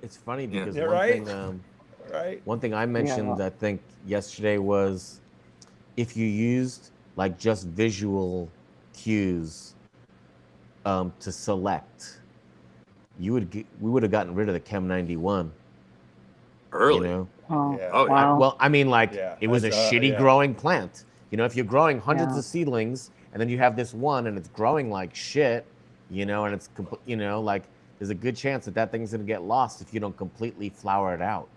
It's funny Yeah. because Yeah, right? Right? one thing I Yeah. mentioned, I think yesterday, was if you used like just visual cues to select, we would have gotten rid of the Chem 91. Early. Oh, Yeah. Oh, wow. Well, I mean, like, Yeah. it was a shitty Yeah. growing plant. If you're growing hundreds Yeah. of seedlings and then you have this one and it's growing like shit, and it's like there's a good chance that thing's gonna get lost if you don't completely flower it out.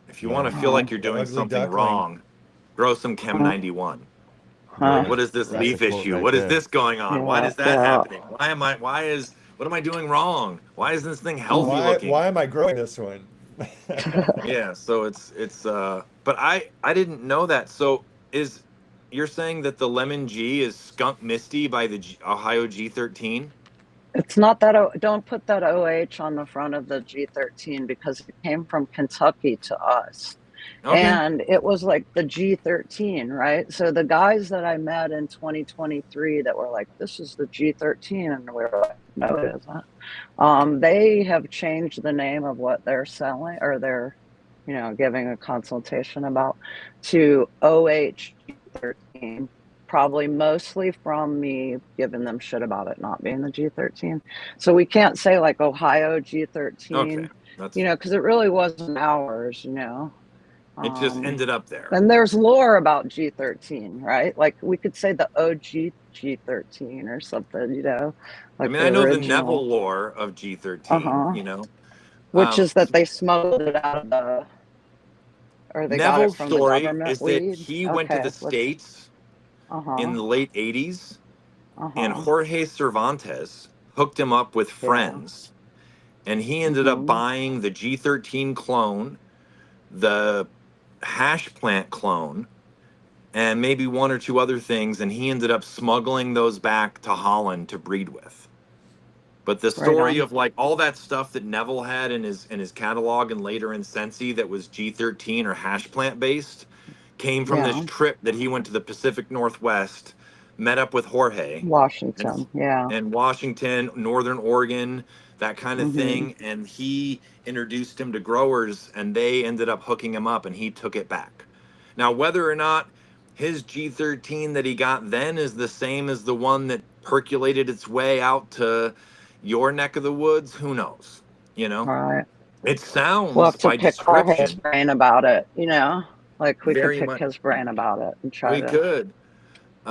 if you want to feel Uh-huh. like you're The doing ugly something duckling. wrong, grow some Chem 91. Like, what is this That's leaf a quote issue? right What is there. this going on? Why Yeah. is that Yeah. happening? What am I doing wrong? Why is this thing healthy looking? Why am I growing this one? Yeah, so but I didn't know that. So you're saying that the lemon G is skunk misty by the Ohio G13? It's not that, don't put that OH on the front of the G13 because it came from Kentucky to us. Okay. And it was like the G13, right? So the guys that I met in 2023 that were like, this is the G13. And we were like, no, it isn't. They have changed the name of what they're selling, or they're, giving a consultation about, to OH13, probably mostly from me giving them shit about it not being the G13. So we can't say like Ohio G13, Okay. That's because it really wasn't ours. it just ended up there. And there's lore about G13, right? Like we could say the OG G13 or something, I like mean, the I know the Neville original. lore of G13, Uh-huh. Which is that they smuggled it out of or they got it Neville's from the story government is that weed. he went to the States in Uh-huh. the late 80s, and Uh-huh. Jorge Cervantes hooked him up with Yeah. friends, and he ended up buying the G13 clone, the hash plant clone, and maybe one or two other things, and he ended up smuggling those back to Holland to breed with. Yeah. And he ended up smuggling those back to Holland to breed with. And maybe one or two other things, and he ended up smuggling those back to Holland to breed with. And maybe one or two other things, and he ended up smuggling those back to Holland to breed with. But the Right story on. of like all that stuff that Neville had in his catalog and later in Sensi that was G13 or hash plant based came from this Yeah. trip that he went to the Pacific Northwest, met up with Jorge and Washington. Yeah. Washington, Northern Oregon, that kind of Hmm. thing. And he introduced him to growers and they ended up hooking him up and he took it back. Now, whether or not his G13 that he got then is the same as the one that percolated its way out to your neck of the woods, who knows? You know, All right. it We'll sounds have to by pick Jorge's description brain about it, Like we could very pick much. his brain about it and try We to could.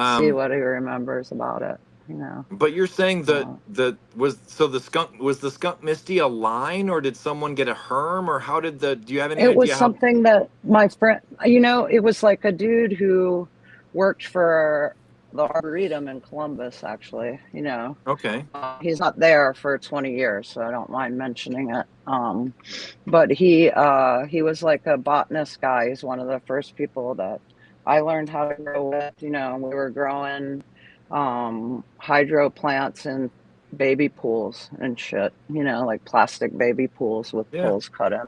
see Um, what he remembers about it. but you're saying that Uh, the skunk Misty a line, or did someone get a herm, or how did the? Do you have any It was idea how? something that my friend, it was like a dude who worked for the Arboretum in Columbus, actually. Okay. He's not there for 20 years, so I don't mind mentioning it. But he was like a botanist guy. He's one of the first people that I learned how to grow with. We were growing hydro plants in baby pools and shit, like plastic baby pools with Yeah. holes cut in,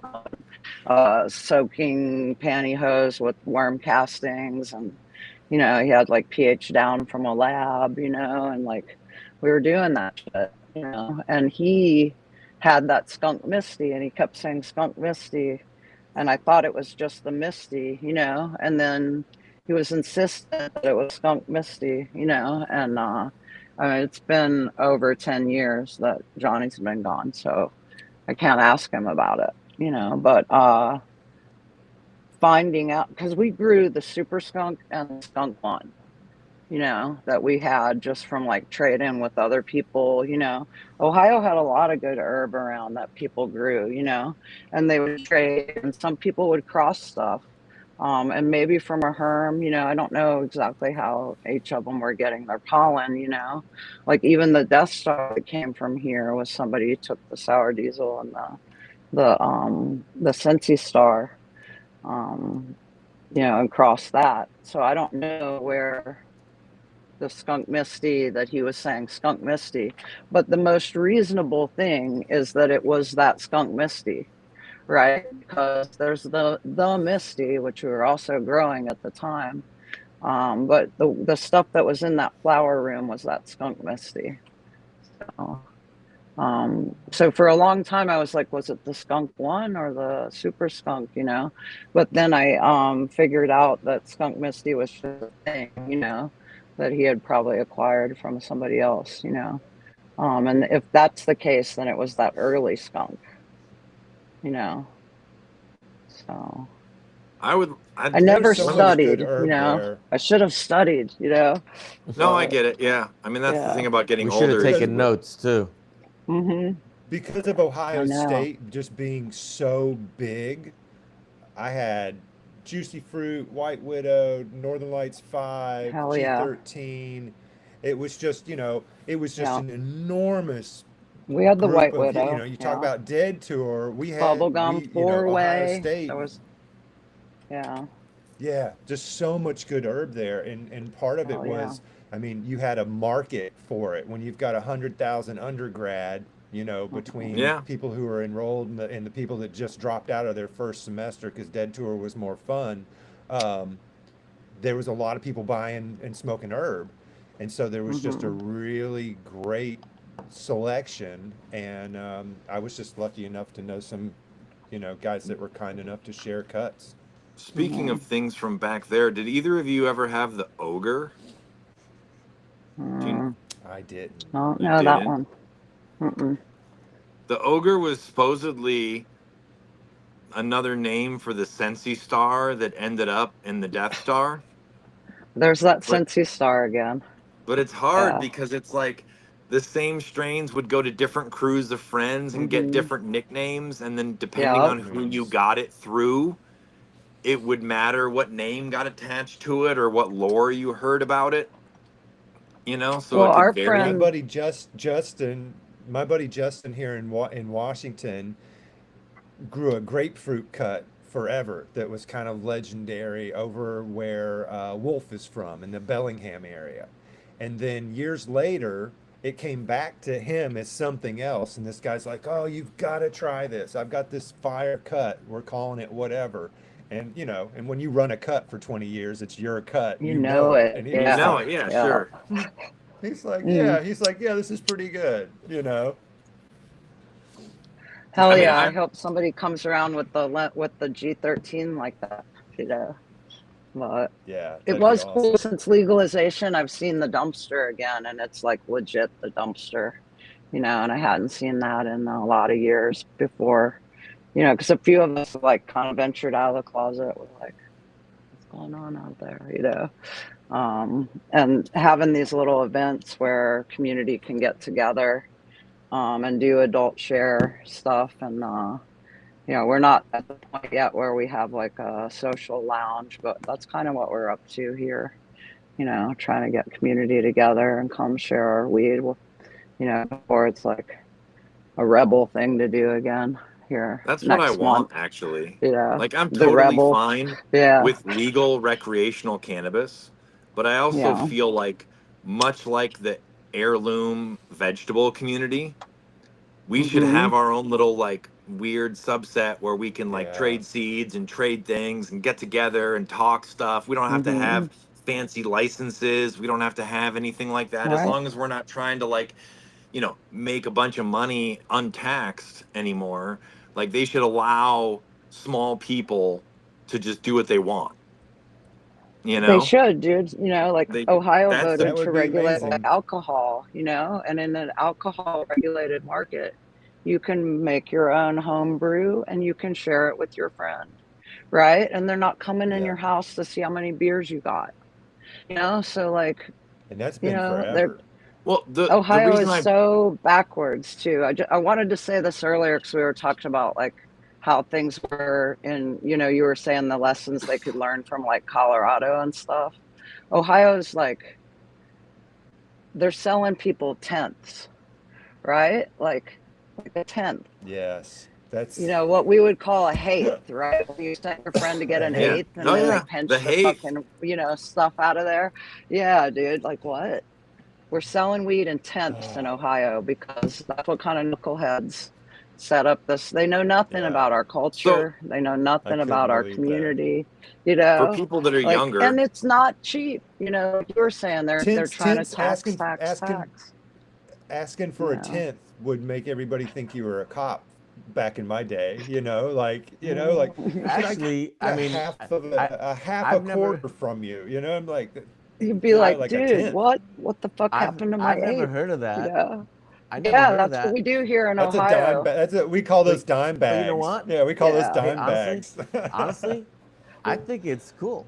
soaking pantyhose with worm castings. And he had like pH down from a lab, and like we were doing that shit. And he had that skunk misty and he kept saying skunk misty, and I thought it was just the misty, and then he was insistent that it was skunk misty, and I mean, it's been over 10 years that Johnny's been gone, so I can't ask him about it. But finding out, because we grew the super skunk and the skunk one, that we had just from like trading with other people. Ohio had a lot of good herb around that people grew, and they would trade, and some people would cross stuff. And maybe from a herm, I don't know exactly how each of them were getting their pollen, like even the Death Star that came from here was somebody who took the sour diesel and the Sensi Star, um, and crossed that. So I don't know where the skunk misty that he was saying skunk misty, but the most reasonable thing is that it was that skunk misty, right? Because there's the misty, which we were also growing at the time, but the stuff that was in that flower room was that skunk misty. So for a long time I was like, was it the skunk one or the super skunk, but then I figured out that skunk misty was just a thing, that he had probably acquired from somebody else, and if that's the case, then it was that early skunk, you know so I There's never so much good studied, herb there. I should have studied, No, I but get it. Yeah. I mean, that's the yeah. thing about getting We should have older is taken notes too. Because of I Ohio know. State just being so big, I had Juicy Fruit, White Widow, Northern Lights 5, Hell yeah. G13. It was just, it was just Yeah, an enormous we had the group White of, Widow. you talk Yeah, about Dead Tour, bubblegum Ohio four-way. State, There was, yeah. yeah, just so much good herb there. And part of it Hell yeah. was, I mean, you had a market for it when you've got 100,000 undergrad, between yeah. people who are enrolled and the people that just dropped out of their first semester because Dead Tour was more fun. Um, there was a lot of people buying and smoking herb. And so there was just a Hmm. really great selection. And I was just lucky enough to know some, guys that were kind enough to share cuts. Speaking Hmm. of things from back there, did either of you ever have the ogre? Do you, Mm, I didn't. I don't you know that didn't? one. Mm-mm. The ogre was supposedly another name for the Sensi star that ended up in the Death Star. There's that But Sensi Star again. but it's hard Yeah. because it's like the same strains would go to different crews of friends and get Hmm. different nicknames, and then depending Yep. on who you Nicknames. got it through, it would matter what name got attached to it or what lore you heard about it, so Well, it could our My vary. friend. buddy Justin, my buddy Justin here in Washington grew a grapefruit cut forever that was kind of legendary over where Wolf is from in the Bellingham area. And then years later, it came back to him as something else. And this guy's like, oh, you've got to try this. I've got this fire cut. We're calling it whatever. And, you know, and when you run a cut for 20 years, it's your cut. You You know know it. it. And You he's Yeah. know like, it, yeah, Yeah. sure. he's like, Mm. yeah, this is pretty good, you know. Hell I mean, yeah. I I hope somebody comes around with the G13 like that, you know. But Yeah, it that'd be was cool awesome. since legalization. I've seen the dumpster again, and it's like legit the dumpster, you know, and I hadn't seen that in a lot of years before, you know, because a few of us like kind of ventured out of the closet. We're like, what's going on out there, you know? And having these little events where community can get together and do adult share stuff. And, you know, we're not at the point yet where we have like a social lounge, but that's kind of what we're up to here, you know, trying to get community together and come share our weed, you know, before it's like a rebel thing to do again here that's what I next month. want, actually. Yeah. Like, I'm The totally rebel. fine Yeah. with legal recreational cannabis, but I also Yeah. feel like, much like the heirloom vegetable community, we should Hmm. have our own little like weird subset where we can like Yeah. trade seeds and trade things and get together and talk stuff. We don't have to Hmm. have fancy licenses. We don't have to have anything like that. As Right. long as we're not trying to like, you know, make a bunch of money untaxed anymore. Like, they should allow small people to just do what they want, you They know? should, dude. You know, like They Ohio that's the That voted to would be regulate like amazing. alcohol, you know, and in an alcohol regulated market, you can make your own home brew and you can share it with your friend, right? And they're not coming in Yeah. your house to see how many beers you got, you know? So, like, And that's you been know, they're forever. well, the Ohio reason is I so backwards too. I wanted to say this earlier because we were talking about like how things were in, you know, you were saying the lessons they could learn from like Colorado and stuff. Ohio's like they're selling people tenths, right? Like a tenth. Yes. You That's know, what we would call a eighth, right? When you sent your friend to get a an yeah. hate. eighth and Oh then they Yeah. yeah. The pinch the hate. fucking, you know, stuff out of there. Yeah, dude. Like what? We're selling weed in tenths in Ohio because that's what kind of knuckleheads set up this. They know nothing Yeah. about our So culture. They know I nothing couldn't about our believe that. community, you for know, people that are like, younger, and it's not cheap. You know, like you were saying they're trying to Tenths tax. asking for a Yeah. tenth would make everybody think you were a cop back in my day, you know, like can Actually, I I get mean, half of I a half a I've never quarter from you, you know? I'm like, You'd be yeah, like, like a dude, tenth. what the fuck I've happened to my I've never eighth? heard of You that. know? I never Yeah, heard of that's what that. we do here in That's a dime Ohio. bag. We call But those dime but you know bags. what? Yeah, we call those Yeah. Hey, dime honestly, bags. honestly, I think it's cool.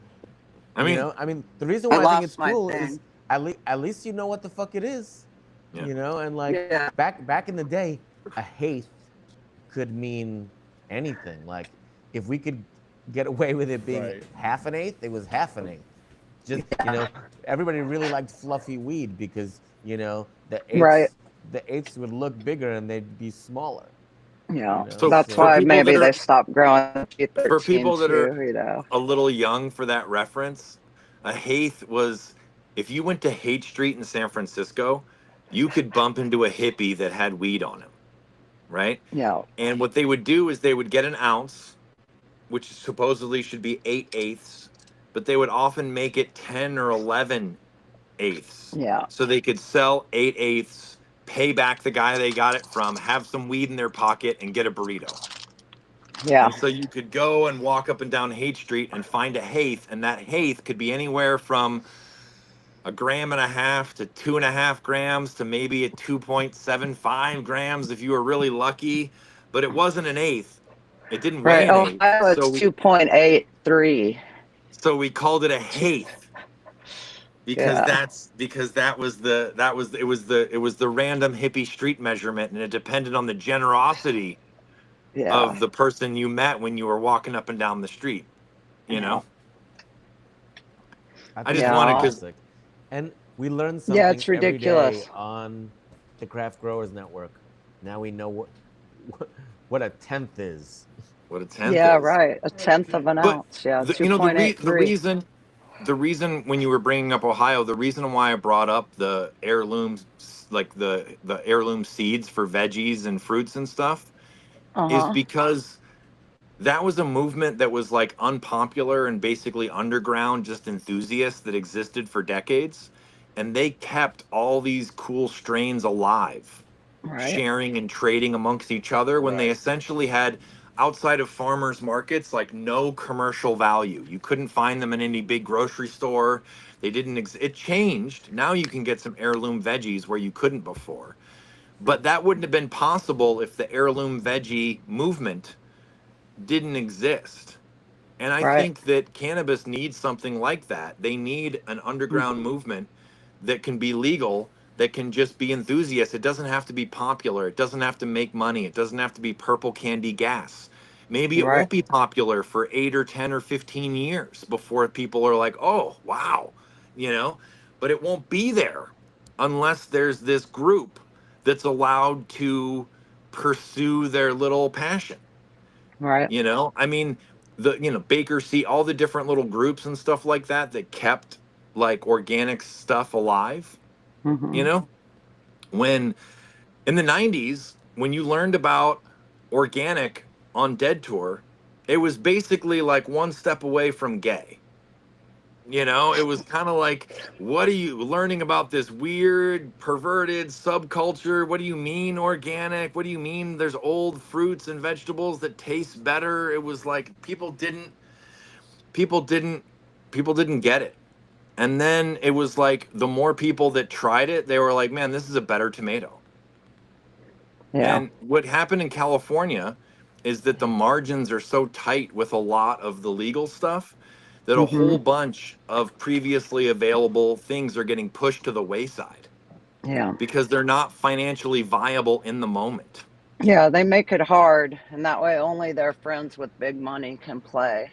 I You mean, know, I mean, the reason I why I think it's lost my cool thing. is at least you know what the fuck it is. Yeah. You know, and like Yeah. back in the day, a eighth could mean anything. Like if we could get away with it being Right. half an eighth, it was half an eighth. Just you know, everybody really liked fluffy weed because you know Right. the eighths would look bigger and they'd be smaller. Yeah. You know, So That's for why people maybe that they are stopped growing for G13 people that are too, you know. a little young for that reference, a Haith was, if you went to Haight Street in San Francisco, you could bump into a hippie that had weed on him, right? Yeah. And what they would do is they would get an ounce, which supposedly should be 8/8, but they would often make it 10 or 11/8, Yeah. so they could sell 8/8, pay back the guy they got it from, have some weed in their pocket, and get a burrito. Yeah. And so you could go and walk up and down Haight Street and find a Haith, and that Haith could be anywhere from 1.5 grams to 2.5 grams to maybe a 2.75 grams if you were really lucky, but it wasn't an eighth. It didn't weigh Right. an eighth. Ohio it's 2.83. So we called it a Haith because Yeah. that was the random hippie street measurement, and it depended on the generosity Yeah. of the person you met when you were walking up and down the street, you know. I just Yeah. wanted, because fantastic. And we learn something Yeah, it's every day ridiculous. on the Craft Growers Network. Now we know what a tenth is. what a tenth Yeah, is. right. A tenth of an But ounce. Yeah. the 2.83. the reason when you were bringing up Ohio, the reason why I brought up the heirlooms, like the heirloom seeds for veggies and fruits and stuff, is Uh-huh. because that was a movement that was like unpopular and basically underground, just enthusiasts that existed for decades. And they kept all these cool strains alive, Right. sharing and trading amongst each other when they Right. essentially had, outside of farmers markets, like no commercial value. You couldn't find them in any big grocery store. They didn't it changed. Now you can get some heirloom veggies where you couldn't before. But that wouldn't have been possible if the heirloom veggie movement didn't exist. And I Right. think that cannabis needs something like that. They need an underground Mhm. movement that can be legal, that can just be enthusiasts. It doesn't have to be popular. It doesn't have to make money. It doesn't have to be purple candy gas. Maybe it Right. won't be popular for 8 or 10 or 15 years before people are like, oh, wow, you know, but it won't be there unless there's this group that's allowed to pursue their little passion. Right. You know, I mean, Baker Seat, all the different little groups and stuff like that that kept like organic stuff alive. You Mhm. know, when in the 90s, when you learned about organic on Dead Tour, it was basically like one step away from gay. You know, it was kind of like, what are you learning about this weird, perverted subculture? What do you mean organic? What do you mean there's old fruits and vegetables that taste better? It was like people didn't, people didn't get it. And then it was like the more people that tried it, they were like, man, this is a better tomato. Yeah. And what happened in California is that the margins are so tight with a lot of the legal stuff that a whole Mhm. bunch of previously available things are getting pushed to the wayside Yeah. because they're not financially viable in the moment. Yeah, they make it hard, and that way only their friends with big money can play,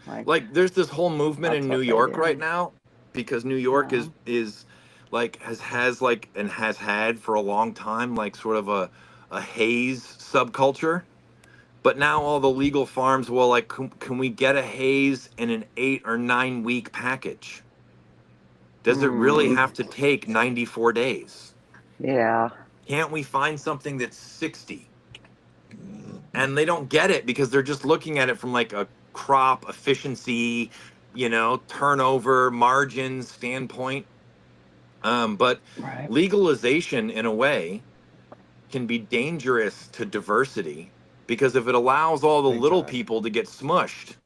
Like Like there's this whole movement that's in New what they York right do. now because New York Yeah. is like has like and has had for a long time like sort of a haze subculture. But now all the legal farms will like, can we get a haze in an 8 or 9 week package? Does it really Mm. have to take 94 days? Yeah. Can't we find something that's 60? And they don't get it because they're just looking at it from like a crop efficiency, turnover margins standpoint. But Right. legalization, in a way, can be dangerous to diversity because if it allows all the Big little time. people to get smushed,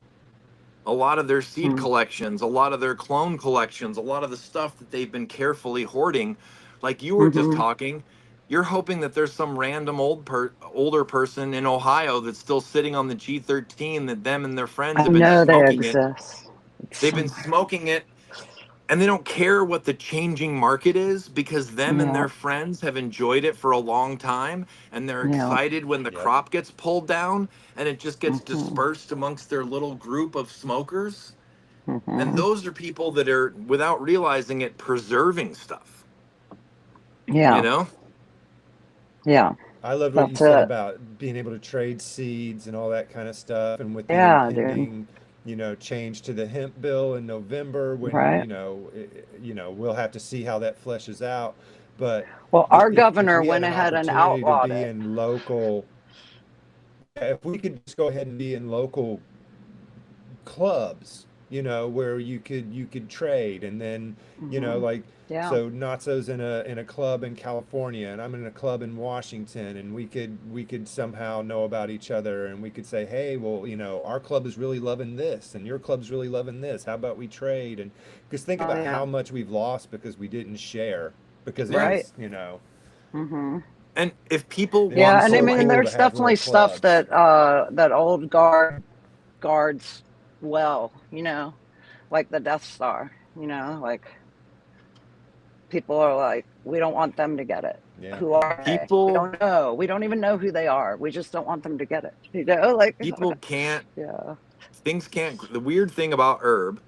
a lot of their seed Mm. collections, a lot of their clone collections, a lot of the stuff that they've been carefully hoarding, like you were just Mhm. talking, you're hoping that there's some random older person in Ohio that's still sitting on the G13 that them and their friends I have been know they smoking it. exist. It's They've so been smoking it and they don't care what the changing market is because them and yeah. their friends have enjoyed it for a long time and they're Yeah. excited when the Yep. crop gets pulled down and it just gets Mhm. dispersed amongst their little group of smokers. And Mhm. those are people that are, without realizing it, preserving stuff, you Yeah. know? Yeah. I loved what you That's said it. about being able to trade seeds and all that kind of stuff. And with the Yeah, dude. impending, change to the hemp bill in November, when, Right. we'll have to see how that fleshes out. But Well, our if governor we had went an ahead and opportunity to outlawed be it. in local, yeah, if we could just go ahead and be in local clubs, where you could trade, and then, Mhm. like, Yeah. so Natso's in a club in California and I'm in a club in Washington, and we could somehow know about each other, and we could say, hey, well, our club is really loving this and your club's really loving this. How about we trade? And because think Oh about yeah. how much we've lost because we didn't share, because it Yeah. Right. was, Mhm. And if people it'd want be Yeah, and I so to, mean, cool to there's have little definitely stuff clubs. that old guards well, like the Death Star, like people are like, we don't want them to get it. Yeah. Who are they? We people, don't know. We don't even know who they are. We just don't want them to get it. Like people can't, yeah. things can't, the weird thing about herb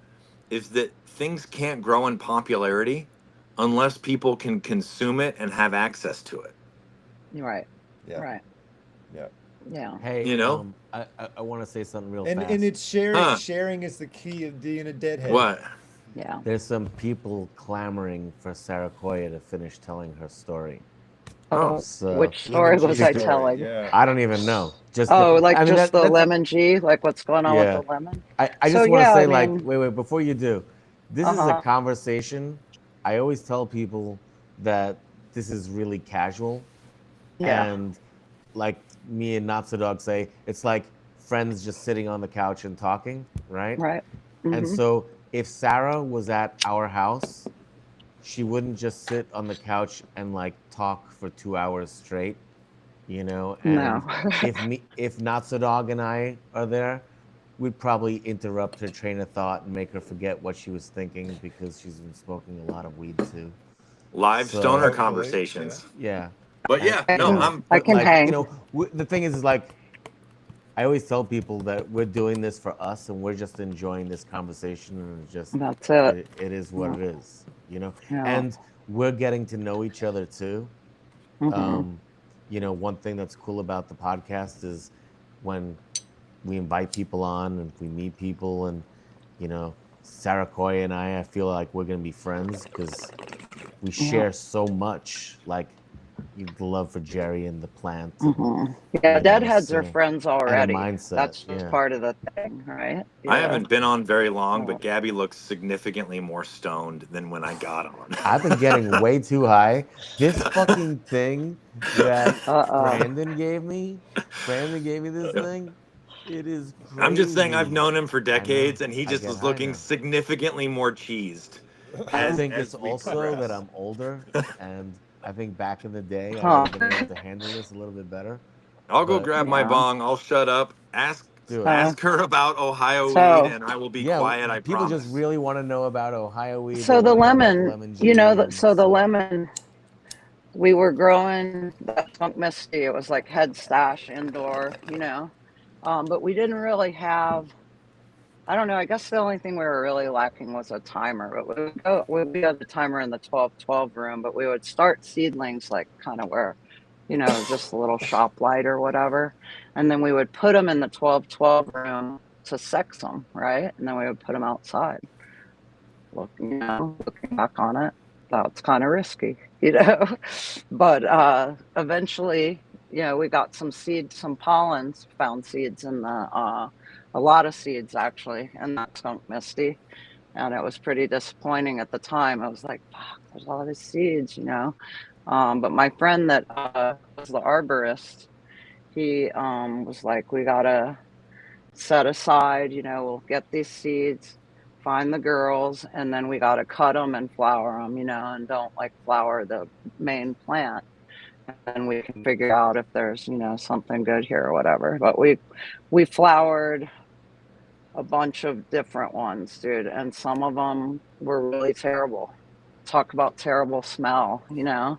is that things can't grow in popularity unless people can consume it and have access to it. Right. Yeah. Right. Yeah. Yeah. Hey, You know? I want to say something real And fast. it's sharing. Huh? Sharing is the key of being a deadhead. What? Yeah. There's some people clamoring for Saraquoia to finish telling her story. Oh. So Which story Lemon was G I story, telling? Yeah. I don't even know. Just Oh, the, like I mean just the that's lemon G, like what's going on with yeah. the lemon? I So just want to yeah, I say, like, mean, wait, before you do, this is a uh-huh. conversation. I always tell people that this is really casual, Yeah. and like me and Notsodog say, it's like friends just sitting on the couch and talking, right? Right. And Mm-hmm. so if Sarah was at our house, she wouldn't just sit on the couch and like talk for 2 hours straight, you know. No. And if Notsodog and I are there, we'd probably interrupt her train of thought and make her forget what she was thinking because she's been smoking a lot of weed too. Live So stoner Hopefully, yeah. conversations. yeah, But and yeah, I you no, know, can I'm I but can like you hang. know, the thing is like I always tell people that we're doing this for us and we're just enjoying this conversation and it's just That's it. it is what Yeah. it is, you know. Yeah. And we're getting to know each other too. Mm-hmm. Um, you know, one thing that's cool about the podcast is when we invite people on and we meet people and you know, Saraquoia and I feel like we're gonna be friends because we Yeah. share so much, like the love for Jerry and the plant and Mm-hmm. Yeah, you know, deadheads are so friends and a already. mindset, That's just yeah. part of the thing, right? I Yeah. haven't been on very long, Uh, but Gabby looks significantly more stoned than when I got on. I've been getting way too high. This fucking thing that uh-uh. Brandon gave me this thing. It is I'm just saying I've crazy. known him for I know. decades and he I just get was high looking now. significantly more cheesed I as think it's we also that progress. I'm older, and I think back in the day I would Huh. have been able to handle this a little bit better. I'll go But grab my Yeah. bong. I'll shut up. do it. So Ask her about Ohio weed so and I will be Yeah, quiet, I people just promise. really want to know about Ohio weed. They so want the to know about the lemon, lemon you know, G, and so the so lemon, we were growing that skunk misty. It was like head stash indoor, you know. But we didn't really have, I don't know, I guess the only thing we were really lacking was a timer. But we had the timer in the 12-12 room, but we would start seedlings like kind of where, you know, just a little shop light or whatever. And then we would put them in the 12-12 room to sex them, right? And then we would put them outside. Looking back on it, that's kind of risky, you know. But eventually, you know, we got some seeds, some pollens, found seeds in the a lot of seeds actually in that skunk misty, and it was pretty disappointing at the time. I was like, "Fuck, there's all these seeds," you know. But my friend that was the arborist, he was like, "We gotta set aside, you know, we'll get these seeds, find the girls, and then we got to cut them and flower them, you know, and don't like flower the main plant. And we can figure out if there's, you know, something good here or whatever." But we flowered a bunch of different ones, dude, and some of them were really terrible. Talk about terrible smell, you know,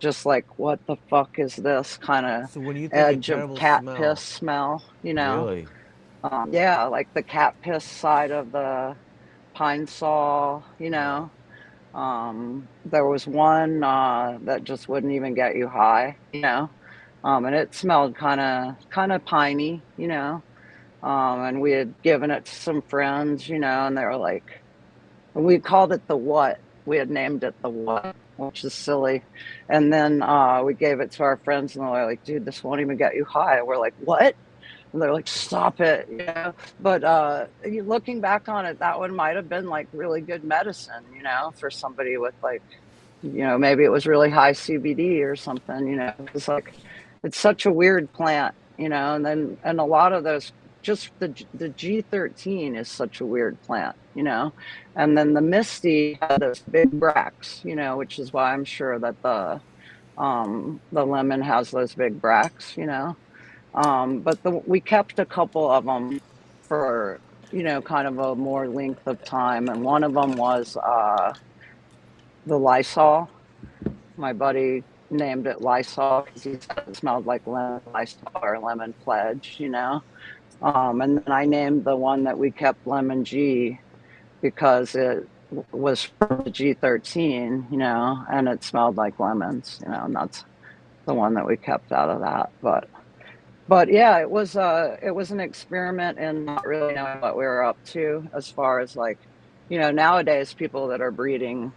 just like what the fuck is this kind of so when you think of edge of terrible cat piss smell, smell, you know. really, Yeah, like the cat piss side of the pine saw, you yeah. know. There was one that just wouldn't even get you high, you know. And it smelled kind of piney, you know. And we had given it to some friends, you know, and they were like, we called it the what. We had named it the what, which is silly. And then we gave it to our friends, and they were like, "Dude, this won't even get you high." We're like, "What?" And they're like, "Stop it," you know. But looking back on it, that one might have been like really good medicine, you know, for somebody with like, you know, maybe it was really high CBD or something, you know. It's like it's such a weird plant, you know. And a lot of those, just the G13 is such a weird plant, you know. And then the Misty had those big bracts, you know, which is why I'm sure that the lemon has those big bracts, you know. But we kept a couple of them for, you know, kind of a more length of time. And one of them was the Lysol. My buddy named it Lysol because he said it smelled like lemon Lysol or lemon pledge, you know. And then I named the one that we kept Lemon G because it was from the G13, you know, and it smelled like lemons, you know, and that's the one that we kept out of that. But But yeah, it was an experiment in not really knowing what we were up to as far as like, nowadays people that are breeding,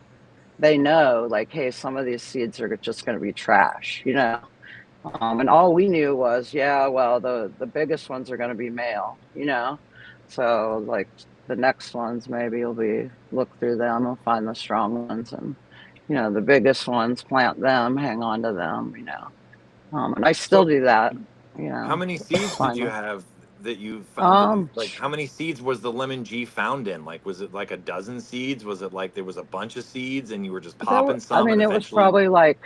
they know like, hey, some of these seeds are just going to be trash, and all we knew was, yeah, well, the biggest ones are going to be male. So like the next ones maybe you'll be look through them and find the strong ones, and the biggest ones, plant them, hang on to them. And I still So do that. how many seeds did Find you them. have that you Um, like? How many seeds was the lemon G found in? Like, was it like a dozen seeds? Was it like there was a bunch of seeds and you were just popping I some and mean, it was eventually? probably like,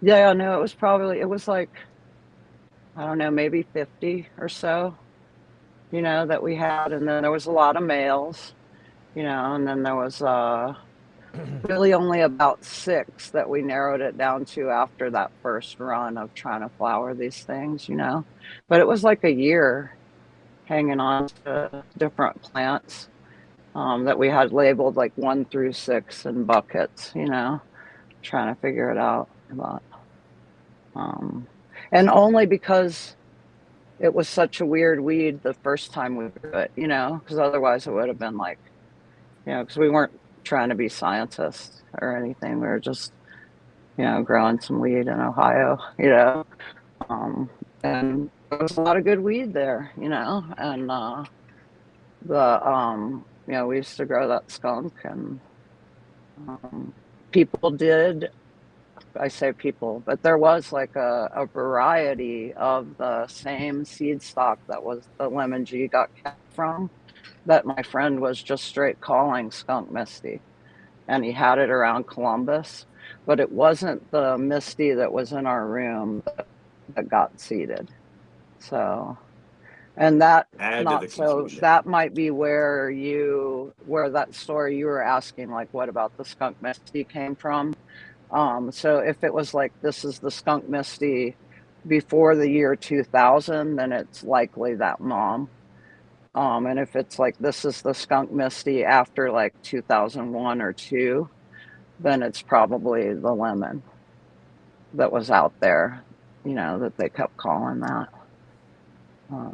yeah, no, it was like, I don't know, maybe 50 or so, that we had. And then there was a lot of males, and then there was really only about 6 that we narrowed it down to after that first run of trying to flower these things. But it was like a year hanging on to different plants that we had labeled like 1 through 6 in buckets, trying to figure it out. But, and only because it was such a weird weed the first time we grew it, because otherwise it would have been like, because we weren't trying to be scientists or anything. We were just, growing some weed in Ohio, and there was a lot of good weed there, and we used to grow that skunk, and people did. I say people, but there was like a variety of the same seed stock that was the lemon G got kept from, that my friend was just straight calling skunk misty, and he had it around Columbus, but it wasn't the misty that was in our room that got seeded. So, and that Add to the not so confusion. that might be where that story you were asking, like, what about the skunk misty came from. So if it was like, this is the skunk misty before the year 2000, then it's likely that mom. And if it's like, this is the skunk misty after like 2001 or 2, then it's probably the lemon that was out there, that they kept calling that.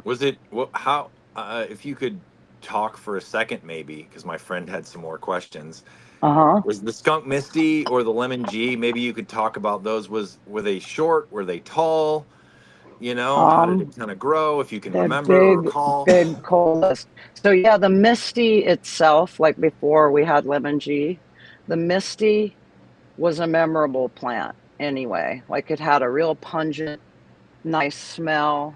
Was it how? If you could talk for a second, maybe, because my friend had some more questions. Uh-huh. Was the skunk misty or the lemon G? Maybe you could talk about those. Were they short? Were they tall? How did it kind of grow? If you can They had remember or recall. big colas. So yeah, the Misty itself, like before we had Lemon G, the Misty was a memorable plant anyway. Like, it had a real pungent, nice smell.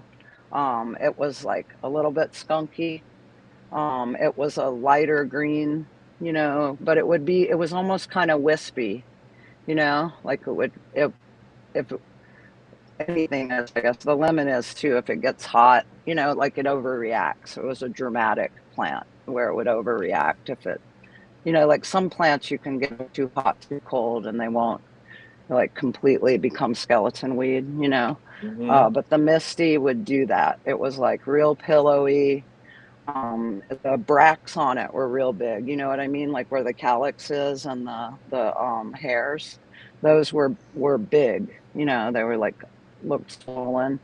It was like a little bit skunky. It was a lighter green, but it was almost kind of wispy, like if anything is, I guess the lemon is too, if it gets hot, like it overreacts. It was a dramatic plant where it would overreact if it, like some plants you can get too hot, too cold, and they won't like completely become skeleton weed. Hmm. But the Misty would do that. It was like real pillowy. The bracts on it were real big. You know what I mean? Like where the calyx is and the hairs, those were big. They were like, looked swollen.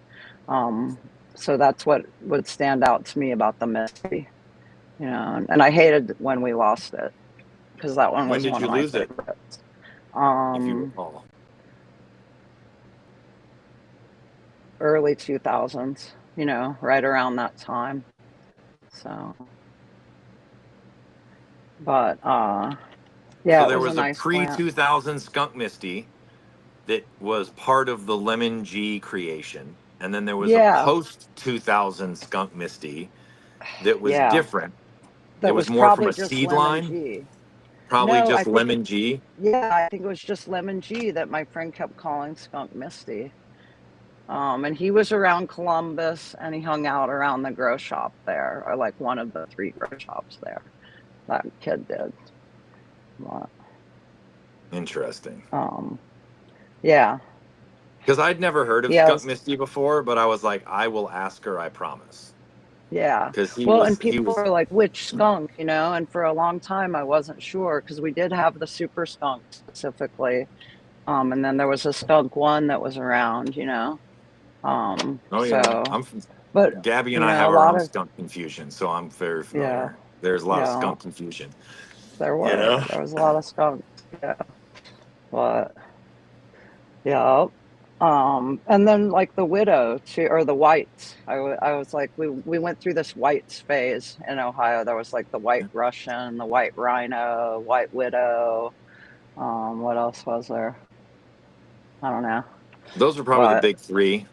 So that's what would stand out to me about the Misty. And I hated when we lost it, because that one When was did one you of my lose it, favorites. if you Um, recall? Early 2000s, right around that time. So, but yeah, So it there was a was a nice pre plant. 2000 skunk misty that was part of the lemon G creation, and then there was a Yeah, post 2000 skunk misty that was yeah. different. It That was was more from probably a just seed lemon line, G. probably No, I just think lemon G. I think it was just lemon G that my friend kept calling skunk misty. And he was around Columbus, and he hung out around the grow shop there, or like one of the 3 grow shops there. That kid did. But, Interesting. yeah, Because I'd never heard of skunk yes, misty before, but I was like, I will ask her, I promise. yeah. Because he Well, and was he people was were like, which skunk, and for a long time I wasn't sure, because we did have the super skunk specifically. And then there was a skunk one that was around. Oh yeah, So But Gabby you and I know, have a our lot own of skunk confusion, so I'm very yeah, familiar. There's a lot of yeah, skunk confusion. You know? there was a lot of skunks. Yeah, but yeah. And then like the widow too, or the whites. I was like, we went through this whites phase in Ohio. There was like the white Russian, the white rhino, white widow. What else was there? I don't know. Those are probably the But big three.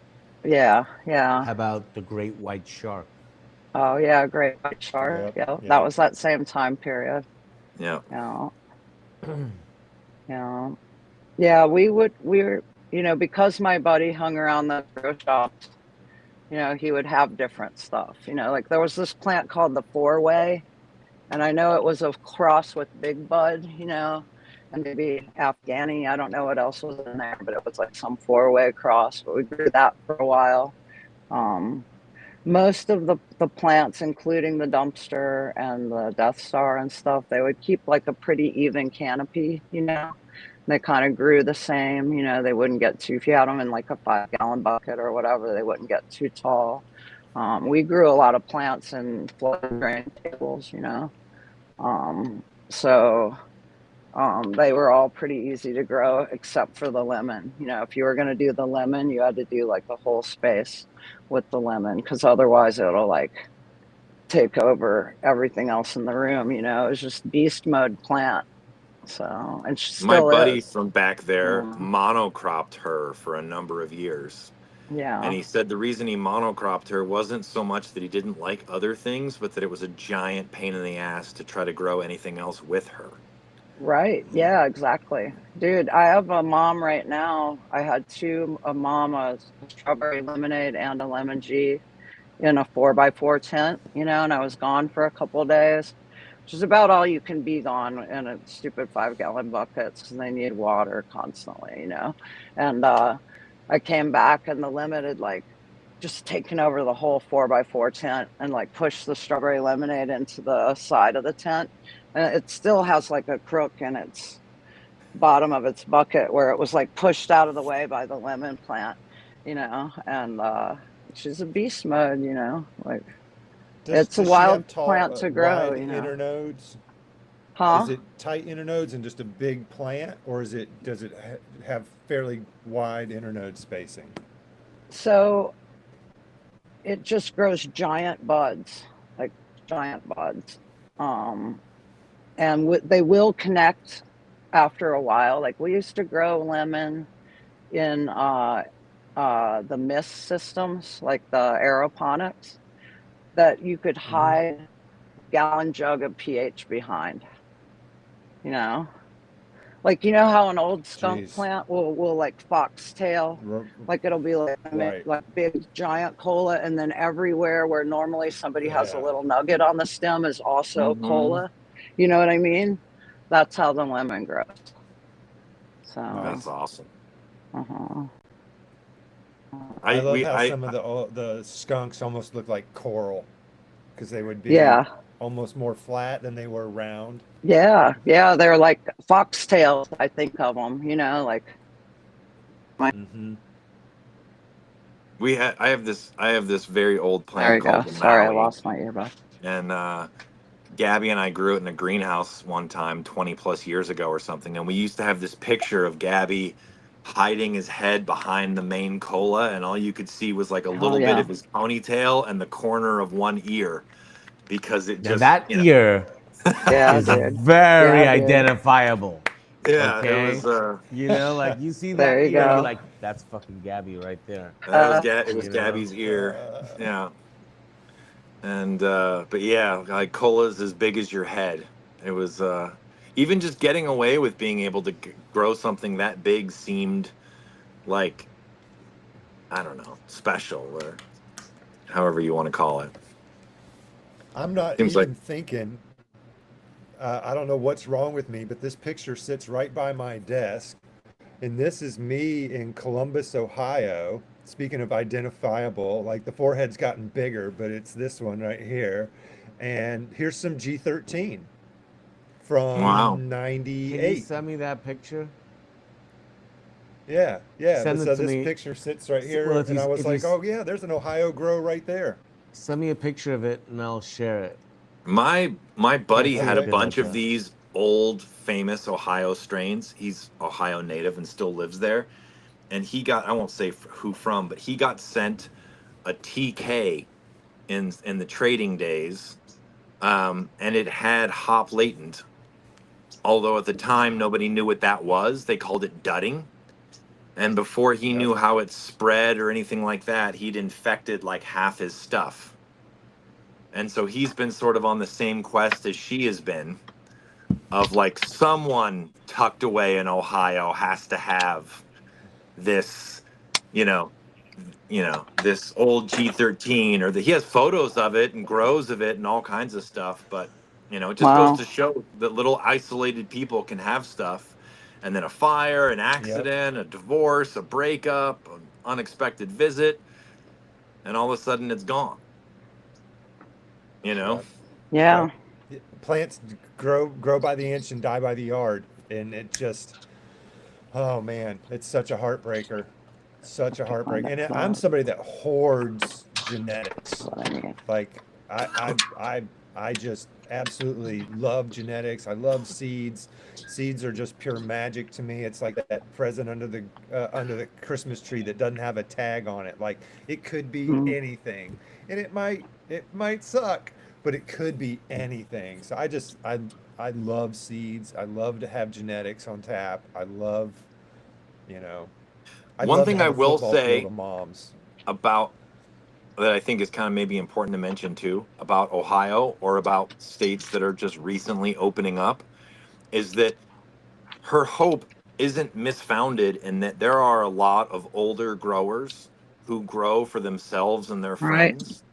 yeah, yeah. How about the great white shark? Oh yeah, great white shark. Yep. Yeah, that Yep. was that same time period. Yeah. Yeah, yeah, yeah. We were, you know, because my buddy hung around the grow shops. You know, he would have different stuff. You know, like there was this plant called the four way, and I know it was a cross with Big Bud. You know, and maybe Afghani. I don't know what else was in there, but it was like some four-way cross. But we grew that for a while. Um, Most of the plants, including the dumpster and the Death Star and stuff, they would keep like a pretty even canopy, you know. They kind of grew the same, you know. They wouldn't get too. If you had them in like a 5 gallon bucket or whatever, they wouldn't get too tall. We grew a lot of plants in flood drain tables, you know. So they were all pretty easy to grow except for the lemon. You know, if you were going to do the lemon, you had to do like the whole space with the lemon because otherwise it'll like take over everything else in the room. You know, it was just beast mode plant. So, and she My still buddy is. from back there Yeah. monocropped her for a number of years. And Yeah. he said the reason he monocropped her wasn't so much that he didn't like other things, but that it was a giant pain in the ass to try to grow anything else with her. Right. Yeah, exactly. Dude, I have a mom right now. I had two, a mom, a strawberry lemonade and a lemon G in a 4x4 tent, you know, and I was gone for a couple of days, which is about all you can be gone in a stupid 5 gallon buckets because they need water constantly, you know. And I came back and the lemon had like just taken over the whole 4x4 tent and like pushed the strawberry lemonade into the side of the tent. And it still has like a crook in its bottom of its bucket where it was like pushed out of the way by the lemon plant, you know, and she's a beast mode, you know, like it's a Does she wild have tall, plant to grow, wide you know. internodes? Huh? Is it tight internodes and just a big plant, or does it have fairly wide internode spacing? So it just grows giant buds, like giant buds. Um, and they will connect after a while. Like we used to grow lemon in the mist systems, like the aeroponics, that you could Hmm. hide a gallon jug of pH behind, you know? Like you know how an old skunk Jeez. plant will like foxtail, R- like it'll be like right. like big giant cola, and then everywhere where normally somebody has a Yeah. little nugget on the stem is also Mm-hmm. cola. You know what I mean? That's how the lemon grows. So, That's Nice. awesome. uh-huh. I I love we how I some of the skunks almost look like coral because they would be Yeah, almost more flat than they were round. yeah, yeah. They're like foxtails. I think of them. You know, like my. Hmm. I have this very old There plant you go. called the Sorry, I Maui, lost my earbud. and Gabby and I grew it in a greenhouse one time 20 plus years ago or something. And we used to have this picture of Gabby hiding his head behind the main cola, and all you could see was like a Oh little bit yeah, of his ponytail and the corner of one ear because it Now just, that ear yeah, is dude. very Yeah, dude. identifiable. yeah, it Okay, was you know, like you see There that you ear, you're go. like, that's fucking Gabby right there. it was You know, Gabby's ear. Uh, Yeah. And but yeah, like cola's as big as your head. It was even just getting away with being able to grow something that big seemed like, I don't know, special or however you want to call it. I'm not Seems like even thinking. I don't know what's wrong with me, but this picture sits right by my desk. And this is me in Columbus, Ohio. Speaking of identifiable, like the forehead's gotten bigger, but it's this one right here. And here's some G13 can you wow. from can you 98. send me that picture? Yeah. Send it So to this me. picture sits right Well, here, if and you I was if like, you oh yeah, there's an Ohio grow right there. send me a picture of it and I'll share it. My buddy Can't see had a it Okay. good like bunch of that. these old famous Ohio strains. He's Ohio native and still lives there. And he got, I won't say who from, but he got sent a TK in the trading days, and it had hop latent. Although at the time nobody knew what that was, they called it dudding. And before he Yep. knew how it spread or anything like that, he'd infected like half his stuff. And so he's been sort of on the same quest as she has been, of like someone tucked away in Ohio has to have this, you know, this old G13, or he has photos of it and grows of it and all kinds of stuff. But it just goes Wow. to show that little isolated people can have stuff, and then a fire, an Yep. accident, a divorce, a breakup, an unexpected visit, and all of a sudden it's gone. You know, Yep. Yeah. Yep. Plants grow by the inch and die by the yard, and it just, oh man, it's such a heartbreaker, such a Find heartbreak. it. And I'm What somebody that hoards genetics. I need. Like I I I I just absolutely love genetics. I love seeds. Seeds are just pure magic to me. It's like that present under the Christmas tree that doesn't have a tag on it. Like it could be Mm. anything, and it might suck, but it could be anything. So I love seeds. I love to have genetics on tap. You know, I'd one love to thing I have a will football field say of moms. about that I think is kind of maybe important to mention too about Ohio or about states that are just recently opening up is that her hope isn't misfounded in that there are a lot of older growers who grow for themselves and their Right. friends,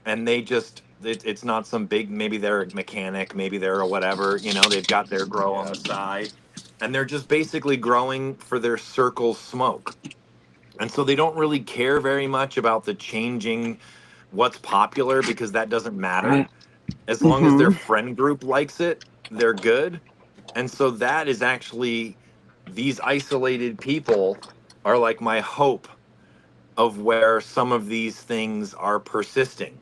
and it's not some big, maybe they're a mechanic, maybe they're a whatever, they've got their grow on the Yeah. side, and they're just basically growing for their circle smoke. And so they don't really care very much about the changing what's popular, because that doesn't matter. Right. As long as their Mm-hmm. friend group likes it, they're good. And so that is actually, these isolated people are like my hope of where some of these things are persisting,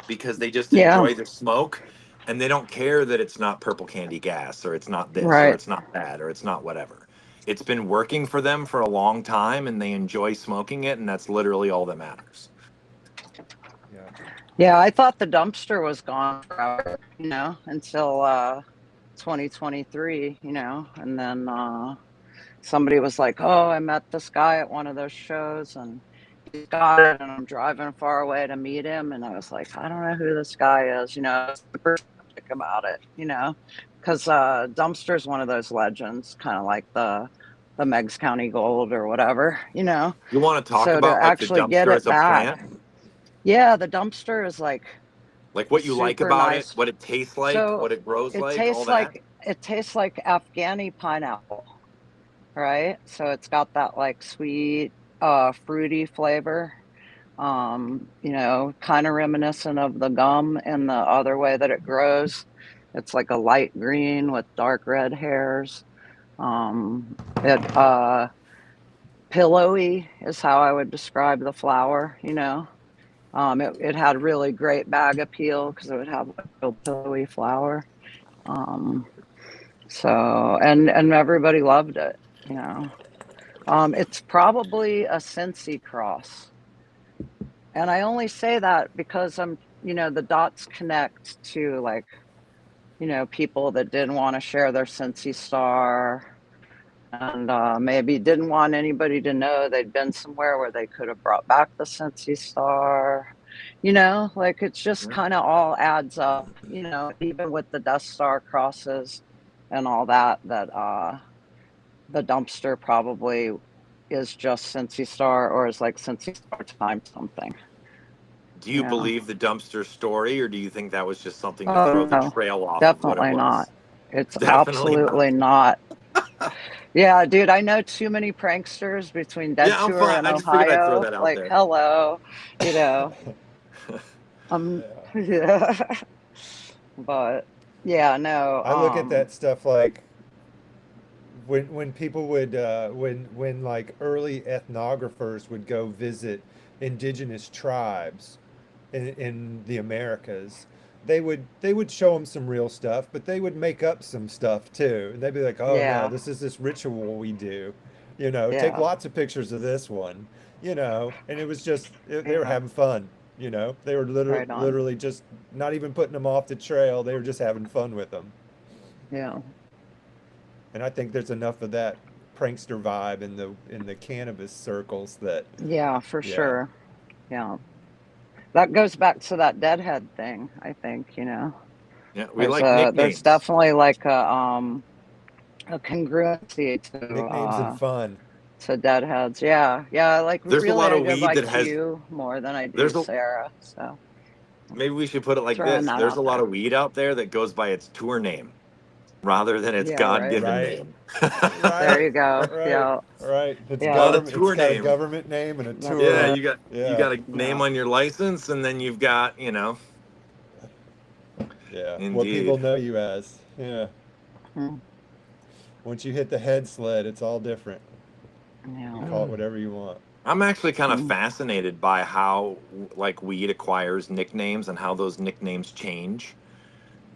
because they just Yeah. enjoy the smoke, and they don't care that it's not purple candy gas, or it's not this, or Right. it's not that, or it's not whatever. It's been working for them for a long time, and they enjoy smoking it, and that's literally all that matters. Yeah. Yeah. I thought the dumpster was gone forever, until 2023, and then somebody was like, "Oh, I met this guy at one of those shows, and he's got it, and I'm driving far away to meet him." And I was like, "I don't know who this guy is," super skeptic about it, because Dumpster is one of those legends, kind of like the Meigs County Gold or whatever, You want to talk So to about like the actually get dumpster it as a back, plant, yeah, the Dumpster is like like what you like super about it, nice. what it tastes like, So what it grows it like, all tastes that. like it tastes like Afghani pineapple, right? So it's got that like sweet, fruity flavor, kind of reminiscent of the gum and the other way that it grows. It's like a light green with dark red hairs. It Pillowy is how I would describe the flower. It had really great bag appeal because it would have a real pillowy flower. Um, and everybody loved it, you know. It's probably a Cincy cross. And I only say that because the dots connect to like, people that didn't want to share their Cincy star and maybe didn't want anybody to know they'd been somewhere where they could have brought back the Cincy star. Like it's just Yeah. kind of all adds up, even with the Death Star crosses and all that, the dumpster probably is just Cincy Star or is like Cincy Star times something. Do you believe the dumpster story, or do you think that was just something to throw Oh the no, trail off of what it definitely not. was? It's Definitely not. absolutely not. Yeah, dude, I know too many pranksters between Dead Yeah, I'm Tour fine. and I just figured I'd throw Ohio. that out Like, there. hello, you know. Yeah. Yeah. But yeah, no. I look at that stuff like when people would when like early ethnographers would go visit indigenous tribes in the Americas, they would show them some real stuff, but they would make up some stuff too. And they'd be like, "Oh no, Yeah. this is this ritual we do. Take Yeah. lots of pictures of this one." And it was just they were Yeah. having fun. They were Right on. literally just not even putting them off the trail. They were just having fun with them. Yeah. And I think there's enough of that prankster vibe in the cannabis circles that Yeah, for yeah. sure. Yeah. That goes back to that deadhead thing, I think, Yeah, we There's like there's nicknames. definitely like a congruency Nicknames and fun. to deadheads. Yeah. Yeah, like There's a really lot I of go weed by that has. Q more than I do There's a Sarah. So maybe we should put it like throwing this. that There's a out lot there. of weed out there that goes by its tour name rather than its Yeah, right. God-given Right. name. There you go. Right. Yeah. Right. It's Yeah. A lot of government. tour It's got a name. government name and a That's tour. Yeah, it. you got Yeah. a name Yeah. on your license, and then you've got Yeah. What Indeed. people know you as. Yeah. Mhm. Once you hit the head sled, it's all different. You Yeah. call it whatever you want. I'm actually kind of Mhm. fascinated by how like weed acquires nicknames and how those nicknames change.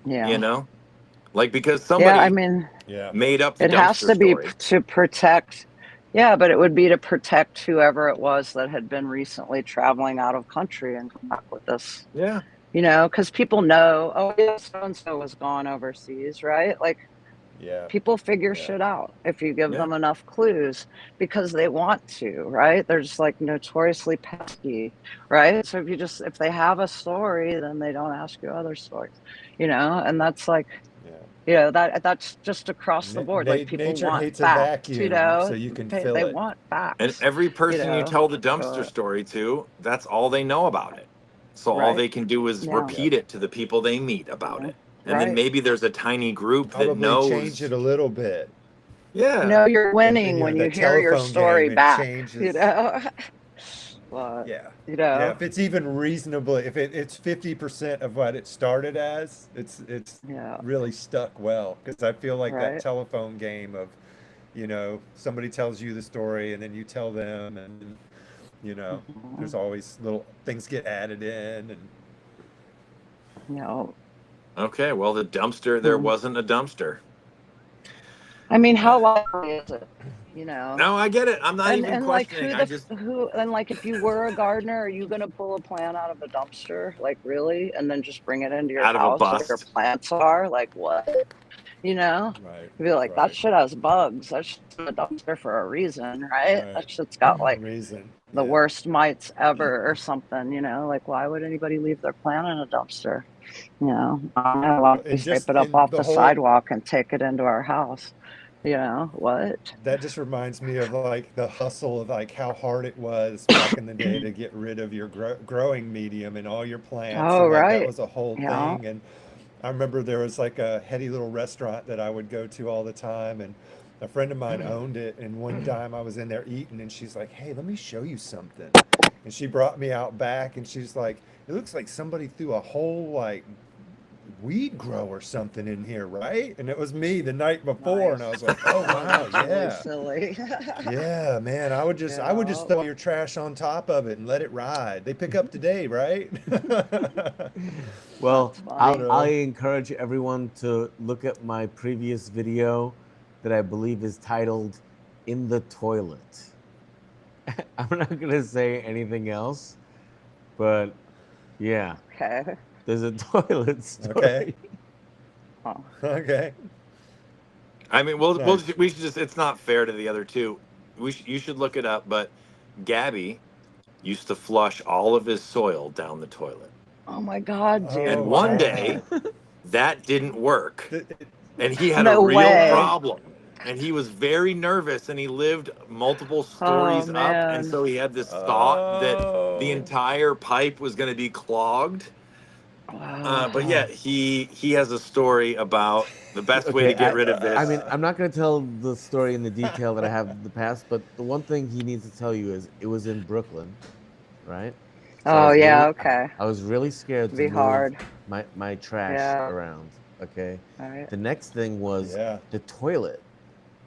Yeah. Like because Yeah, somebody I mean, Yeah. made up the it has dumpster to be story. to protect. Yeah, but it would be to protect whoever it was that had been recently traveling out of country and come back with this. Yeah. Because people know, oh yeah, so and so was gone overseas, right? Like Yeah. people figure Yeah. shit out if you give Yeah. them enough clues because they want to, right? They're just like notoriously pesky, right? So if they have a story, then they don't ask you other stories, and that's like, Yeah. that's just across the board. Like people Nature want hates a facts, vacuum, so you can fill they it. want And facts, every person you tell the dumpster so, story to, that's all they know about it. So all right? they can do is Yeah. repeat it to the people they meet about Yeah. it. And then Right. maybe there's a tiny group that Probably knows. change it a little bit. Yeah. You're winning when you that hear your telephone story game, it back, changes. But, Yeah. Yeah, yeah, if it's even reasonably, if it's 50% of what it started as, it's really stuck well. Because I feel like that right. telephone game of, somebody tells you the story and then you tell them, and Mhm. there's always little things get added in, and Okay, well, the dumpster, there wasn't a dumpster. I mean, how likely is it? No, I get it. I'm not even And like questioning. if you were a gardener, are you gonna pull a plant out of a dumpster? Like really? And then just bring it into your Out of a house where your bust. plants are? Like what? right. You'd be like, that shit has bugs. That shit's in a dumpster for a reason, right? That shit's got like reason. the worst mites ever or something, like why would anybody leave their plant in a dumpster? I don't know, why don't we scrape it up off the sidewalk and take it into our house? What? That just reminds me of like the hustle of like how hard it was back in the day to get rid of your growing medium and all your plants. Oh, and like, right. that was a whole Yeah. thing. And I remember there was like a heady little restaurant that I would go to all the time, and a friend of mine owned it. And one time I was in there eating, and she's like, "Hey, let me show you something." And she brought me out back, and she's like, "It looks like somebody threw a whole like weed grow or something in here, right?" And it was me the night before, and I was like, "Oh wow, That's really yeah, silly. yeah, man." I would just throw your trash on top of it and let it ride. They pick up today, right? Well, That's funny. I encourage everyone to look at my previous video that I believe is titled "In the Toilet." I'm not gonna say anything else, but yeah, Okay. there's a toilet story. Okay. Oh. Okay. I mean, we should just, it's not fair to the other two. You should look it up, but Gaby used to flush all of his soil down the toilet. Oh my God, dude. And one day that didn't work. And he had No a real way. problem. And he was very nervous, and he lived multiple stories up. And man. so he had this thought that the entire pipe was going to be clogged. But yeah, he has a story about the best way to get rid of this. I mean, I'm not going to tell the story in the detail that I have in the past, but the one thing he needs to tell you is it was in Brooklyn, right? So okay. I was really scared to Be move hard. my trash around. Okay. All right. The next thing was the toilet.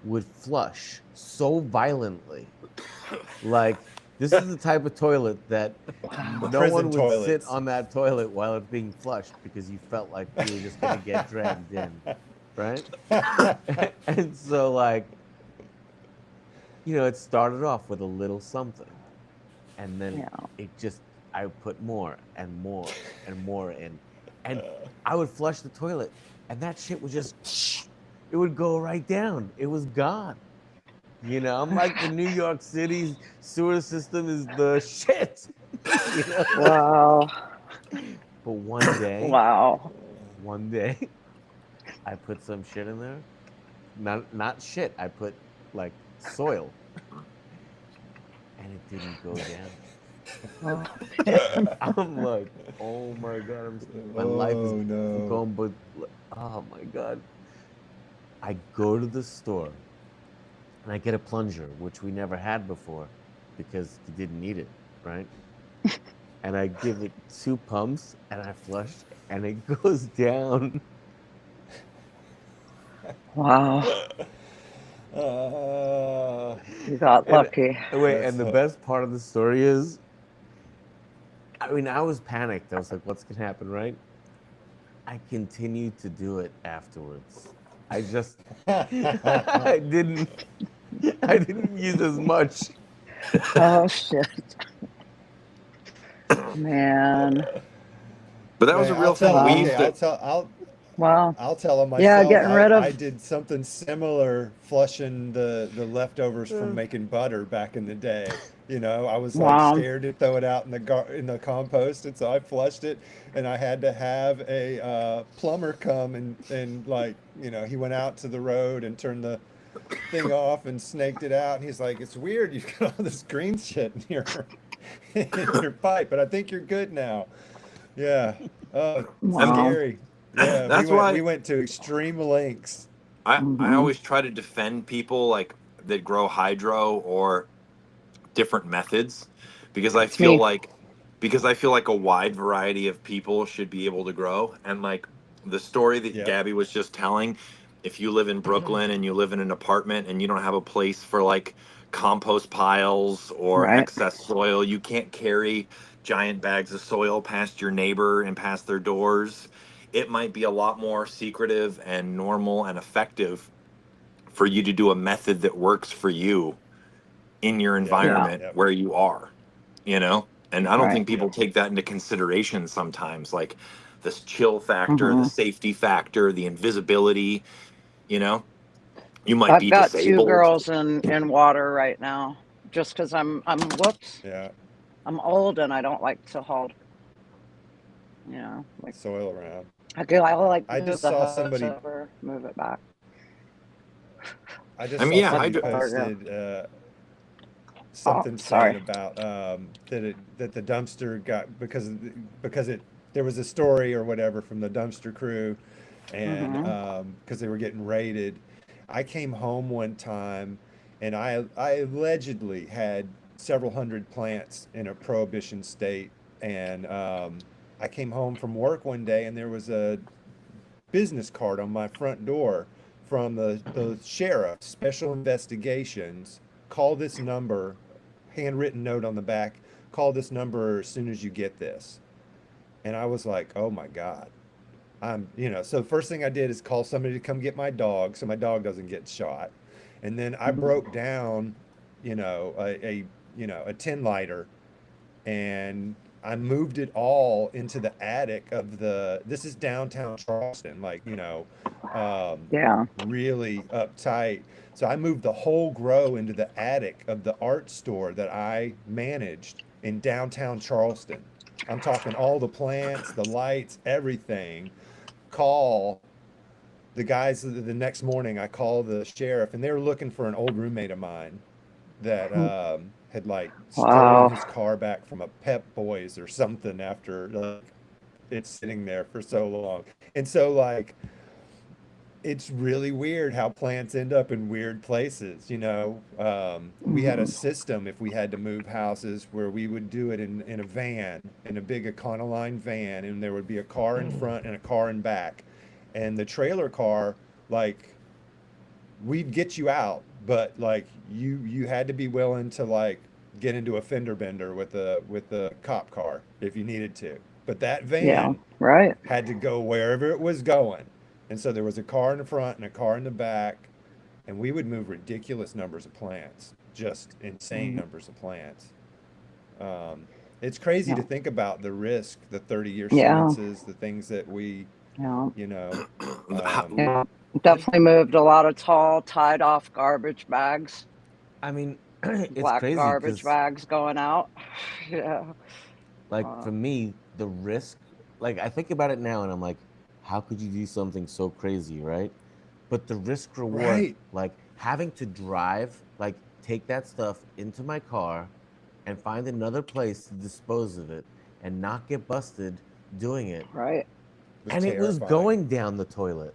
would flush so violently. Like, this is the type of toilet that no Prison one would sit toilets. on that toilet while it's being flushed because you felt like you were just gonna get dragged in, right? And so, like, it started off with a little something, and then Yeah. I put more and more and more in, and I would flush the toilet, and that shit would just, it would go right down. It was gone. I'm like, the New York City sewer system is the shit. Wow. But Wow. one day, I put some shit in there. Not shit. I put like soil, and it didn't go down. Oh, I'm like, oh my god, my life is Oh no. going, but oh my god. I go to the store and I get a plunger, which we never had before because you didn't need it, right? And I give it 2 pumps and I flush and it goes down. wow. You got And lucky. wait, and the best part of the story is, I mean, I was panicked. I was like, what's gonna happen, right? I continued to do it afterwards. I just I didn't use as much. Oh shit. Man. But that was a real thing. We used to. Wow. I'll tell them myself. Yeah, getting rid of. I did something similar, flushing the leftovers from making butter back in the day. I was like Wow. scared to throw it out in the compost, and so I flushed it, and I had to have a plumber come and like he went out to the road and turned the thing off and snaked it out, and he's like, "It's weird, you've got all this green shit in your in your pipe, but I think you're good now." Yeah. Oh, Wow. scary. Yeah, That's why we went to extreme lengths. I Mhm. always try to defend people like that grow hydro or different methods because I It's feel me. like a wide variety of people should be able to grow. And like the story that Yep. Gabby was just telling, if you live in Brooklyn and you live in an apartment and you don't have a place for like compost piles or Right. excess soil, you can't carry giant bags of soil past your neighbor and past their doors. It might be a lot more secretive and normal and effective for you to do a method that works for you in your Yep. Yeah. environment Yep. where you are, and I don't Right. think people take that into consideration sometimes, like this chill factor, the Mhm. safety factor, the invisibility. you know you might I've be got 2 disabled. girls in water right now, just because whoops, Yeah. I'm old and I don't like to haul. Like Soil around. I'll like I move just the saw hose somebody. over, move it back. I I just mean, saw yeah, somebody Sorry. posted Oh, something saying sorry. about that the dumpster got because there was a story or whatever from the dumpster crew, and Mhm. because they were getting raided. I came home one time, and I allegedly had several hundred plants in a prohibition state, and I came home from work one day, and there was a business card on my front door from the sheriff, special investigations. Call this number, handwritten note on the back. Call this number as soon as you get this. And I was like, oh my God. So first thing I did is call somebody to come get my dog so my dog doesn't get shot. And then I broke down, a 10 lighter, and I moved it all into the attic of this is downtown Charleston, like, Yeah. really uptight. So I moved the whole grow into the attic of the art store that I managed in downtown Charleston. I'm talking all the plants, the lights, everything. Call the guys the next morning. I call the sheriff, and they were looking for an old roommate of mine that had like stolen Wow. his car back from a Pep Boys or something after it's sitting there for so long. And so like it's really weird how plants end up in weird places. We had a Mhm. system if we had to move houses where we would do it in a van, in a big Econoline van, and there would be a car in front and a car in back. And the trailer car, like, we'd get you out, but like you had to be willing to like get into a fender bender with a cop car if you needed to. But that Yeah. van Right. had to go wherever it was going. And so there was a car in the front and a car in the back, and we would move ridiculous numbers of plants, just insane Mm. numbers of plants. It's crazy Yeah. to think about the risk, the 30-year Yeah. sentences, the things that we, Yeah. you know, Yeah. Definitely moved a lot of tall, tied off garbage bags, I mean, it's black crazy garbage because, bags going out. Yeah. like, for me, the risk, like, I think about it now and I'm like, how could you do something so crazy, right? But the risk reward, right. like, having to drive, like, take that stuff into my car and find another place to dispose of it and not get busted doing it. Right. And it was Terrifying. going down the toilet.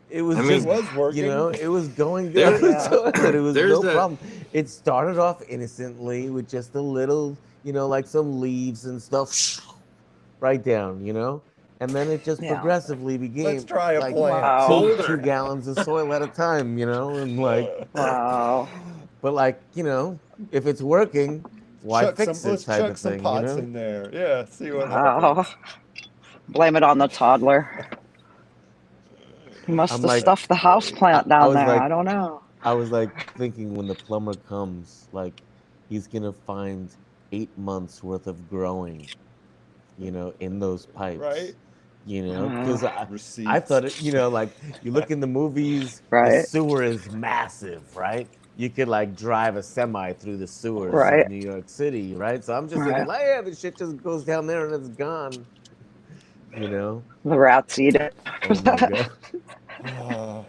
It was I It mean, just, was working. you know, it was going There- down the Yeah. toilet. It was There's no a- problem. It started off innocently with just a little, you know, like some leaves and stuff, right down, you know? And then it just Yeah. progressively became Let's try a like plant. Wow. two gallons of soil at a time, you know? And like, Wow. but like, you know, if it's working, why fix it Let's type chuck of some thing, you pots know? in there. Yeah, see what Wow. happens. Blame it on the toddler. He must I'm have like, stuffed the house plant I down was there. like, I don't know. I was like thinking when the plumber comes, like he's gonna find 8 months worth of growing, you know, in those pipes, Right? you know, because I Receipts. thought it, you know, like you look in the movies, the Right. sewer is massive, right? You could like drive a semi through the sewers Right. of New York City, right? So I'm just thinking, Right. like, yeah, the shit just goes down there and it's gone, you know? The rats eat it. Oh my god. Ah,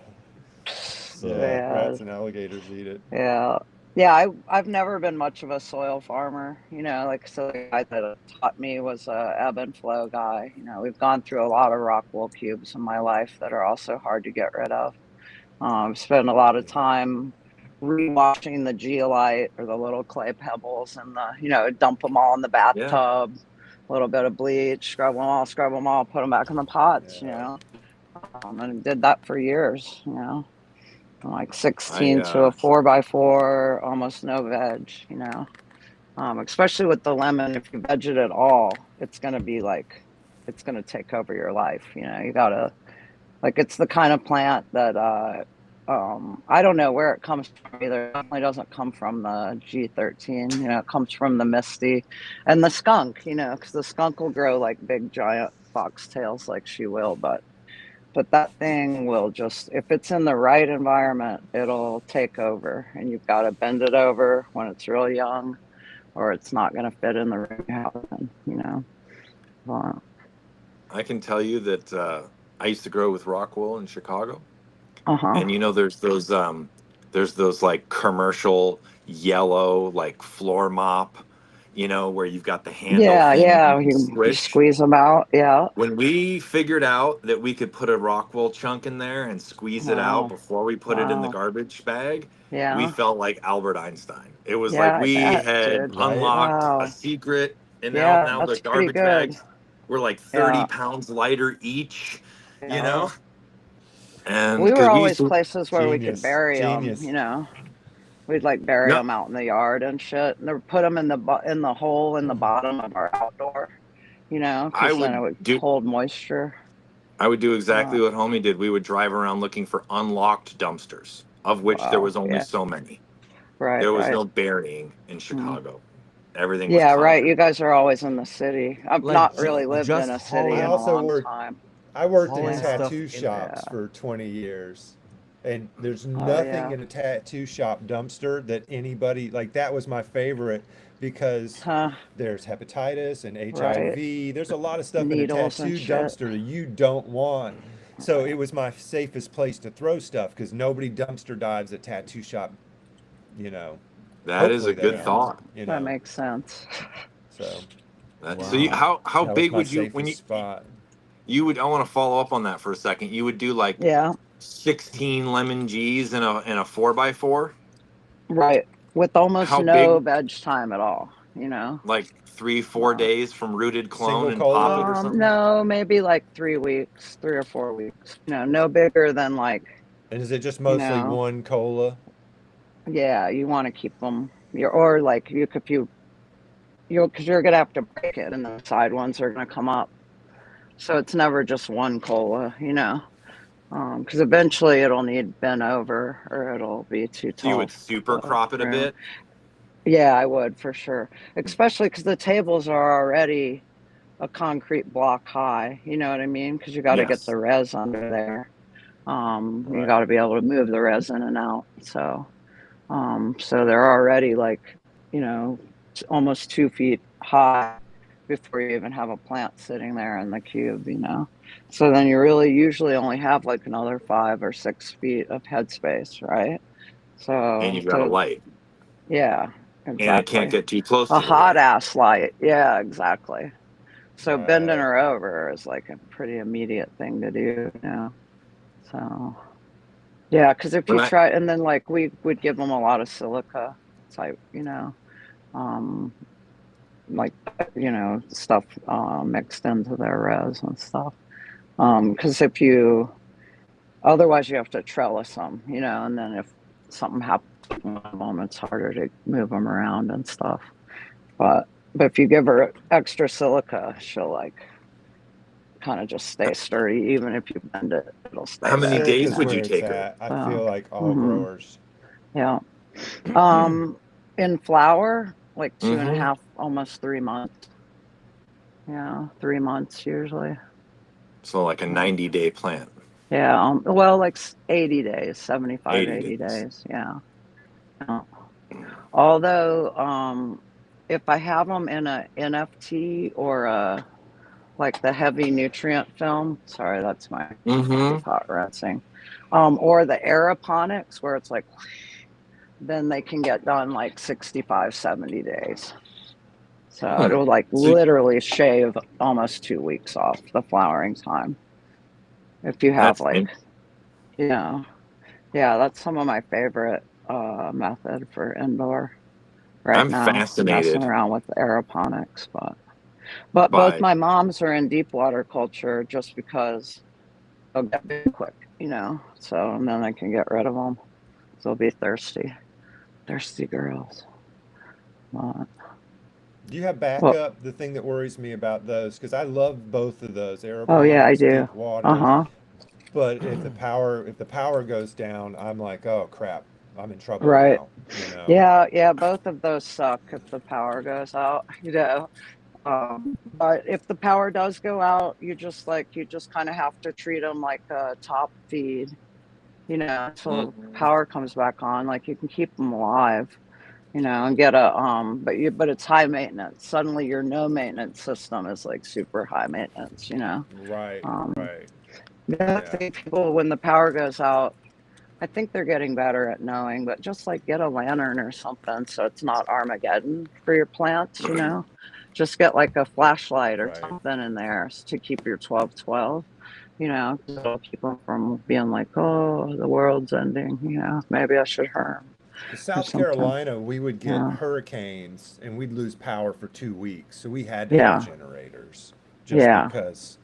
So yeah, Yeah. rats and alligators eat it. Yeah. Yeah, I've never been much of a soil farmer, you know, like so the guy that taught me was a ebb and flow guy. You know, we've gone through a lot of rock wool cubes in my life that are also hard to get rid of. Spend a lot of time rewashing the geolite or the little clay pebbles and the, you know, dump them all in the bathtub, a little bit of bleach, scrub them all, put them back in the pots, you Yeah. know, and did that for years, you know. From like 16 to a 4x4, almost no veg, you know. Especially with the lemon, if you veg it at all, it's gonna be like it's gonna take over your life. You know, you gotta like it's the kind of plant that I don't know where it comes from either. It definitely doesn't come from the G13. You know, it comes from the misty and the skunk. You know, because the skunk will grow like big giant foxtails like she will, but that thing will just, if it's in the right environment, it'll take over. And you've got to bend it over when it's real young, or it's not going to fit in the room you have it in, you know. I can tell you that I used to grow with rock wool in Chicago, Uh-huh. and you know, there's those like commercial yellow like floor mop, you know, where you've got the handle Yeah, thing yeah. you You squish. squeeze them out. Yeah. When we figured out that we could put a rock wool chunk in there and squeeze it out Wow. before we put it in the Wow. garbage bag, we Yeah. felt like Albert Einstein. It was Yeah, like I we bet, had dude. unlocked a Wow. secret, and Yeah, now the that's pretty garbage good. bags were like 30 Yeah. pounds lighter each, you Yeah. know? And We were because we always used to, places where we could Genius. bury them, Genius. you know. We'd like bury no, them out in the yard and shit, and then put them in the hole in the bottom of our outdoor, you know, I because then it would would do hold moisture. exactly what homie did. We would drive around looking for unlocked dumpsters, of which there Wow. was only Yeah. so many. Right. There was Right. no burying in Chicago. Everything was Yeah. Right. concrete. You guys are always in the city. I've like not really lived just in a city I in a also long worked. time. I worked in hauling Yeah. stuff tattoo in shops Yeah. for 20 years. And there's Oh nothing yeah. in a tattoo shop dumpster that anybody, like that was my favorite because Huh. there's hepatitis and Right. HIV. There's a lot of stuff in a Needles tattoo and shit. dumpster that you don't want. So it was my safest place to throw stuff because nobody dumpster dives at tattoo shop, you know. That is a Hopefully they good don't, thought. you That know. makes sense. So So you, wow. how that was big my would you when safest spot. you would I want to follow up on that for a second. You would do like Yeah. 16 lemon G's in a 4x4? Right. With almost How no big? veg time at all, you know. Like 3-4 Uh, days from rooted clone Single and pop it or cultivar? something? no, maybe like 3 weeks, 3 or 4 weeks. You know, no bigger than like And is it just you mostly know. one cola? Yeah, you want to keep them. Or like if because you're gonna have to break it, and the side ones are gonna come up. So it's never just one cola, because eventually it'll need bent over or it'll be too So you tall would for super the crop it a room. bit. Yeah, I would for sure. Especially because the tables are already a concrete block high. You know what I mean? Because you got to get Yes. the res under there. You got Right. to be able to move the res in and out. So they're already like, almost 2 feet high before you even have a plant sitting there in the cube. So then you really usually only have like another 5 or 6 feet of headspace, right? And So you've got a light, yeah, and it can't exactly. get too close A to the hot light. ass light. Yeah, exactly. So bending Right. her over is like a pretty immediate thing to do. So yeah, because if When you I try, and then like we would give them a lot of silica type, um, like stuff mixed into their res and stuff. Because otherwise you have to trellis them, and then if something happens to one of them, it's harder to move them around and stuff. But if you give her extra silica, she'll like kind of just stay sturdy. Even if you bend it, it'll How stay many there. days Silica's would you where it's take her? at. I So, feel like all hmm growers. yeah. In flower, like two and a Mm-hmm. half, almost 3 months. Yeah, 3 months usually. So like a So, 90-day plant, yeah. Well, like 80 days, 75, 80 80 days. days. Yeah. Yeah. Although, if I have them in a NFT or like the heavy nutrient film, sorry, that's my coffee Mm-hmm. pot rinsing, or the aeroponics where it's like, then they can get done like 65, 70 days. So Hmm. it'll like So literally shave almost 2 weeks off the flowering time. If you have that's like, yeah, yeah, that's some of my favorite method for indoor right I'm now, messing fascinated around with the aeroponics. But both by my moms are in deep water culture just because they'll get big quick. So and then I can get rid of them. They'll be thirsty girls. But, Do you have well, backup? The thing that worries me about those, because I love both of those, oh yeah, I aeroponics, do. deep Uh water. huh. But if the power goes down, I'm like, oh crap, I'm in trouble Right. now. You know. Yeah, yeah, both of those suck if the power goes out. But if the power does go out, you just kind of have to treat them like a top feed, until the Mhm. power comes back on. Like you can keep them alive, and get but it's high maintenance. Suddenly your no maintenance system is like super high maintenance. Right. Um, Right. yeah, I Yeah. think people when the power goes out, I think they're getting better at knowing, but just like get a lantern or something so it's not Armageddon for your plants. Just get like a flashlight or Right. something in there to keep your 12-12, 'cause it'll keep them from being like, oh, the world's ending, maybe I should harm Because or South something. Carolina, we would get Yeah. hurricanes and we'd lose power for 2 weeks, so we had to have Yeah. generators, just Yeah. because,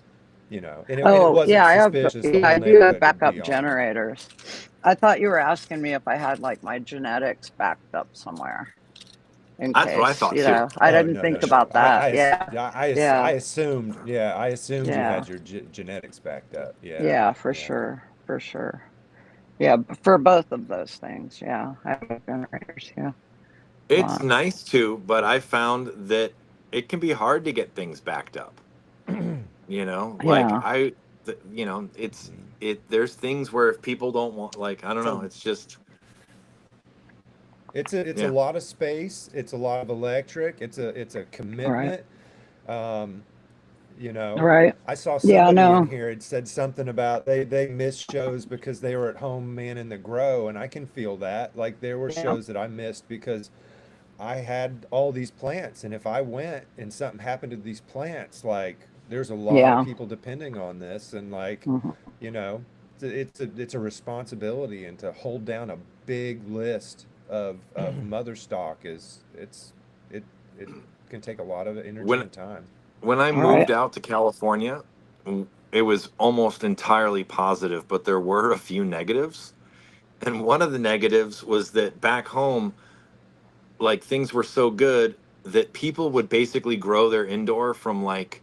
and it Oh, yeah, wasn't suspicious. The I whole do have neighborhood would backup be on it. generators. I thought you were asking me if I had like my genetics backed up somewhere in That's what I case, thought too. I Oh, didn't no, no, think no. about that. Yeah. I Yeah. assumed, yeah, I assumed you Yeah. had your genetics backed up. Yeah, Yeah, for yeah. sure. For sure. Yeah, for both of those things. Yeah. I have generators. Yeah. It's But, nice to, but I found that it can be hard to get things backed up. Like yeah. it's there's things where if people don't want, like, I don't So know, it's just, it's a yeah. lot of space. It's a lot of electric. It's a Right. commitment. Um, you know, Right. I saw Yeah, somebody in no. here had said something about they missed shows because they were at home manning the grow, and I can feel that. Like there were Yeah. shows that I missed because I had all these plants, and if I went and something happened to these plants, like there's a lot of Yeah. people depending on this, and like, Mhm. you know, it's a responsibility, and to hold down a big list of mother stock it it can take a lot of energy when and time. when I All right. moved out to California, it was almost entirely positive, but there were a few negatives. And one of the negatives was that back home, like things were so good that people would basically grow their indoor from like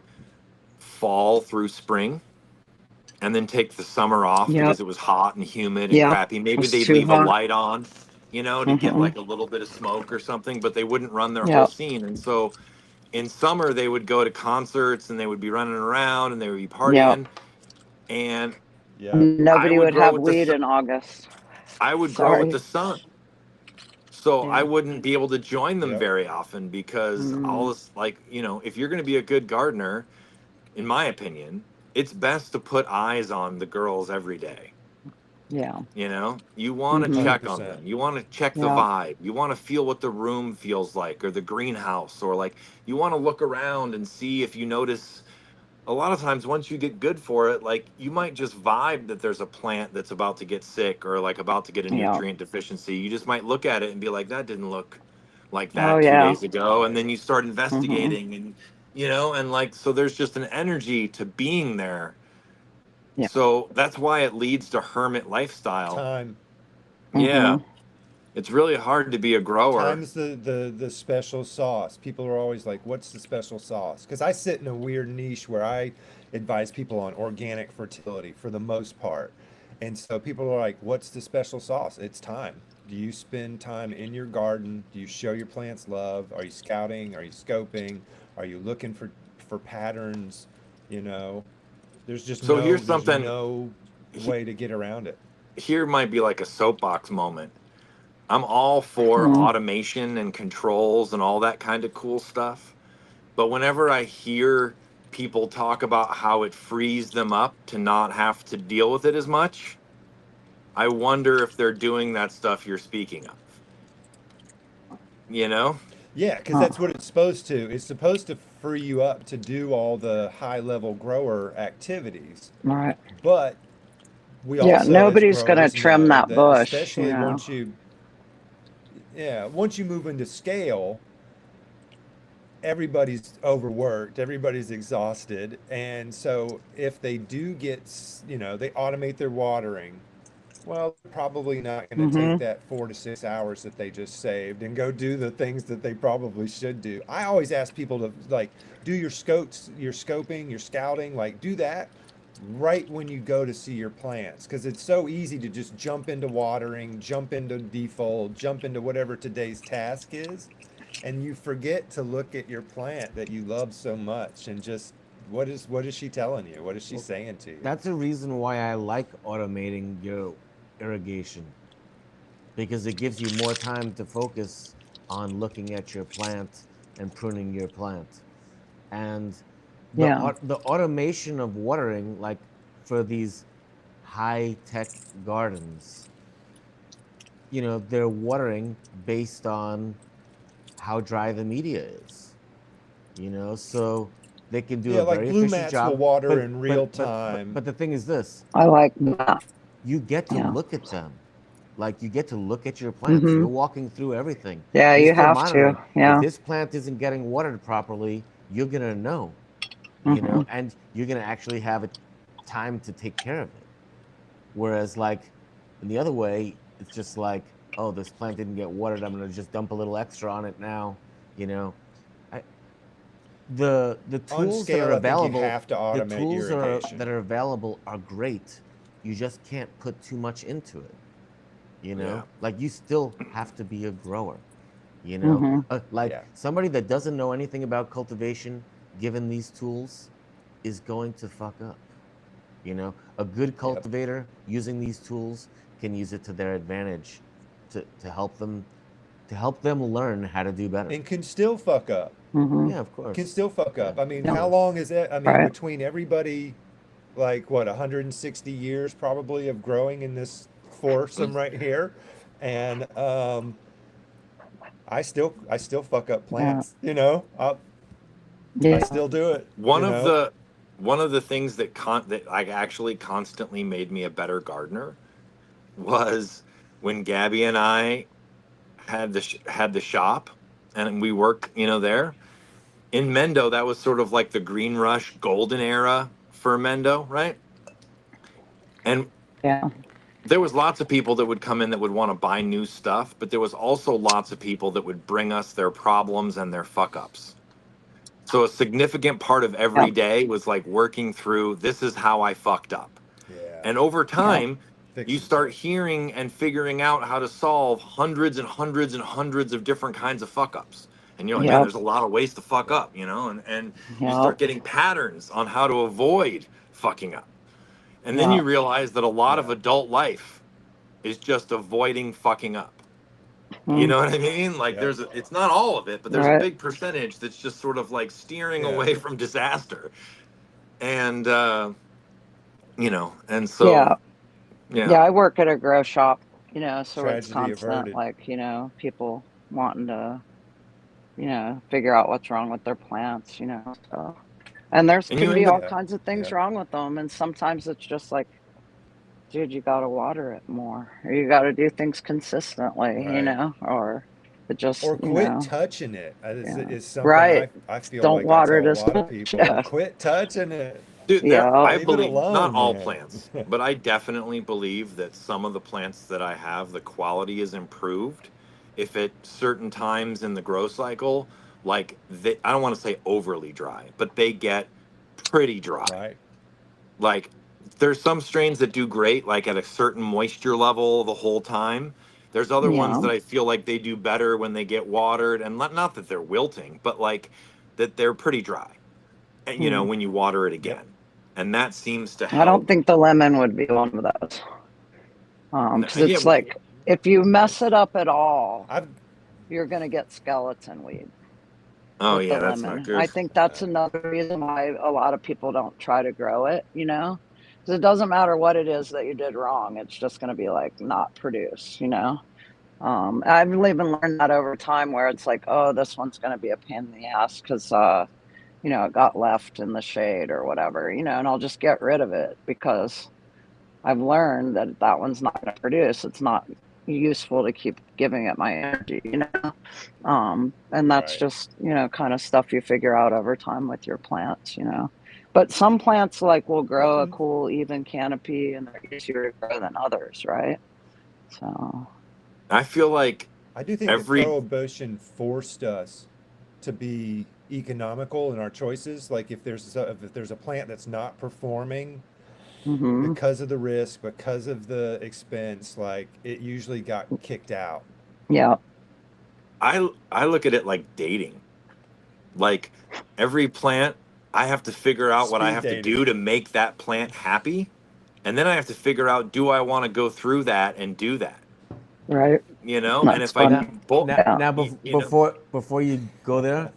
fall through spring and then take the summer off Yep. because it was hot and humid and Yep. crappy. Maybe It's they'd too leave a hot. light on, to get Hmm. like a little bit of smoke or something, but they wouldn't run their whole Yep. scene. And so in summer, they would go to concerts and they would be running around and they would be Yep. partying. And Yeah. I Nobody would would grow have with the weed sun. in August. I would grow with Sorry. the sun. So I Yeah. wouldn't be able to join them Yep. very often because all Mm. this, like, if you're going to be a good gardener, in my opinion, it's best to put eyes on the girls every day. Yeah. You want to Hmm. check on 100%. them. You want to check the Yeah. vibe. You want to feel what the room feels like or the greenhouse, or like you want to look around and see if you notice. A lot of times once you get good for it, like you might just vibe that there's a plant that's about to get sick or like about to get a Yeah. nutrient deficiency. You just might look at it and be like, that didn't look like Oh that two yeah. days ago. And Right. then you start Hmm. investigating and and like so there's just an energy to being there. Yeah. So that's why it leads to hermit lifestyle. Time. Yeah. Hmm. It's really hard to be a grower. Time's the special sauce. People are always like, "What's the special sauce?" Because I sit in a weird niche where I advise people on organic fertility for the most part, and so people are like, "What's the special sauce?" It's time. Do you spend time in your garden? Do you show your plants love? Are you scouting? Are you scoping? Are you looking for patterns? You know, there's just So no here's there's something. no he- way to get around it. Here might be like a soapbox moment. I'm all for Hmm. automation and controls and all that kind of cool stuff. But whenever I hear people talk about how it frees them up to not have to deal with it as much, I wonder if they're doing that stuff you're speaking of. You know? Yeah, because Oh. that's what it's supposed to. It's supposed to free you up to do all the high level grower activities. All right. But we Yeah. also, as Nobody's gonna growers, trim know that that bush. especially once you move into scale, everybody's overworked, everybody's exhausted, and so if they do they automate their watering. Well, they're probably not going to take Hmm. that 4 to 6 hours that they just saved and go do the things that they probably should do. I always ask people to like do your scoping, your scouting, like do that right when you go to see your plants because it's so easy to just jump into watering, jump into defold, jump into whatever today's task is, and you forget to look at your plant that you love so much and just what is she telling you? What is she Well, saying to you? that's the reason why I like automating your irrigation, because it gives you more time to focus on looking at your plant and pruning your plant. And Yeah. the automation of watering, like for these high tech gardens, they're watering based on how dry the media is. So they can do Yeah, a like very blue efficient mats will job. water But in but real but but time. but the thing is this: I like that. you get to Yeah. look at them. Like you get to look at your plants. Hmm. You're walking through everything. Yeah. You're You still have to. monitoring. If Yeah. this plant isn't getting watered properly, you're gonna know, Hmm. and you're gonna actually have a time to take care of it. Whereas like in the other way, it's just like, oh, this plant didn't get watered. I'm gonna just dump a little extra on it now. You know, I, the On tools that are scale, I think you available, have to automate that irrigation. are available are great. You just can't put too much into it. Yeah. Like you still have to be a grower. Hmm. Like Yeah. somebody that doesn't know anything about cultivation, given these tools, is going to fuck up. A good Yep. cultivator using these tools can use it to their advantage to help them learn how to do better. And can still fuck up. Hmm. Yeah, of Can course. still fuck Yeah, up. I mean, of Yeah. how course. long is it? I mean, Right. between everybody, like what, 160 years probably of growing in this foursome right here, and I still fuck up Yeah. plants. I Yeah. still do it. One of the one of the things that like actually constantly made me a better gardener was when Gabby and I had the shop and we worked, there. In Mendo, that was sort of like the green rush golden era for Mendo, right? And Yeah. there was lots of people that would come in that would want to buy new stuff, but there was also lots of people that would bring us their problems and their fuck ups. So a significant part of every day was like working through, this is how I fucked up. Yeah. And over time, Fix you it. start hearing and figuring out how to solve hundreds and hundreds and hundreds of different kinds of fuck ups. And you're like, man, there's a lot of ways to fuck up, you know, and you start getting patterns on how to avoid fucking up. And then you realize that a lot of adult life is just avoiding fucking up. You know what I mean? Like it's not all of it, but there's a big percentage that's just sort of like steering away from disaster. And, you know, and so, yeah, I work at a grow shop, you know, so Tragedy it's constant, averted. like, you know, people wanting to, you know, figure out what's wrong with their plants, you know, so. And there's And you can be end up, all kinds of things wrong with them. And sometimes it's just like, dude, you got to water it more, or you got to do things consistently, you know, or it just, or you quit know, touching it is something right. I feel Don't like I water tell it a as lot of much. people. Yeah. Quit touching it. dude, I Leave it believe, alone, not all man. plants, but I definitely believe that some of the plants that I have, the quality is improved if at certain times in the grow cycle, like I don't want to say overly dry, but they get pretty dry. Right. Like there's some strains that do great, like at a certain moisture level the whole time. There's other ones that I feel like they do better when they get watered, and not that they're wilting, but like that they're pretty dry. And you know, when you water it again, and that seems to help. I don't think the lemon would be one of those. Because it's like if you mess it up at all, you're gonna get skeleton weed. Oh with yeah, the that's lemon. not good. I think that's another reason why a lot of people don't try to grow it, you know? Because it doesn't matter what it is that you did wrong, it's just going to be like not produce, you know? I've even learned that over time where it's like, oh, this one's going to be a pain in the ass because, you know, it got left in the shade or whatever, you know, and I'll just get rid of it because I've learned that that one's not going to produce. It's not useful to keep giving it my energy, you know? And that's just, you know, kind of stuff you figure out over time with your plants, you know? But some plants like will grow a cool, even canopy and they're easier to grow than others, right? So I feel like I do think the prohibition forced us to be economical in our choices. Like if there's a plant that's not performing because of the risk, because of the expense, like it usually got kicked out. Yeah. I look at it like dating. Like every plant, I have to figure out what I have to do to make that plant happy. And then I have to figure out, do I want to go through that and do that? Right. You know, That's and if funny. before you go there,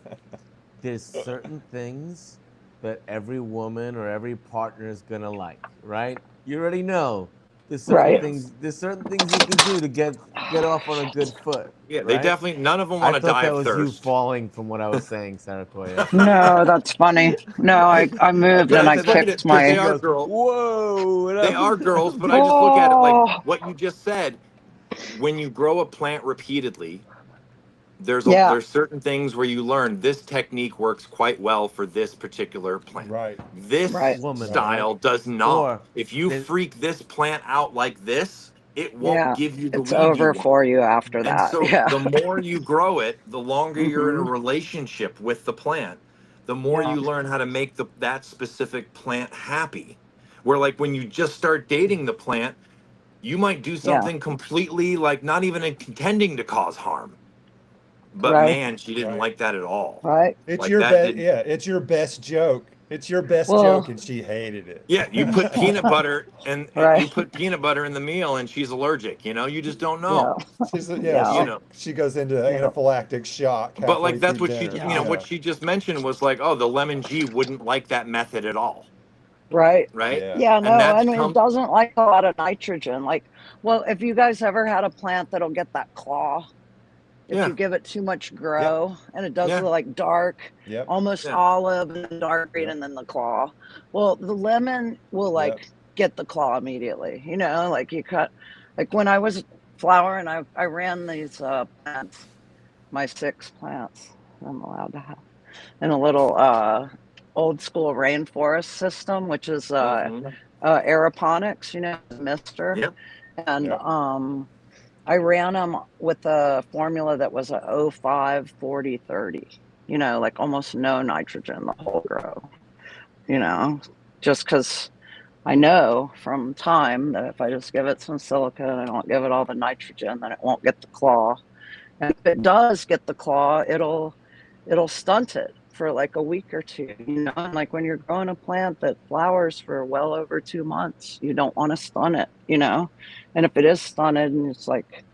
there's certain things that every woman or every partner is gonna like, right? You already know. There's certain things. There's certain things you can do to get off on a good foot. Yeah, they definitely. None of them I want to thought die that of was thirst. you falling from what I was saying, Saraquoia. No, that's funny. No, I moved and I kicked my. They are girls. Whoa! They are girls, but I just look at it like what you just said. When you grow a plant repeatedly, there's certain things where you learn this technique works quite well for this particular plant. Right. This style does not. If you freak this plant out like this, it won't give you the it's weed over you want. for you after And that. so the more you grow it, the longer you're in a relationship with the plant, the more you learn how to make that specific plant happy. Where like when you just start dating the plant, you might do something completely like not even intending to cause harm. But man, she didn't like that at all. Right. It's like your best. Yeah, it's your best joke. It's your best joke, and she hated it. Yeah, you put peanut butter and you put peanut butter in the meal, and she's allergic. You know, you just don't know. You know, she goes into anaphylactic shock. But like that's what dinner. what she just mentioned was like, oh, the lemon G wouldn't like that method at all. Right. Right. Yeah. No, I mean, it doesn't like a lot of nitrogen. Like, well, if you guys ever had a plant that'll get that claw. If you give it too much grow and it does look like dark, almost olive and dark green and then the claw. Well, the lemon will like get the claw immediately, you know, like you cut, like when I was flowering, I ran these plants, my 6 plants I'm allowed to have in a little old school rainforest system, which is aeroponics, you know, mister. And Yep. I ran them with a formula that was a 05, 40, 30, like almost no nitrogen the whole grow, just because I know from time that if I just give it some silica and I don't give it all the nitrogen, then it won't get the claw. And if it does get the claw, it'll stunt it for like a week or two, And like when you're growing a plant that flowers for well over 2 months, you don't want to stun it. And if it is stunted and it's like,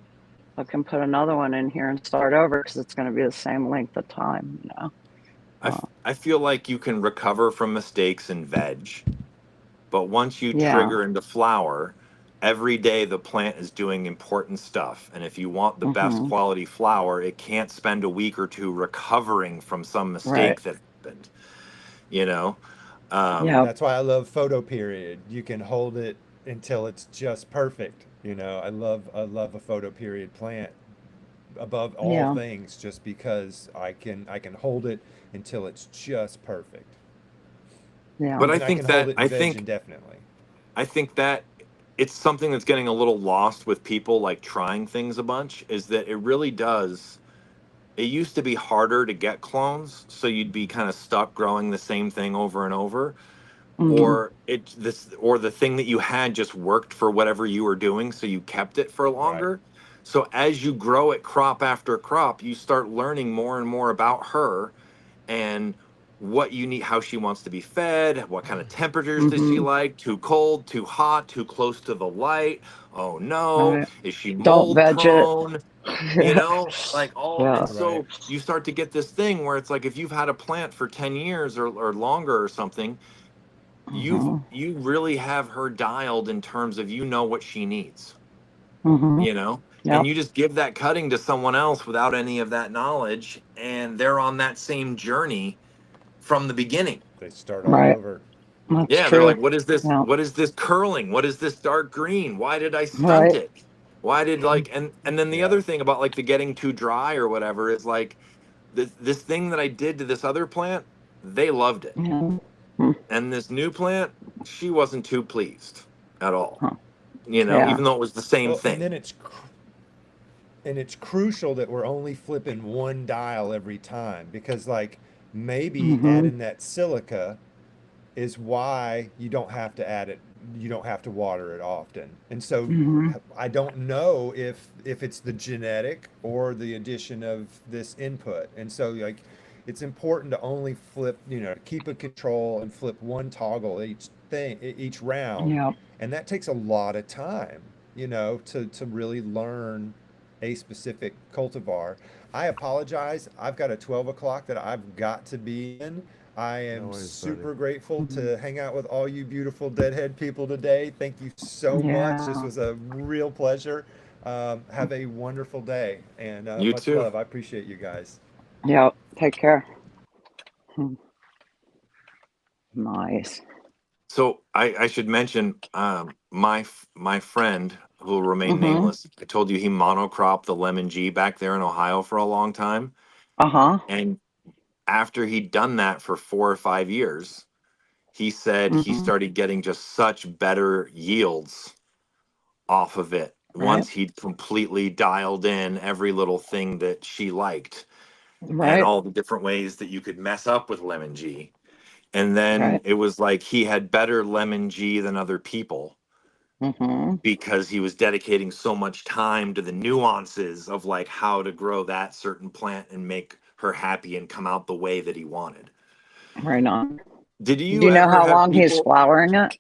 I can put another one in here and start over because it's going to be the same length of time. I feel like you can recover from mistakes in veg, but once you Yeah. trigger into flower, every day the plant is doing important stuff. And if you want the best Hmm. quality flower, it can't spend a week or two recovering from some Right. mistake that happened, you know? Um, And Yeah. that's why I love photo period. You can hold it until it's just perfect. I love a photo period plant above all Yeah. things just because I can hold it until it's just perfect. Yeah. but And I can hold it in veg indefinitely. I think that it's something that's getting a little lost with people like trying things a bunch is that it really does. It used to be harder to get clones, so you'd be kind of stuck growing the same thing over and over, Hmm. or the thing that you had just worked for whatever you were doing, so you kept it for Right. longer. So as you grow it crop after crop, you start learning more and more about her and what you need, how she wants to be fed, what kind of temperatures does she Hmm. like, too cold, too hot, too close to the light. Oh no, Right. is she Don't mold veg it. prone? Like all, Yeah. and Right. so you start to get this thing where it's like if you've had a plant for 10 years or longer or something, Hmm. you really have her dialed in terms of what she needs, Hmm. you know? And Yep. you just give that cutting to someone else without any of that knowledge, and they're on that same journey from the beginning. They start all Right. over. That's Yeah, they're true. like, what is this? Yeah. What is this curling? What is this dark green? Why did I stunt Right. it? Why did like and then the Yeah. other thing about like the getting too dry or whatever is like this thing that I did to this other plant, they loved it. Yeah. Mm. And this new plant, she wasn't too pleased at all. Huh. Even Yeah. though it was the same Well, thing. and it's crucial that we're only flipping one dial every time because like maybe Hmm. adding that silica is why you don't have to water it often. And so Hmm. I don't know if it's the genetic or the addition of this input. And so like it's important to only flip, keep a control and flip one toggle each round. Yeah. And that takes a lot of time, to really learn a specific cultivar. I apologize. I've got a 12 o'clock that I've got to be in. I No am worries, buddy. super grateful Mhm. to hang out with all you beautiful Deadhead people today. Thank you so much. This Yeah. was a real pleasure. Have a wonderful day and You much too. love. I appreciate you guys. Yeah. Take care. Hmm. Nice. So I should mention my friend who will remain Hmm. nameless. I told you he monocropped the lemon G back there in Ohio for a long time. Uh-huh. And after he'd done that for 4 or 5 years, he said he Hmm. started getting just such better yields off of it Right. once he'd completely dialed in every little thing that she liked and Right. all the different ways that you could mess up with lemon G. And then Right. it was like he had better lemon G than other people Hmm. because he was dedicating so much time to the nuances of like how to grow that certain plant and make her happy and come out the way that he wanted. Right on. Did Do you you know ever how have long he's people, flowering it?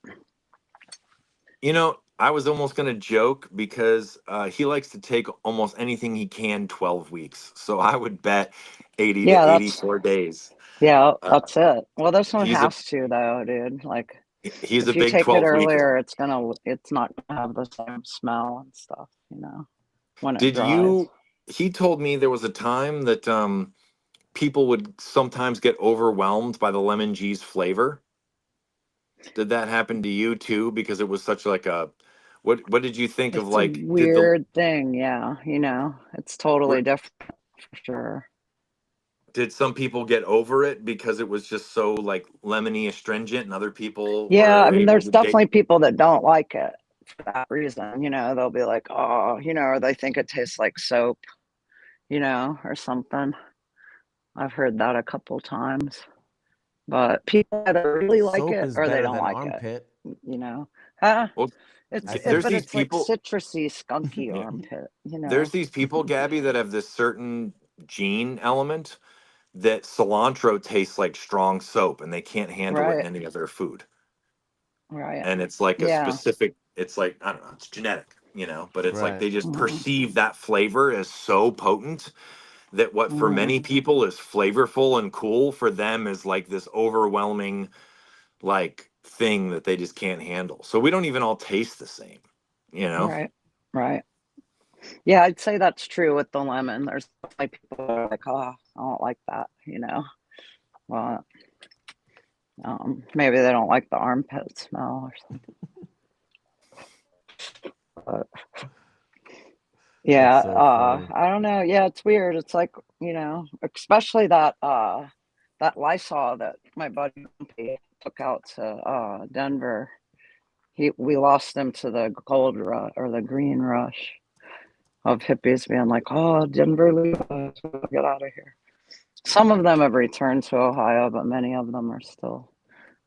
I was almost going to joke because he likes to take almost anything he can 12 weeks. So I would bet 80 Yeah, to that's 84 days. yeah, Uh, that's it. Well, this one he's a has to though, dude. Like he's a if you big take it 12 weeker. earlier, it's not gonna have the same smell and stuff, when it Did dries. you he told me there was a time that people would sometimes get overwhelmed by the lemon G's flavor. Did that happen to you too? Because it was such like a what did you think of It's a like did the weird thing, yeah, it's totally were, different for sure. did some people get over it because it was just so like lemony astringent and other people Yeah, I were mean, able there's to dig? definitely people that don't like it. for that reason. They'll be like, oh, or they think it tastes like soap, or something. I've heard that a couple times. But people either really like Soap it is or they better don't than like armpit. it. Huh? Well, think- But these it's like people. citrusy, skunky Yeah. armpit. There's these people, Gabby, that have this certain gene element that cilantro tastes like strong soap, and they can't handle it in Right. any other food. Right. And it's like a Yeah. specific. It's like, I don't know. It's genetic, but it's like Right. they just Mhm. perceive that flavor as so potent that what for Mhm. many people is flavorful and cool, for them is like this overwhelming like thing that they just can't handle. So we don't even all taste the same, Right. Right. Yeah, I'd say that's true with the lemon. There's definitely people that are like, oh, I don't like that. Well, maybe they don't like the armpit smell or something. But yeah, That's so funny. I don't know. Yeah, it's weird. It's like, especially that Lysol that my buddy took out to Denver. We lost him to the gold rush or the green rush of hippies being like, oh, Denver, leave us, we'll get out of here. Some of them have returned to Ohio, but many of them are still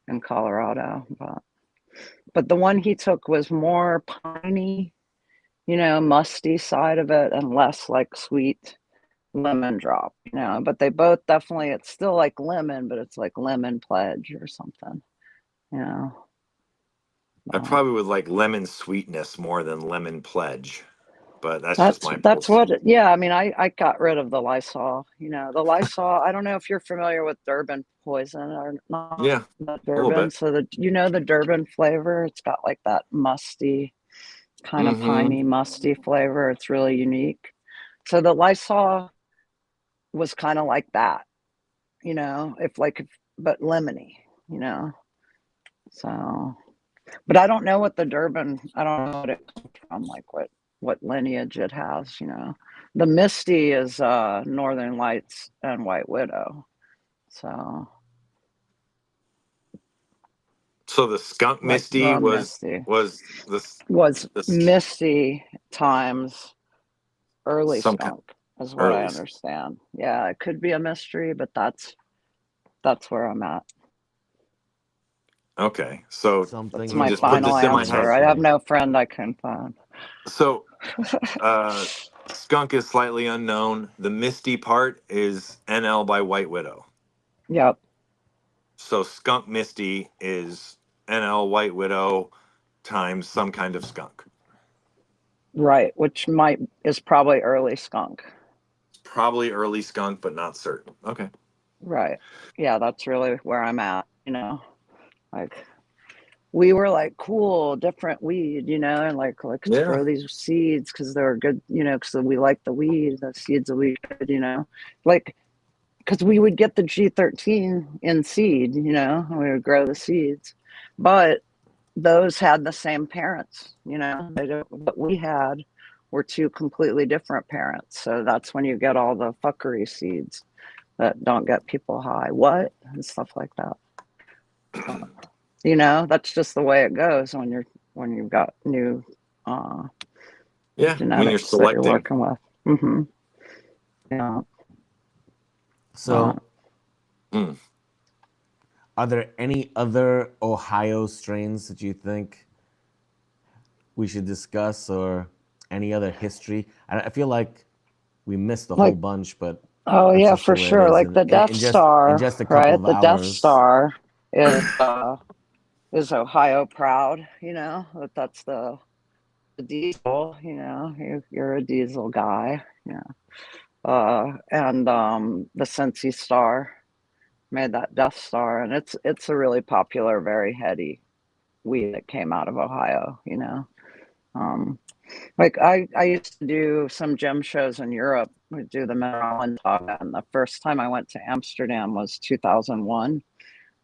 in Colorado. But the one he took was more piney, musty side of it and less like sweet lemon drop, but they both definitely, it's still like lemon, but it's like lemon pledge or something, you know. I probably would like lemon sweetness more than lemon pledge, but that's just my That's personal. what, yeah. I mean, I got rid of the Lysol, the Lysol. I don't know if you're familiar with Durban poison or not. Yeah, The a little Durban. bit. So the Durban flavor, it's got like that musty, kind of Mm-hmm. piney, musty flavor. It's really unique. So the Lysol was kind of like that, but lemony, you know. So, but I don't know what the Durban. I don't know what it comes from, like what lineage it has. The Misty is Northern Lights and White Widow. So So the skunk like misty the was Misty was this was this Misty times early some kind skunk, is what I early. understand. Yeah, it could be a mystery, but that's where I'm at. Okay, so Something That's let me my is just put final this in my always answer. head. I have mystery. no friend I can find. So skunk is slightly unknown. The misty part is NL by White Widow. Yep. So skunk misty is NL White Widow times some kind of skunk. Right, which is probably early skunk. Probably early skunk, but not certain. Okay. Right. Yeah, that's really where I'm at. Like we were like, cool, different weed, and like let's Yeah. grow these seeds because they're good, because we like the weed, the seeds will be good. Like because we would get the G13 in seed, and we would grow the seeds. But those had the same parents, what we had were two completely different parents. So that's when you get all the fuckery seeds that don't get people high. What? And stuff like that. That's just the way it goes when you've got new Yeah. When you're genetics that you're selecting. working with. Mm-hmm. Yeah. So, Mm. are there any other Ohio strains that you think we should discuss, or any other history? I feel like we missed a whole Like, bunch, but oh that's yeah, just the for way it sure. is. Like the Death In Star, just a couple right? of The Death hours. Star is Ohio proud. That's the diesel. You're a diesel guy. Yeah. And the Cincy Star made that Death Star, and it's a really popular, very heady weed that came out of Ohio. Like I used to do some gem shows in Europe. We do the Mineralentag, and the first time I went to Amsterdam was 2001.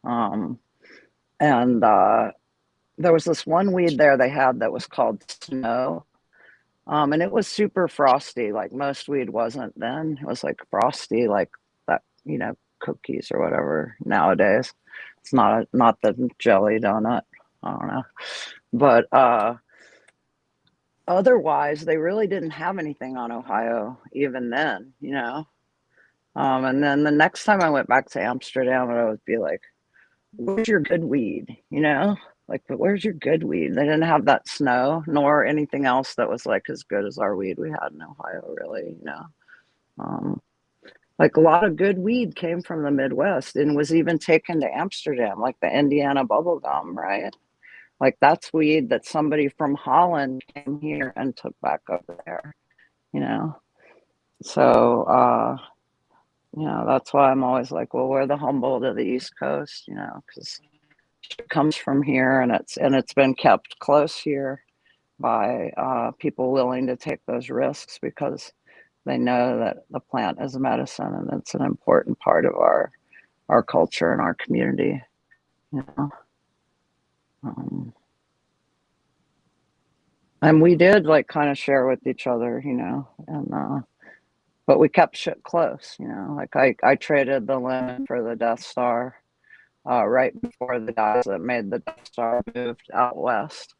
Um, and there was this one weed there they had that was called Snow. And it was super frosty, like most weed wasn't then. It was like frosty, like that, cookies or whatever nowadays. It's not the jelly donut. I don't know. But otherwise, they really didn't have anything on Ohio even then, you know. And then the next time I went back to Amsterdam, I would be like, "Where's your good weed?" You know, like, but where's your good weed? They didn't have that snow nor anything else that was like as good as our weed we had in Ohio, really. You know, um, like a lot of good weed came from the Midwest and was even taken to Amsterdam, like the Indiana bubble gum, right? Like that's weed that somebody from Holland came here and took back over there, you know. So you know, that's why I'm always like, well, we're the Humboldt of the East Coast, you know, because it comes from here and it's been kept close here by people willing to take those risks because they know that the plant is a medicine and it's an important part of our culture and our community, you know. And we did like kind of share with each other, you know, and but we kept shit close, you know. Like I traded the lemon for the Death Star right before the guys that made the Death Star moved out west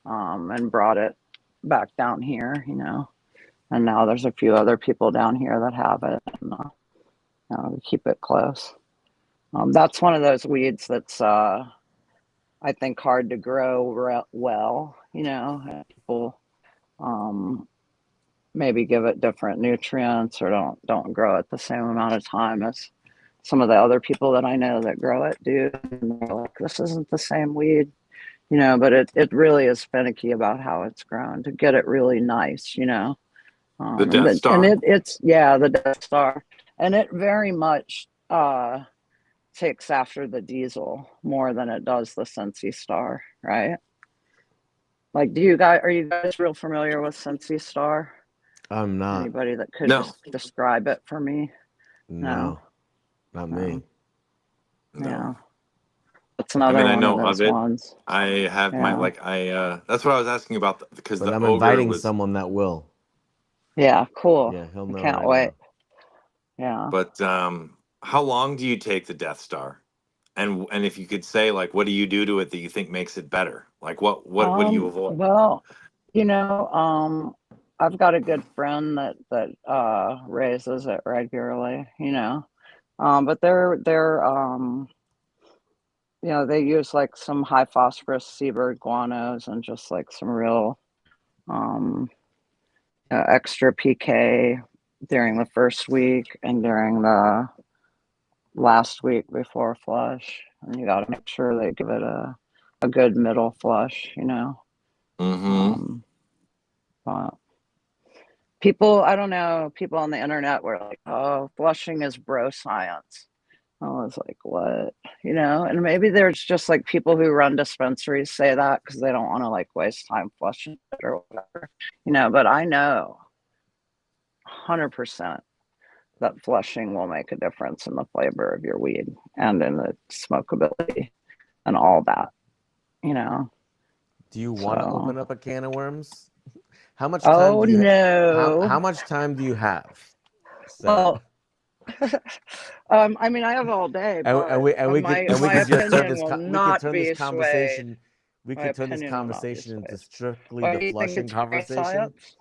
and brought it back down here, you know. And now there's a few other people down here that have it, and you know, we keep it close. That's one of those weeds that's I think hard to grow well, you know. And people maybe give it different nutrients or don't grow it the same amount of time as some of the other people that I know that grow it do. And they're like, this isn't the same weed, you know, but it really is finicky about how it's grown to get it really nice, you know. The Death And Star. it's yeah, the Death Star, and it very much takes after the Diesel more than it does the Cincy Star, right? Like, are you guys real familiar with Cincy Star? I'm not. Anybody that could No, just describe it for me? No, No, not me. no, no. yeah. That's I mean, another I one of know of those it. ones. I have my Yeah, like that's what I was asking about because But the I'm ogre inviting was. someone that will. yeah, cool. Yeah, he'll I know can't right wait. now. Yeah. But how long do you take the Death Star? And if you could say like, what do you do to it that you think makes it better? Like what do you avoid? Well, you know, I've got a good friend that raises it regularly, you know. But they're you know, they use like some high phosphorus seabird guanos and just like some real um extra PK during the first week and during the last week before flush. And you got to make sure they give it a good middle flush, you know. Mm-hmm. Um, but people, I don't know, people on the internet were like, oh, flushing is bro science. I was like, what? You know, and maybe there's just like people who run dispensaries say that because they don't want to like waste time flushing it or whatever, you know, but I know 100% that flushing will make a difference in the flavor of your weed and in the smokability and all that, you know. Do you want to So, open up a can of worms? How much time oh do you how no. much time do you have, Sarah? Well, I mean, I have all day, And, but and we my could just turn opinion this will we could not turn this be swayed. conversation we My could turn this opinion will not be conversation into swayed. strictly Why the do you think flushing it's brain conversation. science?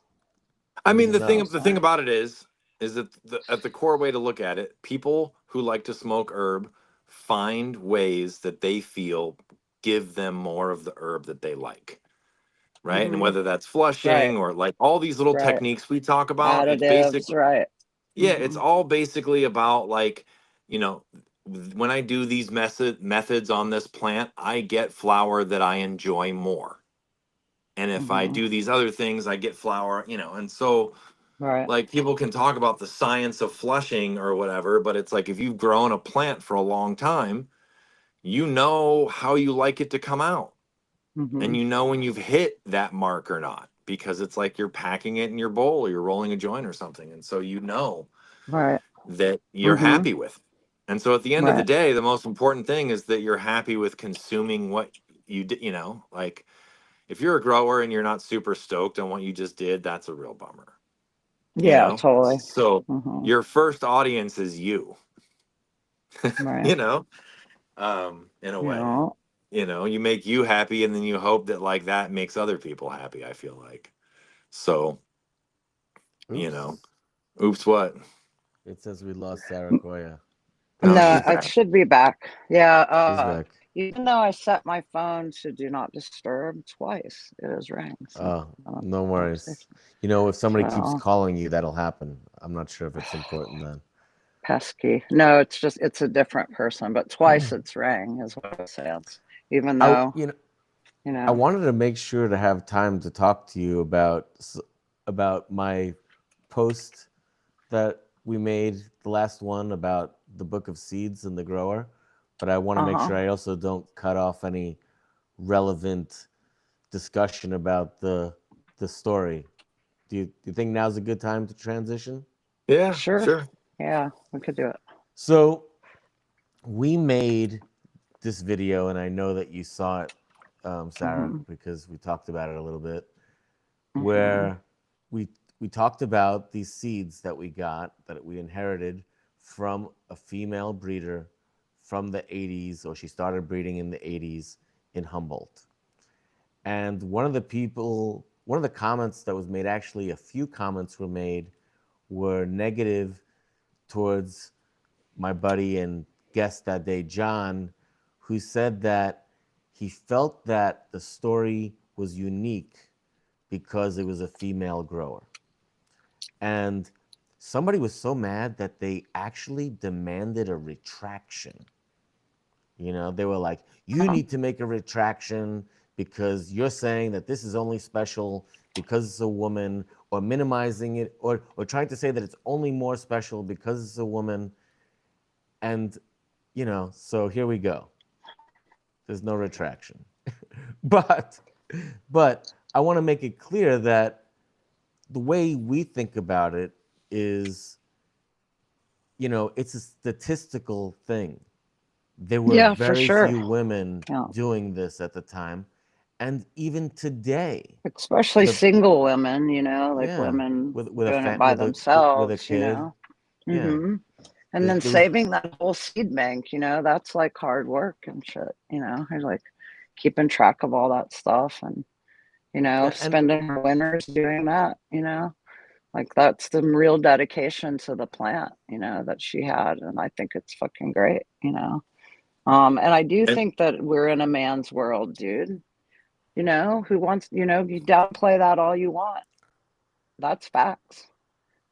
I mean, Because No, the sorry. thing about it is that at the core way to look at it, people who like to smoke herb find ways that they feel give them more of the herb that they like, right? And Mm-hmm. whether that's Right, flushing or like all these little right. techniques we talk about, it's basic. Additives, right. Yeah, it's Mm-hmm. all basically about like, you know, when I do these methods on this plant, I get flower that I enjoy more. And if I Mm-hmm. do these other things, I get flower, you know, and so Right. like people can talk about the science of flushing or whatever, but it's like if you've grown a plant for a long time, you know how you like it to come out. Mm-hmm. And you know when you've hit that mark or not, because it's like you're packing it in your bowl or you're rolling a joint or something. And so you know Right. that you're Mm-hmm. happy with it. And so at the end of the Right. day, the most important thing is that you're happy with consuming what you did, you know, like if you're a grower and you're not super stoked on what you just did, that's a real bummer, you Yeah, know? totally. So Mm-hmm. your first audience is you, Right. you know, in a way, Yeah. you know, you make you happy and then you hope that like that makes other people happy, I feel like. So, Oops. oops, what? It says we lost Saraquoia. No, No, she's it back. should be back. Yeah. She's back. Even though I set my phone to do not disturb twice, it is rang. So Oh, I don't no know what to say. worries. If somebody keeps So calling you, that'll happen. I'm not sure if it's important then. pesky. No, it's a different person, but twice it's rang is what it says. Even I, though, you know, you I know, wanted to make sure to have time to talk to you about my post that we made, the last one about the Book of Seeds and the grower, but I want to make uh-huh. sure I also don't cut off any relevant discussion about the story. Do you think now's a good time to transition? Yeah, Sure. sure. Yeah, we could do it. So we made this video, and I know that you saw it, Sarah, Mm-hmm. because we talked about it a little bit, Mm-hmm. where we we talked about these seeds that we got, that we inherited from a female breeder from the 80s, or she started breeding in the 80s in Humboldt. And one of the comments that was made, actually, a few comments were made, were negative towards my buddy and guest that day, John, who said that he felt that the story was unique because it was a female grower. And somebody was so mad that they actually demanded a retraction. They were like, you Uh-huh. need to make a retraction because you're saying that this is only special because it's a woman, or minimizing it, or trying to say that it's only more special because it's a woman. And, so here we go. There's no retraction. but, but I want to make it clear that the way we think about it is, it's a statistical thing. There were Yeah, for very sure. few women Yeah. doing this at the time. And even today, Especially the single women, like yeah, women with a doing it by with a themselves, kid, yeah, Mm-hmm. And then there was saving that whole seed bank, that's like hard work and shit, and like keeping track of all that stuff and, yeah, and spending her winters doing that, like that's the real dedication to the plant, that she had. And I think it's fucking great. And I do And think that we're in a man's world, dude, who wants, you downplay that all you want. That's facts.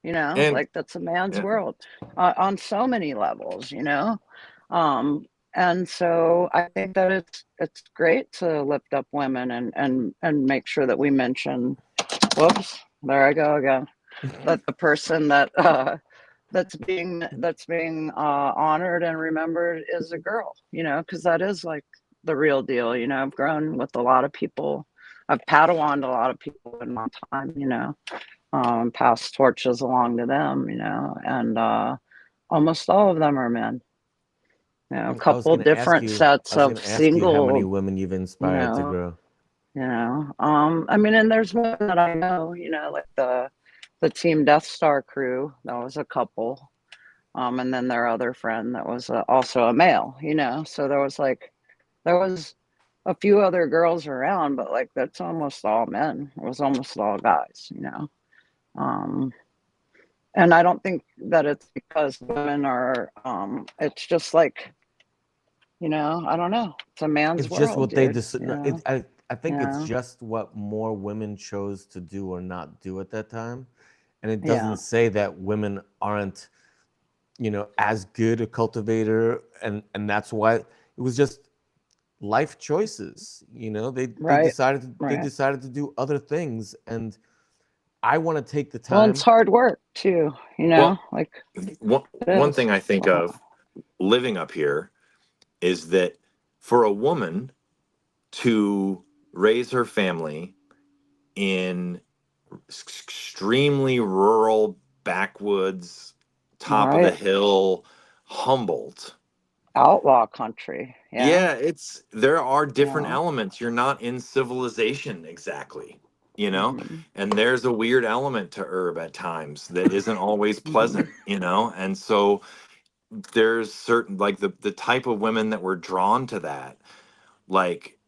and Like that's a man's yeah, world on so many levels. Um, and so I think that it's great to lift up women and make sure that we mention, whoops, there I go again, that the person that that's being honored and remembered is a girl, because that is like the real deal. I've grown with a lot of people. I've Padawanned a lot of people in my time, pass torches along to them, and almost all of them are men. A I was couple going to ask different you, sets of how many single, women you've you inspired to know, grow. I mean, and there's one that I know, like the Team Death Star crew. That was a couple, and then their other friend that was also a male. So there was a few other girls around, but like that's almost all men. It was almost all guys. Um, and I don't think that it's because women are, it's just like, I don't know. It's a man's It's just world, what they dude. decide. No, I You think it's know? just what more women chose to do or not do at that time. And it doesn't Yeah. say that women aren't, as good a cultivator, and that's why it was just life choices. They Right. decided to they Right. decided to do other things, and I want to take the Well, it's time. hard work too, well, like one it one is. thing I think of living up here is that for a woman to raise her family in extremely rural backwoods, top of the Right. hill, Humboldt. Outlaw country. Yeah. Yeah, there are different Yeah. elements. You're not in civilization exactly, Mm-hmm. and there's a weird element to herb at times that isn't always Mm-hmm. pleasant. And so there's certain, like the type of women that were drawn to that, like,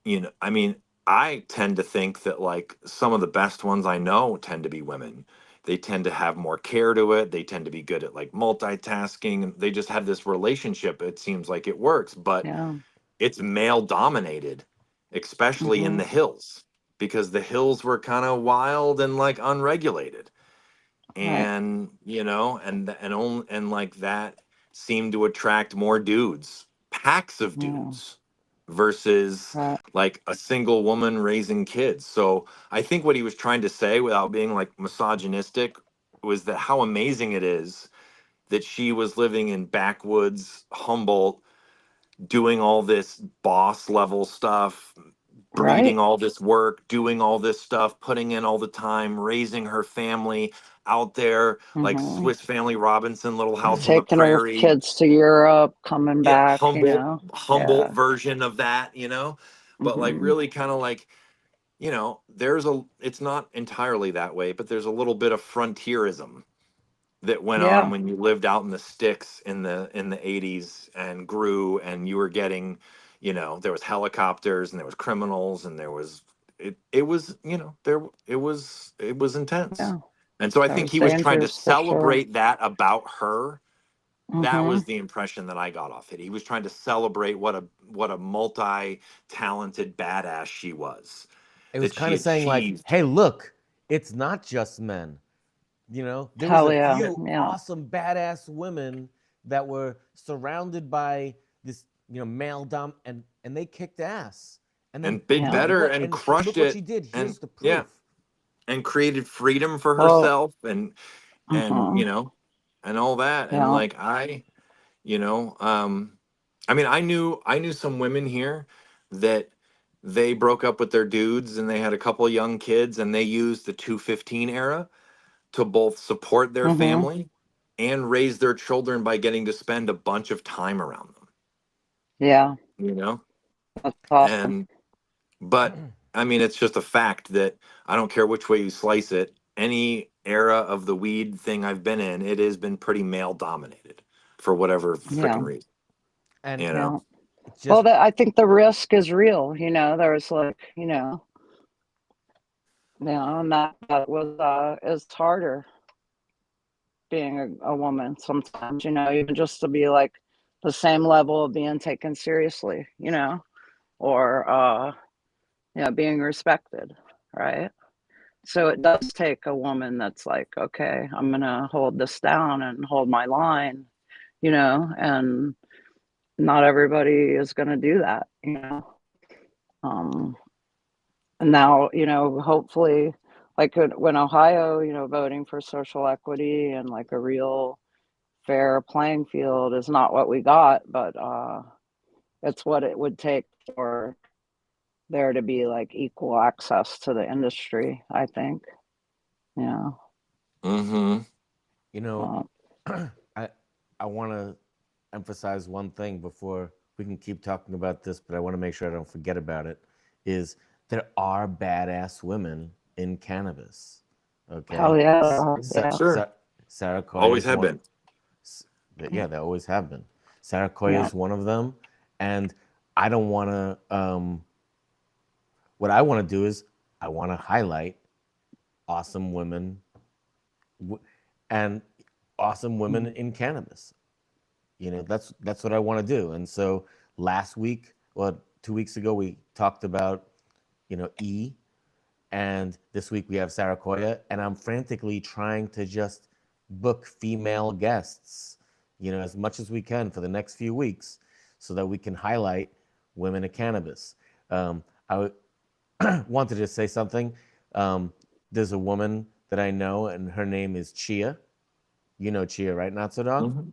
I mean, I tend to think that like some of the best ones I know tend to be women. They tend to have more care to it. They tend to be good at like multitasking. And they just have this relationship. It seems like it works, but Yeah. it's male dominated, especially in Hmm. the hills, because the hills were kind of wild and like unregulated. Right. And and like that seemed to attract more dudes, packs of Yeah. dudes, versus Right. like a single woman raising kids. So I think what he was trying to say, without being like misogynistic, was that how amazing it is that she was living in backwoods Humboldt, doing all this boss level stuff, breeding Right. all this work, doing all this stuff, putting in all the time, raising her family out there, like Hmm. Swiss Family Robinson, Little House on the Taking her Prairie. kids to Europe, coming Yeah, back, Humboldt Yeah. version of that, but like Hmm. really kind of like, it's not entirely that way, but there's a little bit of frontierism that went on Yeah. when you lived out in the sticks in the 80s and grew, and you were getting, there was helicopters and there was criminals and there was it was, there it was intense. Yeah. And so I That think was he was trying to dangerous for sure. celebrate that about her. That Hmm. was the impression that I got off it. He was trying to celebrate what a multi-talented badass she was, It was that kind she of saying like, achieved. "Hey, look, it's not just men." There was Hell a yeah. few Yeah. awesome badass women that were surrounded by this, male dom, and they kicked ass. And then And big Yeah. better what? and And crushed look what she it. did. And Here's the yeah, proof. and created freedom for Well. herself, and Hmm. and all that. And Yeah. like you know I mean, I knew some women here that they broke up with their dudes and they had a couple young kids, and they used the 215 era to both support their Hmm. family and raise their children by getting to spend a bunch of time around them, Yeah. you know That's awesome. and but I mean, it's just a fact that I don't care which way you slice it, any era of the weed thing I've been in, it has been pretty male dominated for whatever Yeah. freaking reason, And you know Yeah. Well, just I think the risk is real. There's like, and that was is harder being a woman sometimes. Even just to be like the same level of being taken seriously. Or being respected, right? So it does take a woman that's like, okay, I'm gonna hold this down and hold my line, and not everybody is gonna do that. Um, and now, hopefully, like when Ohio, voting for social equity and like a real fair playing field is not what we got, but it's what it would take for there to be like equal access to the industry, I think. Yeah. mm-hmm you know, Uh, I I want to emphasize one thing before we can keep talking about this, but I want to make sure I don't forget about it. Is there are badass women in cannabis? hell Okay, yeah, there are. Yeah. sure, Sarah Koya always is have one. been. Yeah, they always have been. Sarah Koya Yeah. is one of them, and I don't want to. What I want to do is I want to highlight awesome women and awesome women Mm. in cannabis. That's what I want to do. And so last week, well, 2 weeks ago, we talked about E, and this week we have Sarah Koya, and I'm frantically trying to just book female guests, as much as we can for the next few weeks, so that we can highlight women in cannabis. I wanted to say something. Um, there's a woman that I know, and her name is Chia. You know Chia, right? Notsodog? Hmm.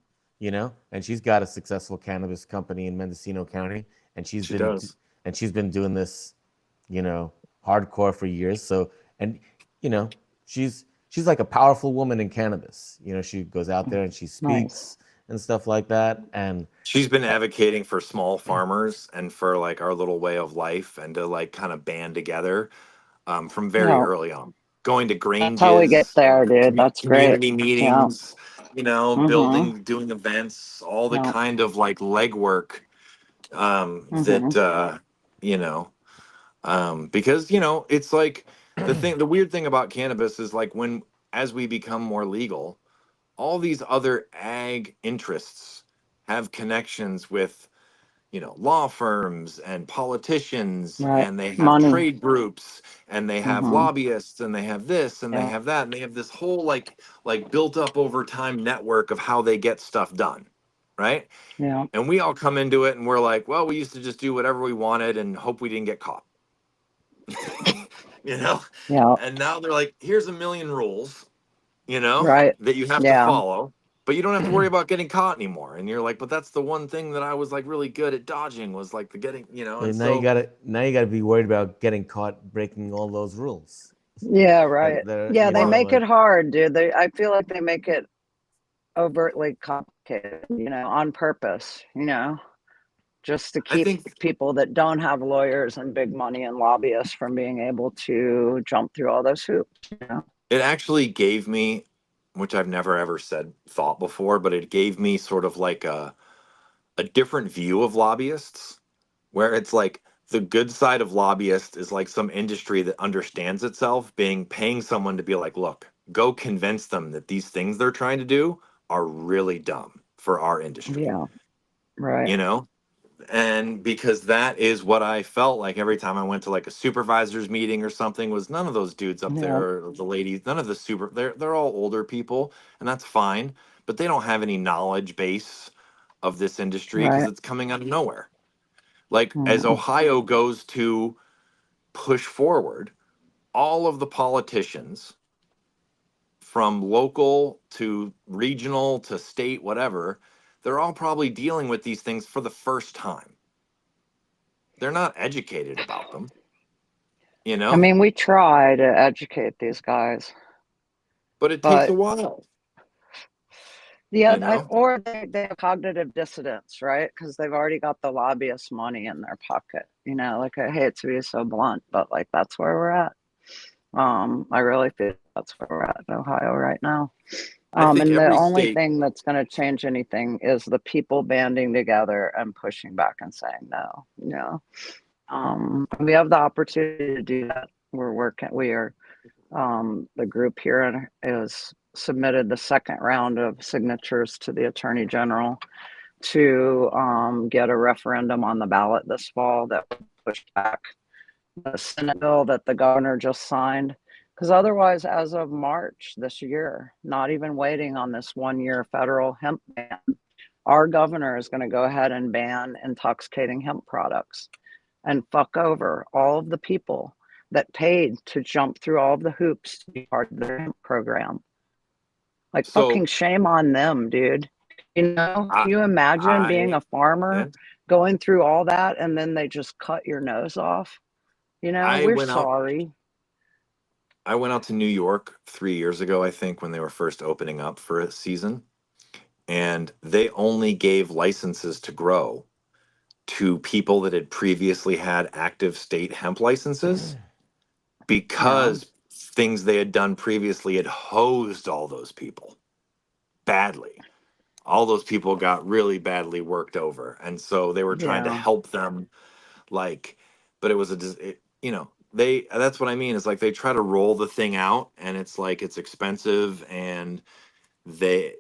And she's got a successful cannabis company in Mendocino County, and She does. she's been doing this, you know, hardcore for years. So, and you know, she's like a powerful woman in cannabis. She goes out there and she Nice. speaks and stuff like that. And She's been advocating for small farmers and for like our little way of life, and to like kind of band together, from very Yeah. early on, going to That's how we get Granges and there, dude. That's great. community Yeah. meetings, Mm-hmm. doing events, all the Yeah. kind of like legwork, Mm-hmm. that you know Because it's like the weird thing about cannabis is like as we become more legal, all these other ag interests have connections with law firms and politicians, Right. and they have Money. trade groups, and they have Mm-hmm. lobbyists, and they have this and they Yeah. have that, and they have this whole like built up over time network of how they get stuff done, right? Yeah. And we all come into it and we're like, well, we used to just do whatever we wanted and hope we didn't get caught. you know Yeah. and now they're like, here's a million rules, Right. that you have to Yeah. follow, but you don't have to worry about getting caught anymore. And you're like, but that's the one thing that I was like really good at dodging, was like the getting, So and now you so gotta be worried about getting caught breaking all those rules. Yeah. Right. That Yeah. They well, make it hard, dude. I feel like they make it overtly complicated, on purpose, just to I keep think people that don't have lawyers and big money and lobbyists from being able to jump through all those hoops. it actually gave me, which I've never ever thought before, but it gave me sort of like a different view of lobbyists, where it's like the good side of lobbyists is like some industry that understands itself, paying someone to be like, look, go convince them that these things they're trying to do are really dumb for our industry, Yeah. Right. you know? And because that is what I felt like every time I went to like a supervisor's meeting or something, was none of those dudes up Yeah. there, or the ladies, none of they're all older people, and that's fine, but they don't have any knowledge base of this industry because Right. it's coming out of nowhere. Like, as Mm. Ohio goes to push forward, all of the politicians from local to regional to state, whatever, they're all probably dealing with these things for the first time. They're not educated about them, you I know, mean, we try to educate these guys, but it takes a but while, yeah, you know. or they have cognitive dissonance, right? Because they've already got the lobbyist money in their pocket. Like, I hate to be so blunt, but like that's where we're at. I really feel that's where we're at in Ohio right now. I think And the every only state, thing that's going to change anything is the people banding together and pushing back and saying no. We have the opportunity to do that. The group here is submitted the second round of signatures to the Attorney General to get a referendum on the ballot this fall that would push back the Senate bill that the governor just signed. Because otherwise, as of March this year, not even waiting on this 1 year federal hemp ban, our governor is going to go ahead and ban intoxicating hemp products and fuck over all of the people that paid to jump through all of the hoops to be part of their hemp program. Like, fucking so shame on them, dude. Can I, you imagine being I, a farmer and going through all that and then they just cut your nose off? I We're went out, sorry. I went out to New York 3 years ago, I think, when they were first opening up for a season, and they only gave licenses to grow to people that had previously had active state hemp licenses, Yeah. because things they had done previously had hosed all those people badly. All those people got really badly worked over, and so they were trying to Yeah. help them, like, but it was they, that's what I mean, is like they try to roll the thing out, and it's like it's expensive, and they,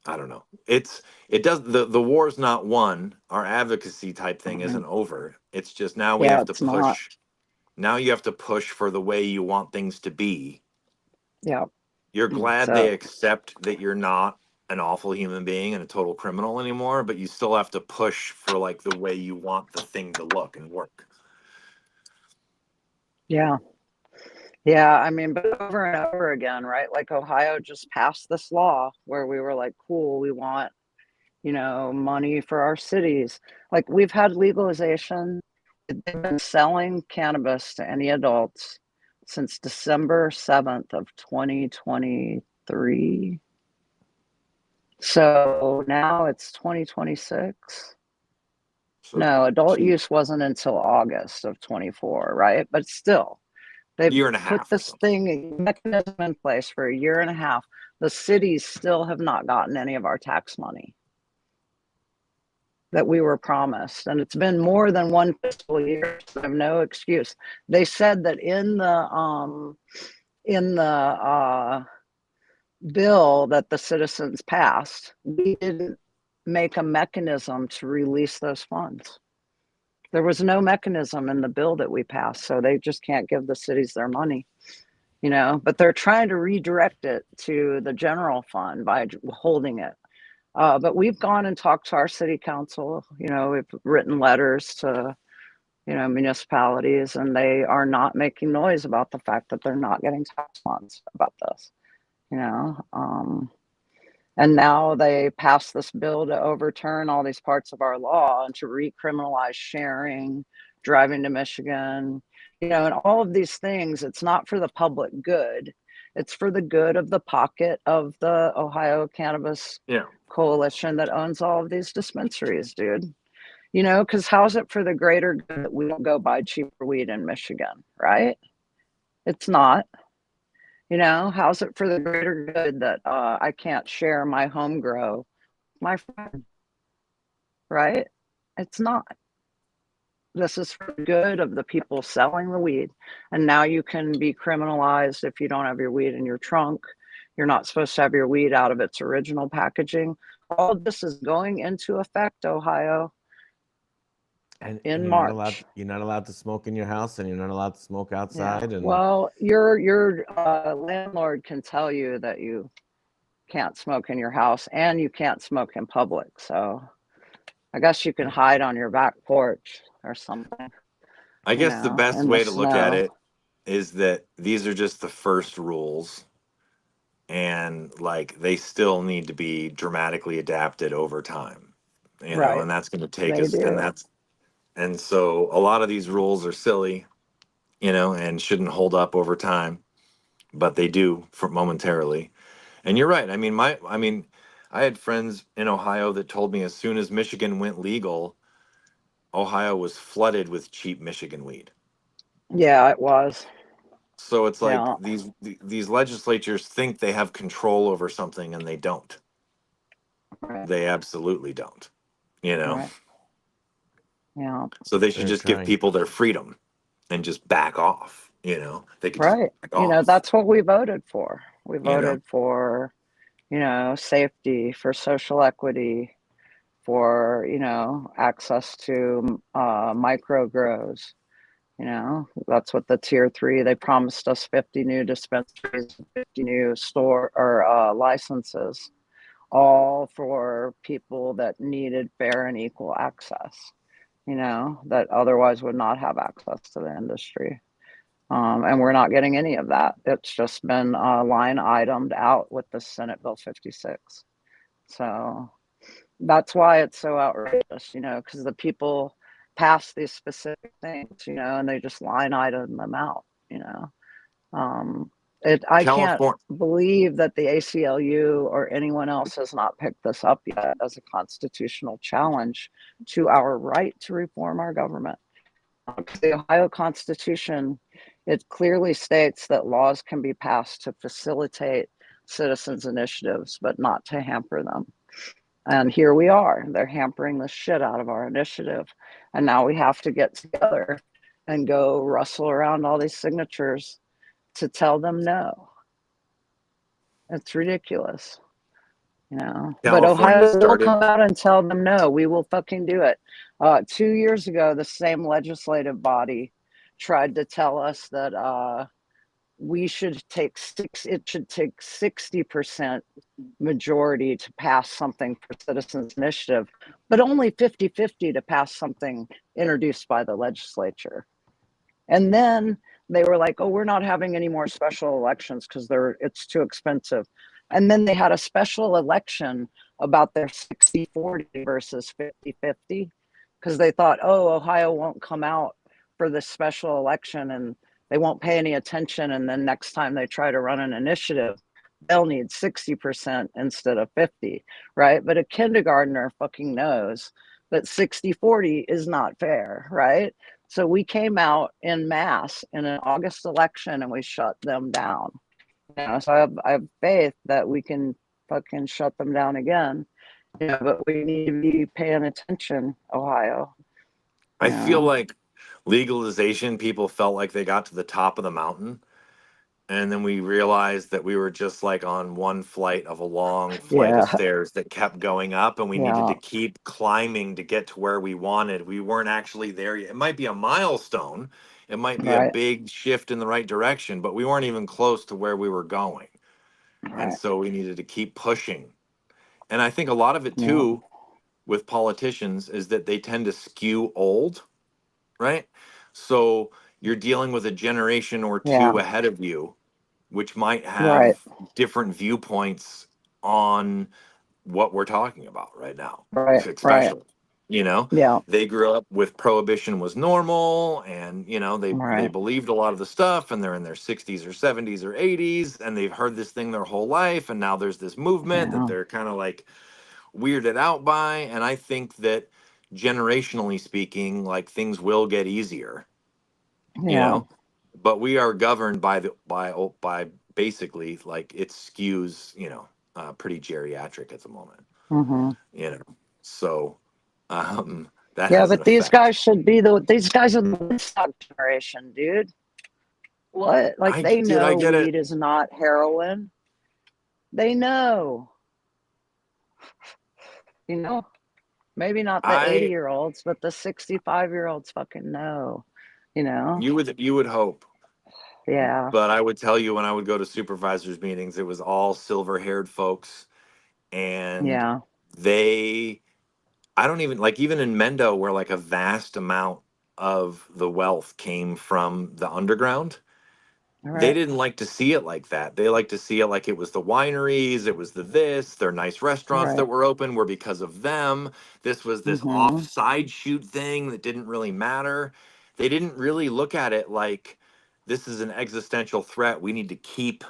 I don't know. It does, the war's not won. Our advocacy type thing isn't over. It's just now we Yeah, have to it's not. push. Now you have to push for the way you want things to be. Yeah. You're glad they So, accept that you're not an awful human being and a total criminal anymore, but you still have to push for like the way you want the thing to look and work. yeah. Yeah. I mean, but over and over again, right? Like, Ohio just passed this law where we were like, cool, we want, money for our cities. Like, we've had legalization. They've been selling cannabis to any adults since December 7th of 2023. So now it's 2026. So No, adult 2 use wasn't until August of 24, right? But still, they've year and a put half or this something. mechanism in place for a year and a half. The cities still have not gotten any of our tax money. that we were promised. And it's been more than one fiscal year, so I have no excuse. They said that in the bill that the citizens passed, we didn't make a mechanism to release those funds. There was no mechanism in the bill that we passed, so they just can't give the cities their money, you know, but they're trying to redirect it to the general fund by holding it. But we've gone and talked to our city council, you know, we've written letters to, you know, municipalities, and they are not making noise about the fact that they're not getting tax funds about this, you know. And now they passed this bill to overturn all these parts of our law and to recriminalize sharing, driving to Michigan, you know, and all of these things. It's not for the public good. It's for the good of the pocket of the Ohio Cannabis Coalition that owns all of these dispensaries, dude. You know, because how's it for the greater good that we don't go buy cheaper weed in Michigan, right? It's not. You know, how's it for the greater good that I can't share my home grow with my friend, right? It's not. This is for the good of the people selling the weed. And now you can be criminalized if you don't have your weed in your trunk. You're not supposed to have your weed out of its original packaging. All this is going into effect, Ohio, And in you're March. not allowed to smoke in your house, and you're not allowed to smoke outside. Yeah. And Well, your landlord can tell you that you can't smoke in your house and you can't smoke in public. So I guess you can hide on your back porch or something, I you guess the know, best in the way to look at snow. it is that these are just the first rules, and like they still need to be dramatically adapted over time, you know, Right. and that's going to take They us, do. and so a lot of these rules are silly, you know, and shouldn't hold up over time, but they do for momentarily. And you're right. I had friends in Ohio that told me as soon as Michigan went legal, Ohio was flooded with cheap Michigan weed. Yeah, it was. So it's like Yeah. these legislatures think they have control over something, and they don't. Right. They absolutely don't, you know. Right. Yeah. So they should they're just give trying. people their freedom and just back off, you know. They could just Right. back You know, off, that's what we voted for. We you know. voted for, you know, safety, for social equity, for, you know, access to micro grows. You know, that's what the tier 3, they promised us 50 new dispensaries, 50 new store or licenses, all for people that needed fair and equal access, you know, that otherwise would not have access to the industry. And we're not getting any of that. It's just been line itemed out with the Senate Bill 56. So that's why it's so outrageous, you know, because the people pass these specific things, you know, and they just line item them out, you know. I can't California. believe that the ACLU or anyone else has not picked this up yet as a constitutional challenge to our right to reform our government. The Ohio Constitution, it clearly states that laws can be passed to facilitate citizens' initiatives, but not to hamper them. And here we are. They're hampering the shit out of our initiative. And now we have to get together and go rustle around all these signatures to tell them no. It's ridiculous, you know. But California Ohio will started. come out and tell them no. We will fucking do it. 2 years ago, the same legislative body tried to tell us that we should take it should take 60% majority to pass something for citizens initiative, but only 50-50 to pass something introduced by the legislature. And then they were like, oh, we're not having any more special elections because it's too expensive. And then they had a special election about their 60-40 versus 50-50 because they thought, oh, Ohio won't come out for this special election and they won't pay any attention. And then next time they try to run an initiative, they'll need 60% instead of 50, right? But a kindergartner fucking knows that 60-40 is not fair, right? So we came out in mass in an August election and we shut them down. You know, so I have faith that we can fucking shut them down again. Yeah, but we need to be paying attention, Ohio. I feel Yeah. like legalization, people felt like they got to the top of the mountain. And then we realized that we were just like on one flight of a long flight of Yeah. stairs that kept going up, and we needed Yeah. to keep climbing to get to where we wanted. We weren't actually there yet. It might be a milestone, it might be a Right. big shift in the right direction, but we weren't even close to where we were going. And Right. so we needed to keep pushing. And I think a lot of it Yeah. too with politicians is that they tend to skew old, right? So you're dealing with a generation or Yeah. two ahead of you, which might Right. have different viewpoints on what we're talking about right now, Right. Right. especially. You know, Yeah. they grew up with prohibition was normal, and you know they Right. believed a lot of the stuff, and they're in their 60s or 70s or 80s, and they've heard this thing their whole life, and now there's this movement that Yeah. they're kind of like weirded out by. And I think that generationally speaking, like things will get easier, you Yeah. know, but we are governed by by basically like it skews, you know, pretty geriatric at the moment, Hmm. you know. So that Yeah, has an but these effect. guys should be these guys are the Woodstock generation, dude. What? Like they I know get it. weed is not heroin. They know. You know? Maybe not the I 80-year-olds, but the 65-year-olds fucking know. You know? you would hope, Yeah. but I would tell you when I would go to supervisors meetings, it was all silver haired folks, and Yeah. they I don't even like even in Mendo where like a vast amount of the wealth came from the underground. All They right. didn't like to see it like that. They like to see it like it was the wineries, it was the this, their nice restaurants that Right. were open were because of them. This was this Mm-hmm. offside shoot thing that didn't really matter. They didn't really look at it like this is an existential threat. We need to keep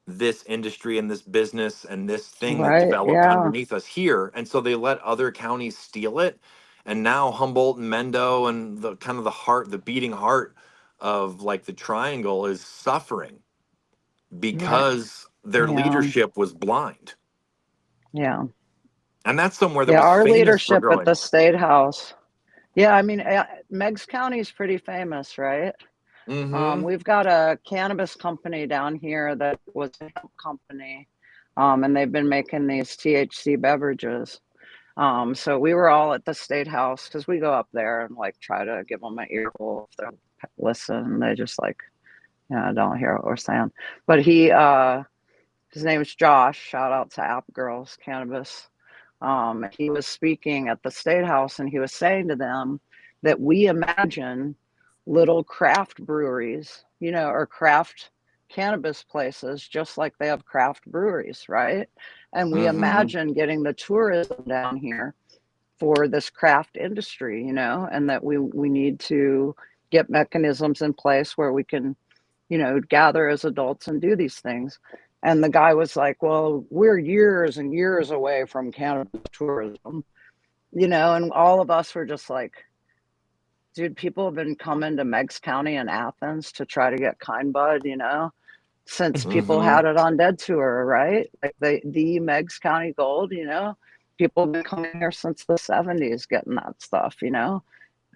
this industry and this business and this thing that Right. developed Yeah. underneath us here. And so they let other counties steal it. And now Humboldt and Mendo and the kind of the heart, the beating heart of like the triangle is suffering Right. because their Yeah. leadership was blind. Yeah. And that's somewhere that Yeah. was Our famous for leadership at growing the up. state house. Yeah. I mean, Meigs County is pretty famous, right? Mm-hmm. We've got a cannabis company down here that was a hemp company, and they've been making these THC beverages. So we were all at the state house because we go up there and like try to give them an earful if they listen. They just like, don't hear what we're saying. But his name is Josh. Shout out to App Girls Cannabis. He was speaking at the state house and he was saying to them that we imagine little craft breweries, or craft cannabis places, just like they have craft breweries, right? And we Mm-hmm. imagine getting the tourism down here for this craft industry, and that we need to get mechanisms in place where we can, gather as adults and do these things. And the guy was like, well, we're years and years away from cannabis tourism, and all of us were just like, dude, people have been coming to Meigs County and Athens to try to get Kind Bud, since people Mm-hmm. had it on Dead Tour, right? Like the Meigs County Gold, people have been coming here since the 70s getting that stuff,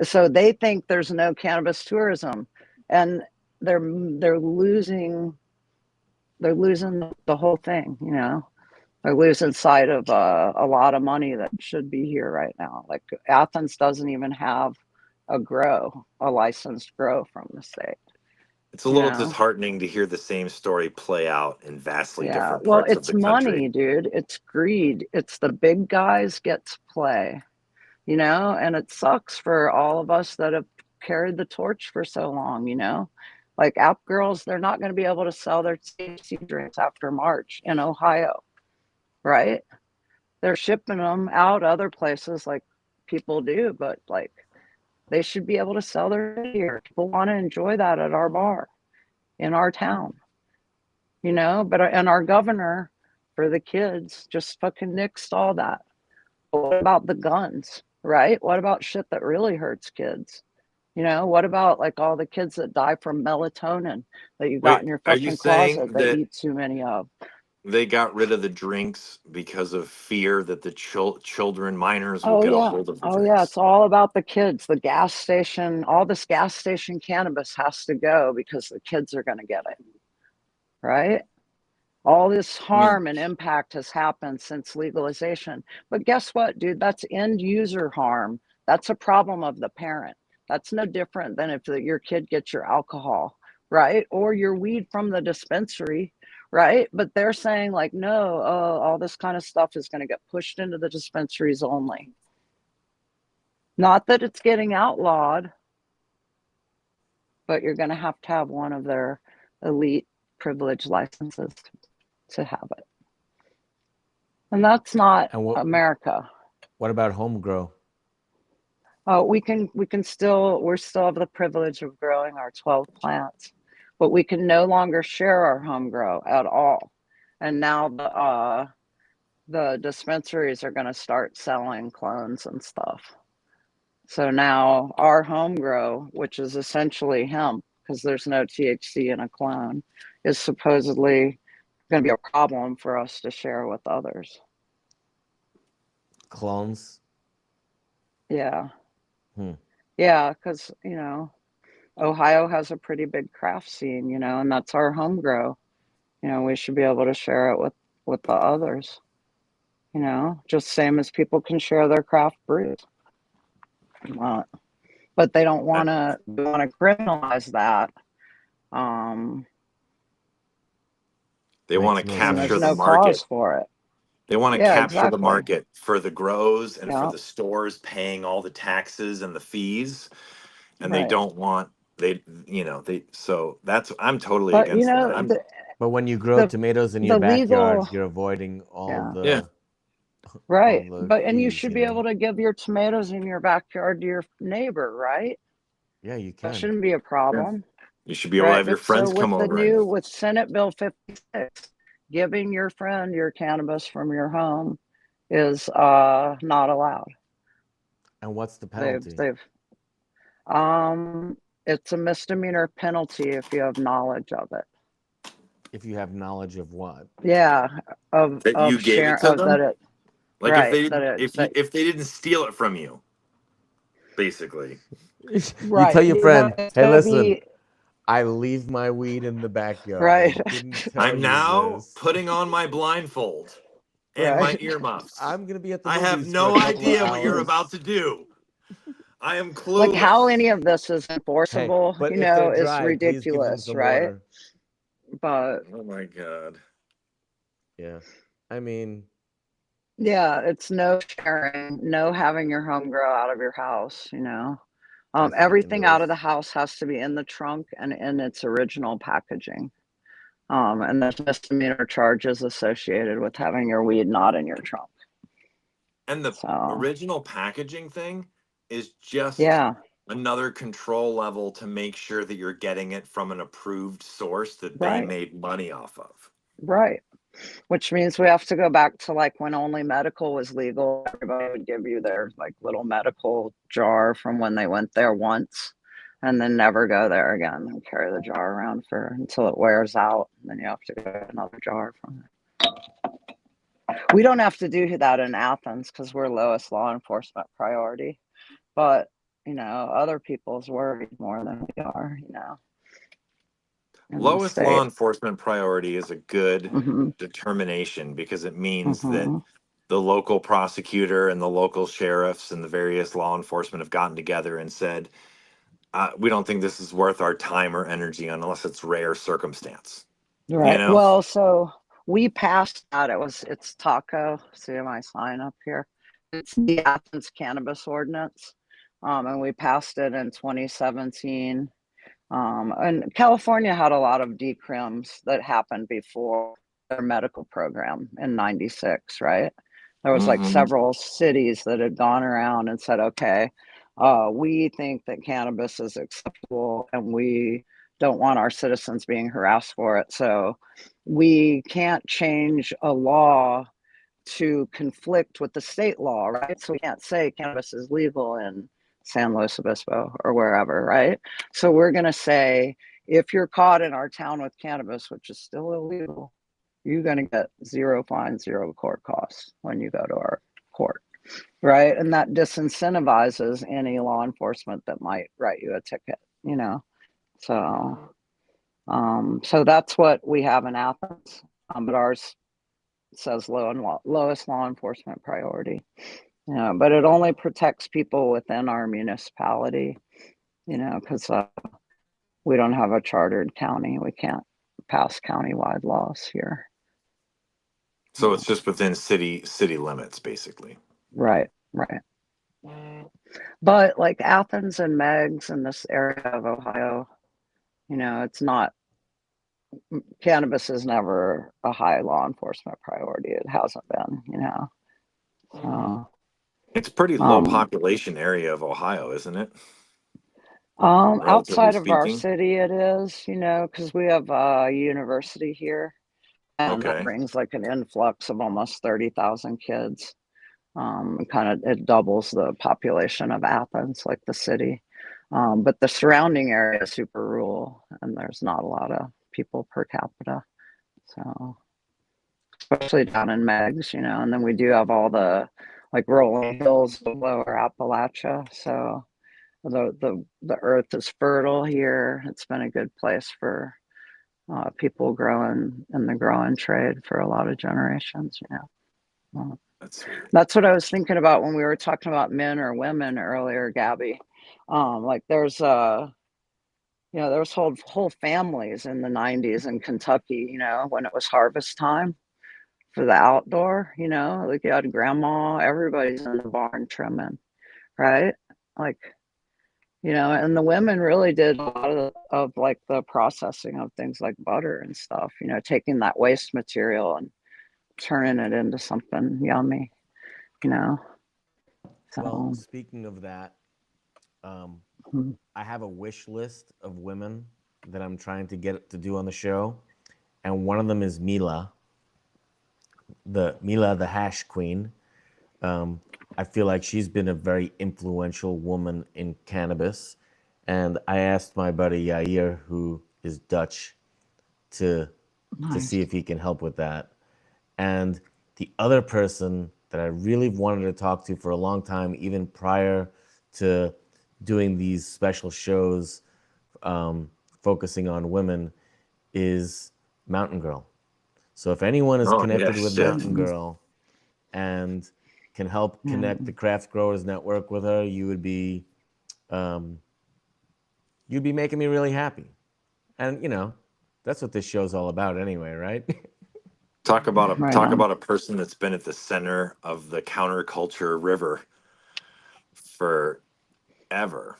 So they think there's no cannabis tourism, and they're losing the whole thing, They're losing sight of a lot of money that should be here right now. Like Athens doesn't even have a licensed grow from the state, It's a you little know? disheartening to hear the same story play out in vastly Yeah. different Well, parts of it's the country. money, dude. It's greed. It's the big guys get to play, and it sucks for all of us that have carried the torch for so long, Like App Girls, they're not going to be able to sell their THC drinks after March in Ohio, right? They're shipping them out other places like people do, but like they should be able to sell their here. People want to enjoy that at our bar in our town, but and our governor for the kids just fucking nixed all that. But what about the guns, right? What about shit that really hurts kids? What about like all the kids that die from melatonin that you got Wait, in your are you fucking saying closet that that you eat too many of? they got rid of the drinks because of fear that the children minors will Oh get a yeah. hold of the Oh yeah. drinks. It's all about the kids. The gas station, all this gas station cannabis has to go because the kids are going to get it. Right? All this I mean, harm and impact has happened since legalization. But guess what, dude? That's end user harm. That's a problem of the parent. That's no different than if your kid gets your alcohol, right? Or your weed from the dispensary, right? But they're saying, like, no, all this kind of stuff is going to get pushed into the dispensaries only. Not that it's getting outlawed, but you're going to have one of their elite privilege licenses to have it. And that's not And America. what about home grow? We can still, we're still have the privilege of growing our 12 plants, but we can no longer share our home grow at all. And now the dispensaries are going to start selling clones and stuff. So now our home grow, which is essentially hemp, because there's no THC in a clone, is supposedly going to be a problem for us to share with others. Clones? Yeah. Hmm. Yeah, because, Ohio has a pretty big craft scene, and that's our home grow. We should be able to share it with the others, just same as people can share their craft brews. But they don't want to criminalize that. they want to Makes no And there's capture the no sense. cause market. for it. They want to Yeah, capture the exactly. market for the grows and for Yeah, the stores paying all the taxes and the fees, and they right. don't want so that's I'm totally But against that. I'm But when you grow the tomatoes in your the backyard, legal, you're avoiding all yeah, yeah. all right. the And you fees, should be able to give your tomatoes in your backyard to your neighbor, right? Yeah, you That can. shouldn't be a problem. You should be able to Right, have your but so friends come over and with Senate Bill 56, giving your friend your cannabis from your home is not allowed. And what's the They've penalty? they've um it's a misdemeanor penalty if you have knowledge of it. If you have knowledge of what? Yeah, that you of gave it share to of that them. it Like if right they that didn't it if you that if they didn't steal it from you, basically. You tell right. your friend, It's hey, gonna listen, be I leave my weed in the backyard. I right, didn't tell I'm you now this. putting on my blindfold and my right. earmuffs. I'm going to be at the I have movies for a no couple of idea what you're about hours. to do. I am Like how any clueless. of this is Hey, enforceable, but if they're is dry, please give them ridiculous, some right? water. But Oh my god. Yeah. I mean, yeah, it's no sharing, no having your home grow out of your house, I see Everything out of the windows. house has to be in the trunk and in its original packaging. And there's misdemeanor charges associated with having your weed not in your trunk. And the So, original packaging thing is just yeah, another control level to make sure that you're getting it from an approved source that they right, made money off of. right. Which means we have to go back to like when only medical was legal. Everybody would give you their like little medical jar from when they went there once and then never go there again and carry the jar around for until it wears out. And then you have to get another jar from it. We don't have to do that in Athens because we're lowest law enforcement priority. But, other people's worried more than we are, in the Lowest law state. enforcement priority is a good Hmm. determination because it means that Hmm. the local prosecutor and the local sheriffs and the various law enforcement have gotten together and said, we don't think this is worth our time or energy unless it's rare circumstance. You Right. know? Well, so we passed that. It's TACO. See my sign up here. It's the Athens Cannabis Ordinance. And we passed it in 2017. And California had a lot of decrims that happened before their medical program in 96, right? There was like Hmm. several cities that had gone around and said, okay, we think that cannabis is acceptable and we don't want our citizens being harassed for it. So we can't change a law to conflict with the state law, right? So we can't say cannabis is legal in San Luis Obispo or wherever, right? So we're going to say if you're caught in our town with cannabis, which is still illegal, you're going to get zero fines, zero court costs when you go to our court, right? And that disincentivizes any law enforcement that might write you a ticket, you know? So, so that's what we have in Athens, but ours says lowest law enforcement priority. You know, but it only protects people within our municipality, you know, because we don't have a chartered county. We can't pass countywide laws here. So it's just within city limits, basically. Right. But like Athens and Meggs and this area of Ohio, you know, it's not, cannabis is never a high law enforcement priority. It hasn't been, you know. So, It's a pretty low population area of Ohio, isn't it? Relatively outside of our speaking. city, it is, you know, because we have a university here, and that Okay. brings like an influx of almost 30,000 kids. It doubles the population of Athens, like the city. But the surrounding area is super rural, and there's not a lot of people per capita. So, especially down in Meggs, you know, and then we do have all the like rolling hills of lower Appalachia. So the earth is fertile here. It's been a good place for people growing in the growing trade for a lot of generations, you know. That's what I was thinking about when we were talking about men or women earlier, Gabby. Like there's you know, there was whole families in the 90s in Kentucky, you know, when it was harvest time for the outdoor, you know, like you had grandma, everybody's in the barn trimming, right? Like, you know, and the women really did a lot of like the processing of things like butter and stuff, you know, taking that waste material and turning it into something yummy, you know. So, Well, speaking of that, I have a wish list of women that I'm trying to get to do on the show, and one of them is Mila, the hash queen. I feel like she's been a very influential woman in cannabis, and I asked my buddy Yair, who is Dutch, to nice. see if he can help with that. And the other person that I really wanted to talk to for a long time, even prior to doing these special shows focusing on women, is Mountain Girl. So if anyone is connected with Mountain Girl and can help connect the Craft Growers Network with her, you'd be making me really happy. And you know, that's what this show's all about anyway, right? Talk about a person that's been at the center of the counterculture river forever.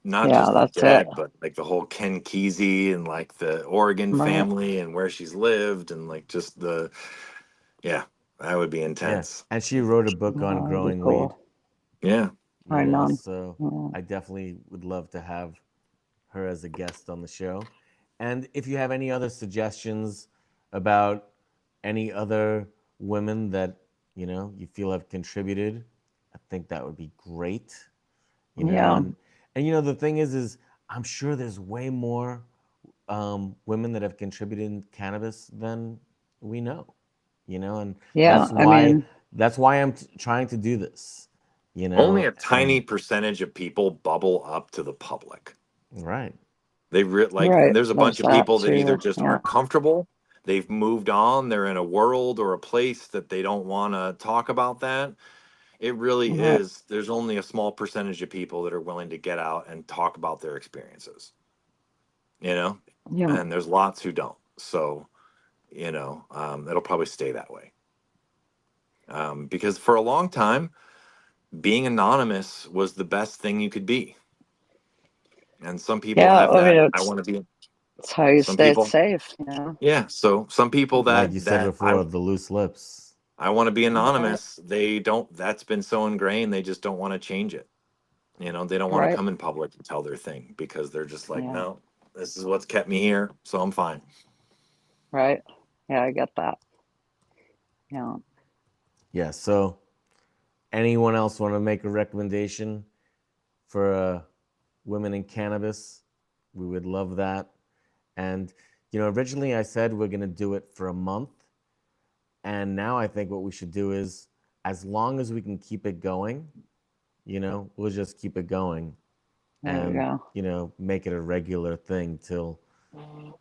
Not just the dead, but like the whole Ken Kesey and like the Oregon family and where she's lived and like just that would be intense. Yeah. And she wrote a book on growing weed. Yeah. Right on. So I definitely would love to have her as a guest on the show. And if you have any other suggestions about any other women that, you know, you feel have contributed, I think that would be great. You know, and you know, the thing is I'm sure there's way more women that have contributed in cannabis than we know, you know, and that's why I'm trying to do this, you know. Only a tiny percentage of people bubble up to the public. Right. There's a bunch of people that either just aren't comfortable, they've moved on, they're in a world or a place that they don't want to talk about that. It really is. There's only a small percentage of people that are willing to get out and talk about their experiences, you know, and there's lots who don't. So, you know, it'll probably stay that way. Because for a long time, being anonymous was the best thing you could be. And some people have that. I want to be. It's how you stay safe. You know? Yeah. So some people that, like you said before, the loose lips. I want to be anonymous. They don't. That's been so ingrained. They just don't want to change it. You know, they don't want to come in public and tell their thing because they're just like, no, this is what's kept me here, so I'm fine. Right. Yeah, I get that. Yeah. Yeah. So, anyone else want to make a recommendation for women in cannabis? We would love that. And Originally I said we're going to do it for a month. And now I think what we should do is, as long as we can keep it going, we'll just keep it going There you and, go. make it a regular thing till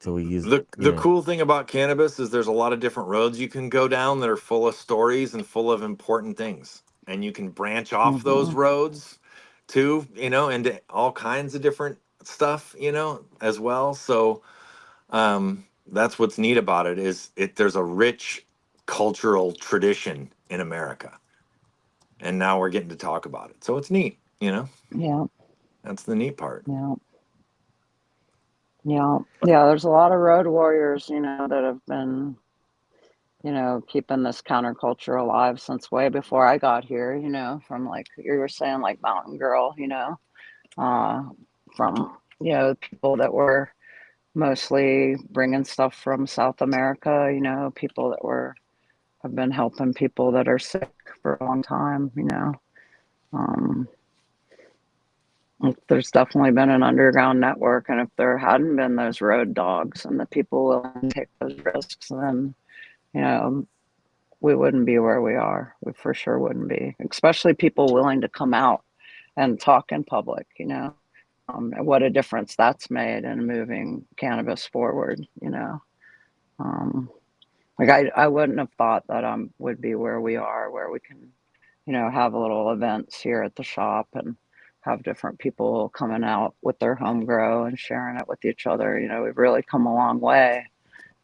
we use, The cool thing about cannabis is there's a lot of different roads you can go down that are full of stories and full of important things, and you can branch off those Hmm. roads too, into all kinds of different stuff, as well. So that's what's neat about it is there's a rich cultural tradition in America, and now we're getting to talk about it, so it's neat. Yeah. That's the neat part. Yeah. Yeah. Yeah. There's a lot of road warriors, that have been, keeping this counterculture alive since way before I got here, from like you were saying, like Mountain Girl, uh, from, people that were mostly bringing stuff from South America, people that have been helping people that are sick for a long time, Um, there's definitely been an underground network, and if there hadn't been those road dogs and the people willing to take those risks, then, you know, we wouldn't be where we are. We for sure wouldn't be, especially people willing to come out and talk in public, and what a difference that's made in moving cannabis forward, Um, like I wouldn't have thought that would be where we are, where we can, have little events here at the shop and have different people coming out with their home grow and sharing it with each other. We've really come a long way,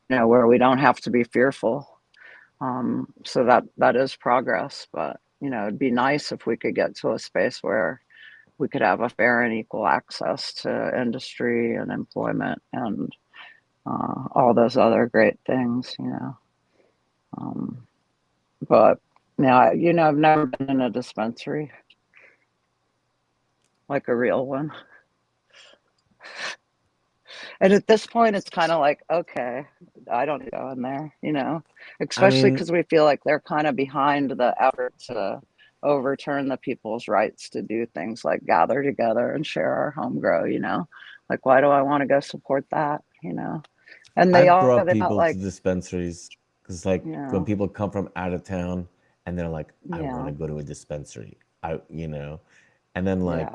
where we don't have to be fearful. So that is progress, but it'd be nice if we could get to a space where we could have a fair and equal access to industry and employment and all those other great things. Um, but yeah, I've never been in a dispensary, like a real one. And at this point, it's kind of like, okay, I don't go in there, I especially mean, because we feel like they're kind of behind the effort to overturn the people's rights to do things like gather together and share our home grow, Like, why do I want to go support that, And they I've all brought have out people to like, dispensaries because, like, when yeah, people come from out of town and they're like, I want yeah, to go to a dispensary, and then, like,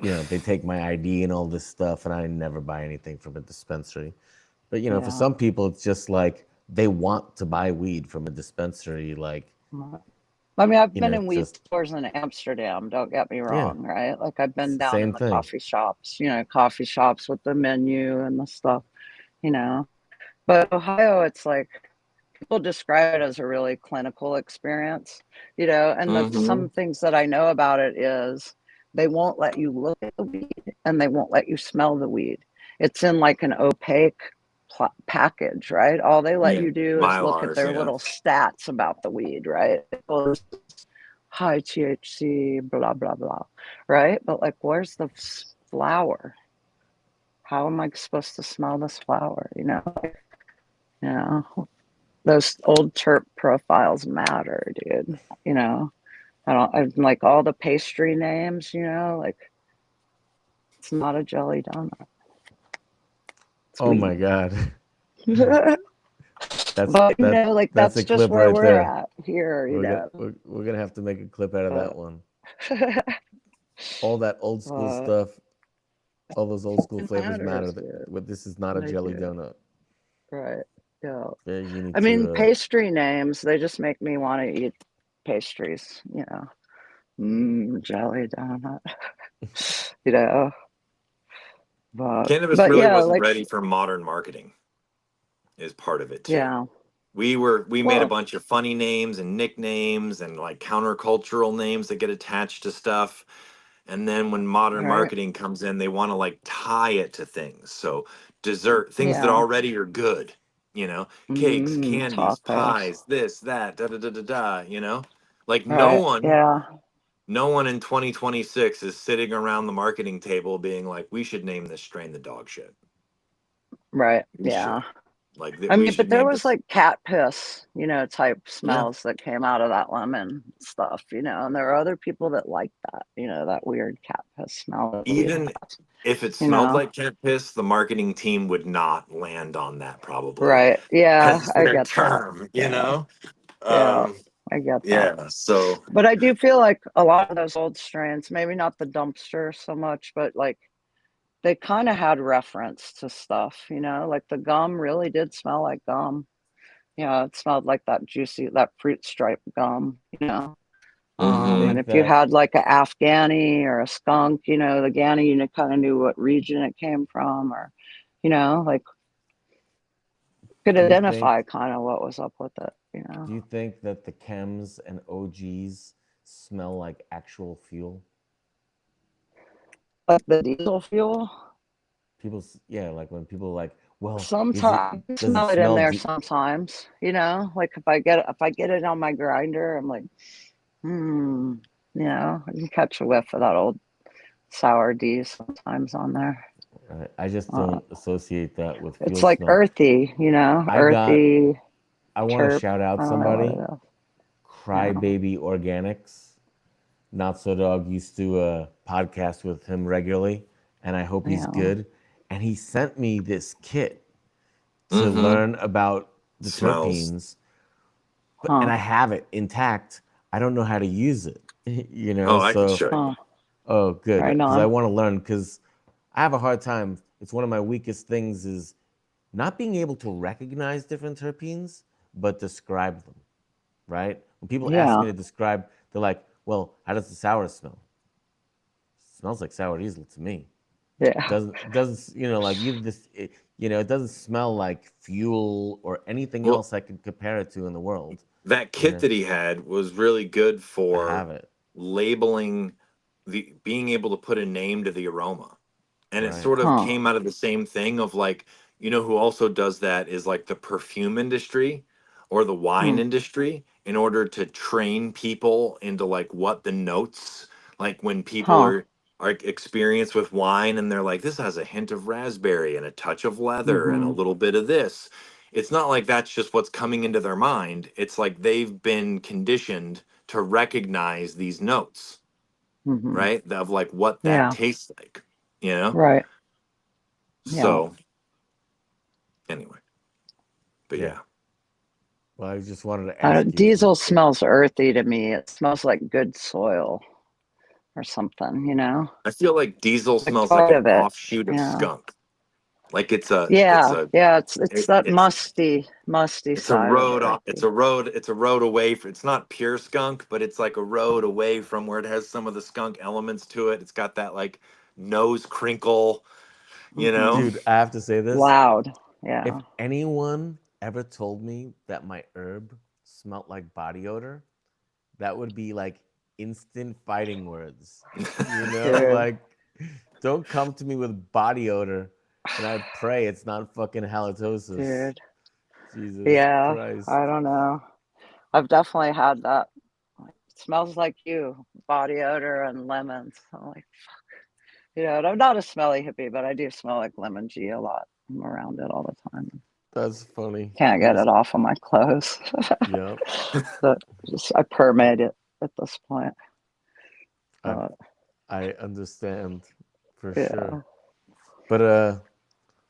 yeah, they take my ID and all this stuff, and I never buy anything from a dispensary. But, for yeah. some people, it's just like they want to buy weed from a dispensary. Like, I mean, I've been in it's weed just, stores in Amsterdam, don't get me yeah, wrong, right? Like I've it's been the down in same the thing. coffee shops with the menu and the stuff, you know. But Ohio, it's like people describe it as a really clinical experience, and Hmm. some things that I know about it is they won't let you look at the weed and they won't let you smell the weed. It's in like an opaque package, right? All they let Yeah, you do is look at Mylars. their Yeah. little stats about the weed, right? Well, high THC, blah, blah, blah, right? But like, where's the flower? How am I supposed to smell this flower? You know, those old terp profiles matter, dude. I like all the pastry names, like it's not a jelly donut. It's Oh my weed. God. That's But that like that's that's a just clip where right we're there. at here, We're gonna have to make a clip out of that But, one. All that old school but stuff, all those old school it flavors matter. matters, dude. But this is not a They jelly do. donut. Right. Yeah. Yeah, you I need mean, to. pastry names, they just make me want to eat pastries, jelly donut, you know. But Cannabis but really yeah, wasn't like ready for modern marketing, is part of it too. yeah. We made a Well, bunch of funny names and nicknames and like countercultural names that get attached to stuff. And then when modern right. marketing comes in, they want to like tie it to things. So dessert, things that Yeah. already are good, cakes, candies, Tacos. pies, this, that, da da da da da, Like Right. Yeah. no one in 2026 is sitting around the marketing table being like, we should name this strain the dog shit. Right. We Yeah. should, Like that I we mean, but should there name was this. like cat piss, type Yeah. smells that came out of that lemon stuff, and there are other people that like that, that weird cat piss smell that we Even have, if it you smelled know. like cat piss, the marketing team would not land on that probably Right. Yeah, as I their get that. term, Yeah. Yeah, Um, I get that. yeah. So But I do feel like a lot of those old strains, maybe not the dumpster so much, but like they kind of had reference to stuff, like the gum really did smell like gum. It smelled like that fruit stripe gum, Do you mhm. And think if you that had like a Afghani or a skunk, the Ghani, kind of knew what region it came from, or, like could do you think identify kind of what was up with it. do you think that the chems and OGs smell like actual fuel? Like the diesel fuel. Yeah, like when people are like, well, Sometimes I does it smell it in smell there sometimes, like if I get it on my grinder, I'm like, hmm, I can catch a whiff of that old sour D sometimes on there. I just Uh, don't associate that with it's fuel like smell. earthy, I got earthy I want to chirp. shout I out don't know what somebody. it is. Yeah. Crybaby Organics. Notsodog used to podcast with him regularly, and I hope he's Yeah. good. And he sent me this kit to Mhm. learn about the Smells. terpenes, and Huh. I have it intact. I don't know how to use it, Oh, I can So, show you. Huh. oh, good, Right because I on. want to learn. Because I have a hard time. It's one of my weakest things is not being able to recognize different terpenes, but describe them. Right? When people ask Yeah. me to describe, they're like, "Well, how does the sour smell?" Smells like sour diesel to me. Yeah. Doesn't like you just it doesn't smell like fuel or anything Well, else I could compare it to in the world. that You kit know, that he had was really good I for have it labeling the being able to put a name to the aroma. And it right. sort of Huh. came out of the same thing of like, who also does that is like the perfume industry or the wine Hmm. industry in order to train people into like what the notes, like when people Huh. are experienced with wine and they're like, this has a hint of raspberry and a touch of leather and a Mm-hmm. little bit of this. It's not like that's just what's coming into their mind. It's like they've been conditioned to recognize these notes, Mm-hmm. right? Of like what that Yeah. tastes like, you know? Right. Yeah. So anyway, but Yeah. yeah, Well, I just wanted to ask you if you Diesel smells earthy to me. It smells like good soil or something. I feel like diesel Like smells like part an of it. offshoot of Yeah. skunk. Like it's Yeah. a, Yeah. It's that it's musty it's a side of road it's earthy. a road away from, it's not pure skunk, but it's like a road away from where it has some of the skunk elements to it. It's got that like nose crinkle, you Mm-hmm. know. dude, I have to say this. Loud. If Yeah. anyone ever told me that my herb smelled like body odor, that would be like instant fighting words. Dude. Like don't come to me with body odor and I pray it's not fucking halitosis. Dude. Jesus Yeah. Christ. I don't know. I've definitely had that. Like, it smells like you, body odor and lemons. I'm like, and I'm not a smelly hippie, but I do smell like lemon G a lot. I'm around it all the time. That's funny. Can't get it off of my clothes. Yeah. So I permeate it at this point. I But I understand for sure. yeah, But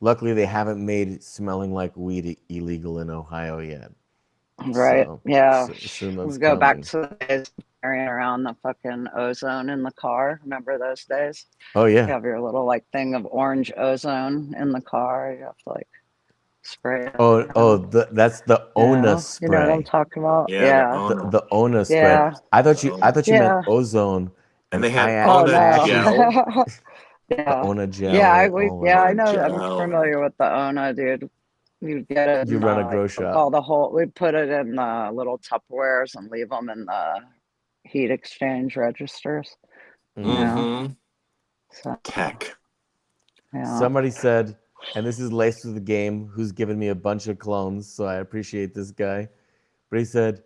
luckily they haven't made it smelling like weed illegal in Ohio yet. right. So Yeah, soon that's we go back coming. to the days of carrying around the fucking ozone in the car. Remember those days? Oh You yeah. have your little like thing of orange ozone in the car. You have to like spray it around. That's the Ona You know what I'm spray. talking about? Yeah, the Yeah, Ona, The Ona spray. yeah, I Ona. thought you meant yeah. ozone, And and they had Oh Ona I no. actually gel. the Yeah. Ona gel, Yeah, right? Oh my I Ona god. know. I'm gel. familiar with the Ona, dude. You'd get it You and run a like grow poke shop. all the whole. We'd put it in little Tupperwares and leave them in the heat exchange registers. Mm. Yeah. Mm-hmm. So Tech. yeah. Somebody said, and this is laced with the game, who's given me a bunch of clones, so I appreciate this guy. But he said,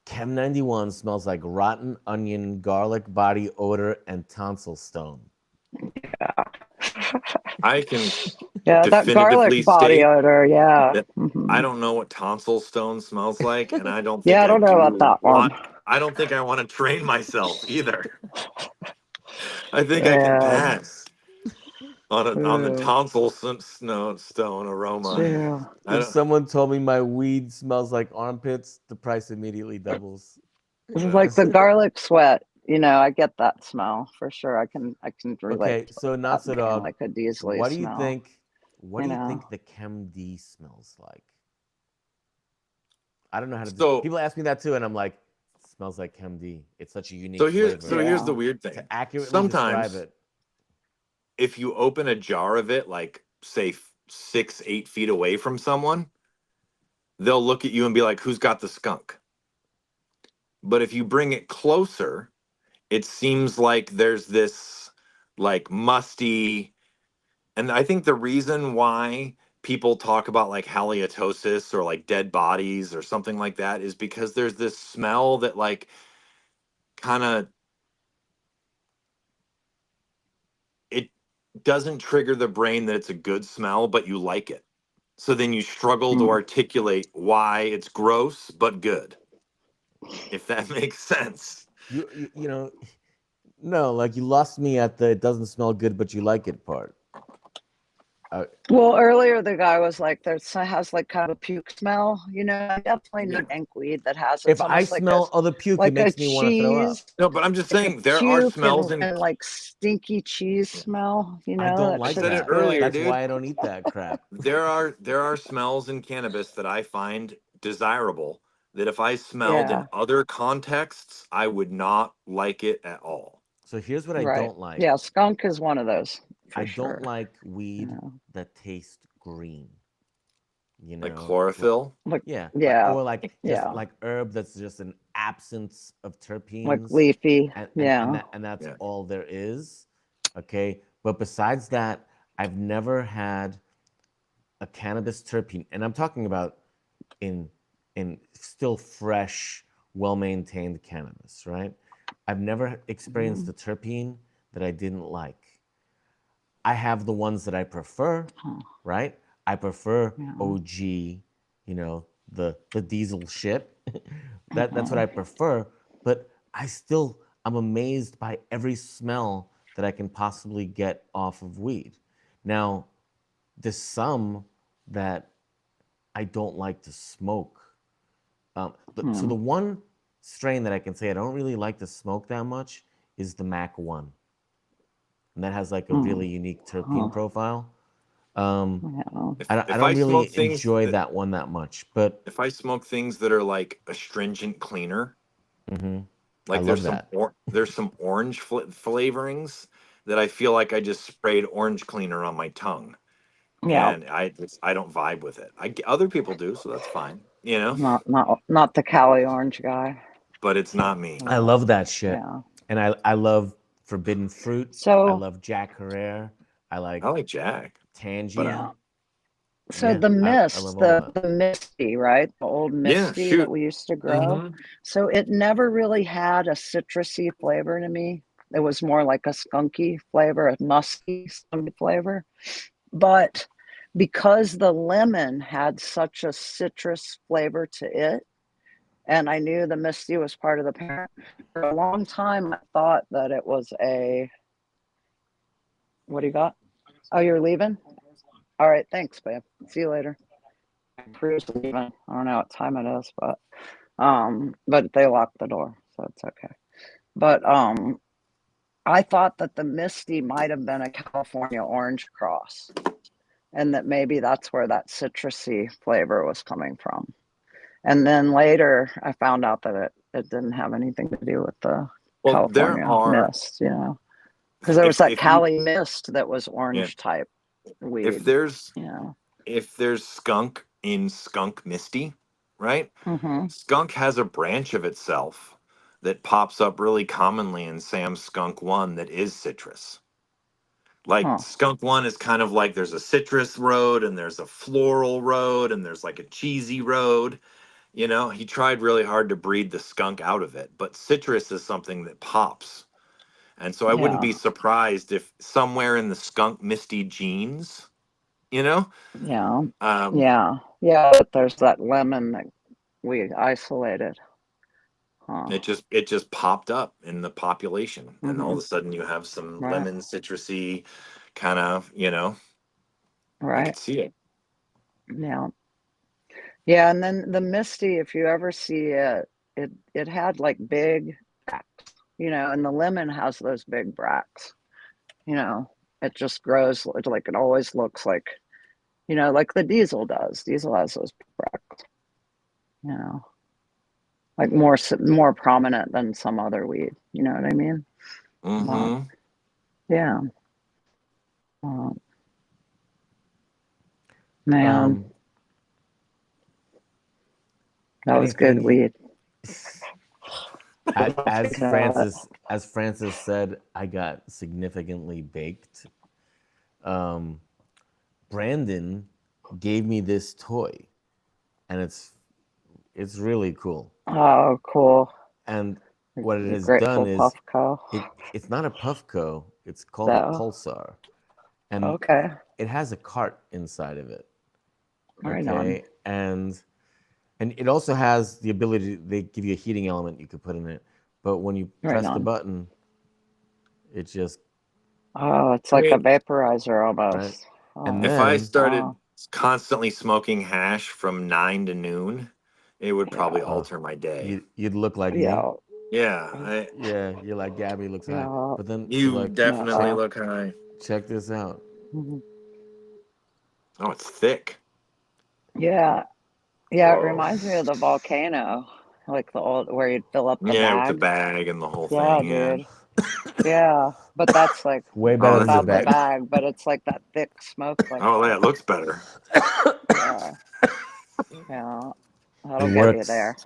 Chem 91 smells like rotten onion, garlic body odor, and tonsil stone. Yeah. I can Yeah, that definitively garlic body state odor. Yeah. that I Hmm. don't know what tonsil stone smells like, and I don't Yeah, think I I don't know about do that one. want. I don't think I want to train myself either. I think I can Yeah. pass on the Ugh. tonsil stone aroma. Yeah. I If don't. someone told me my weed smells like armpits, the price immediately doubles. It's like the garlic sweat. I get that smell for sure. I can relate Okay, to so that being Notsodog, like a diesely what do you smell. think? What You do you know. think the Chem D smells like? I don't know how to. So People ask me that too, and I'm like, it smells like Chem D. It's such a so unique here's flavor. so here's Yeah. the weird To thing. accurately describe Sometimes it, if you open a jar of it, like say 6, 8 feet away from someone, they'll look at you and be like, "Who's got the skunk?" But if you bring it closer, it seems like there's this like musty. And I think the reason why people talk about like halitosis or like dead bodies or something like that is because there's this smell that like kind of it doesn't trigger the brain that it's a good smell, but you like it. So then you struggle to Mm. articulate why it's gross but good, if that makes sense. you know, no, like you lost me at the it doesn't smell good, but you like it part. Uh, Well, earlier the guy was like, has like kind of a puke smell. I definitely Yeah. know dank weed that has. if It's I almost smell other puke, it like a makes me want to throw up. cheese, No, but I'm just like a saying there are puke smells in. and like stinky cheese Yeah. smell. I don't That I like said shit's it that. earlier, good. That's dude. why I don't eat that crap. There are smells in cannabis that I find desirable that if I smelled in Yeah, other contexts, I would not like it at all. So here's what I right. don't like. Yeah, skunk is one of those I for don't sure. like weed Yeah. that tastes green. You Like know, chlorophyll. Like, yeah, yeah, or like just yeah, like herb that's just an absence of like terpenes, leafy. and Yeah. that's Yeah. all there is. Okay, but besides that, I've never had a cannabis terpene, and I'm talking about in still fresh, well-maintained cannabis, right? I've never experienced Mhm. a terpene that I didn't like. I have the ones that I prefer, Huh. right? I prefer Yeah. OG, the diesel shit. That's what Uh-huh. I prefer, but I'm amazed by every smell that I can possibly get off of weed. Now, there's some that I don't like to smoke. So Hmm. the one strain that I can say I don't really like to smoke that much is the Mac One, and that has like a Hmm. really unique terpene Huh. profile. Um, Yeah. I If don't I smoke really things enjoy that that one that much, but if I smoke things that are like astringent cleaner, mhm, I like love that. there's some orange flavorings that I feel like I just sprayed orange cleaner on my tongue, Yeah. and I don't vibe with it. Other people do, so that's fine, Not the Cali orange guy. but it's not me. I Yeah. love that shit, Yeah. and I love forbidden fruit. I So love Jack Herrera. I I like like Jack, but yeah. Tangy. So Yeah, the I mist, love all the that. the misty, right? The old yeah, misty that shoot. we used to grow. Hmm. So it never really had a citrusy flavor to me. It was more like a skunky flavor, a musky skunky flavor. But because the lemon had such a citrus flavor to it, and I knew the Misty was part of the parent. For a long time, I thought that it was a. What do you got? Oh, you're leaving? All right, thanks, babe. See you later. Crew's leaving. I don't know what time it is, but they locked the door, so it's okay. But I thought that the Misty might have been a California orange cross, and that maybe that's where that citrusy flavor was coming from. And then later, I found out that it didn't have anything to do with the Well, there California are mist, because there was that if you Cali mist that was yeah orange type if weed. there's Yeah. if there's skunk in skunk misty, right? Mm-hmm. Skunk has a branch of itself that pops up really commonly in Sam's Skunk One that is citrus. Like Huh. Skunk One is kind of like there's a citrus road and there's a floral road and there's like a cheesy road. He tried really hard to breed the skunk out of it, but citrus is something that pops. And so I wouldn't Yeah. be surprised if somewhere in the skunk misty genes, you know, Yeah. um, Yeah. Yeah. But there's that lemon that we isolated. Huh. it just popped up in the population, and all Hmm. of a sudden you have some Right. lemon citrusy kind of, I Right. could see it. Yeah. Yeah. And then the Misty, if you ever see it, it had like big bracts, and the lemon has those big bracts, you know. It just grows like it always looks like, like the diesel does. Diesel has those big bracts, you know, like more prominent than some other weed. You know what I mean? Well, Mm-hmm. yeah. Um, man, Um, that was good anything weed. as God. Francis said, I got significantly baked. Um, Brandon gave me this toy, and it's really cool. Oh, cool. And what it The has done Grateful is Puffco. it's not a Puffco. It's called a So, Pulsar, and okay. it has a cart inside of it. Right on. Okay, and it also has the ability. They give you a heating element you could put in it, but when you Right press the on. button, it just Oh, it's I like a mean, vaporizer right, almost. and Oh, if I then started wow. constantly smoking hash from 9 to noon, it would probably Yeah. uh, alter my day. you'd look like me. Yeah. Yeah, I, Yeah, you're like Gabby looks high, Yeah. but then she's you like, definitely check Yeah. look high. check this out. Mhm. Oh, it's thick. Yeah. Yeah. It Whoa. reminds me of the volcano, like the old where you'd fill up the Yeah, with the bag. bag and the whole Yeah, thing. Yeah. dude. Yeah. But that's like Way Oh, better than that's the without the bag. bag, but it's like that thick smoke like oh, that. that looks better. Yeah. Yeah. It That'll get you works. there.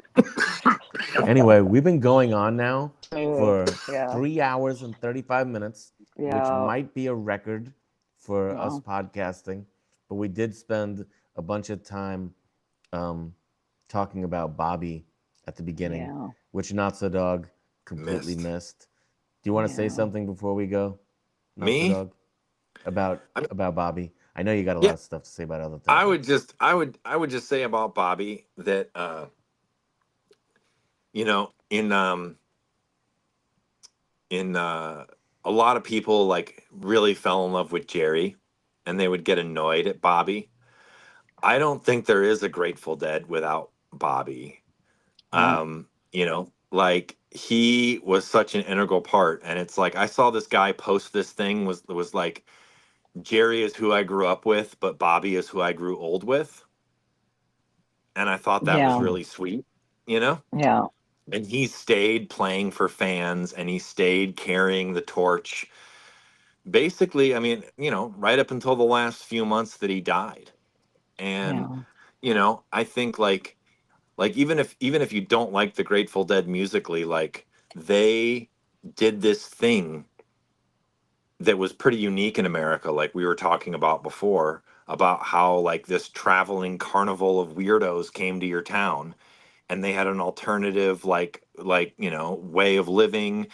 Anyway, we've been going on now Smooth. for Yeah. 3 hours and 35 minutes, which Yeah. might be a record for us No. podcasting. But we did spend a bunch of time um, talking about Bobby at the beginning, Yeah. which Notsodog completely Missed. missed. Do you want to say Yeah. something before we go, Me? Notsodog, about I, about Bobby? I know you got a yeah, lot of stuff to say about other I would topics. just, I would just say about Bobby that, in a lot of people like really fell in love with Jerry, and they would get annoyed at Bobby. I don't think there is a Grateful Dead without Bobby. Right. Like he was such an integral part, and it's like I saw this guy post this thing was like Jerry is who I grew up with, but Bobby is who I grew old with, and I thought that was Yeah. Hmm. really sweet, you know. Yeah. And he stayed playing for fans, and he stayed carrying the torch. Basically, I mean, right up until the last few months that he died, and Yeah. I think like even if you don't like the Grateful Dead musically, like they did this thing that was pretty unique in America, like we were talking about before, about how like this traveling carnival of weirdos came to your town, and they had an alternative way of living,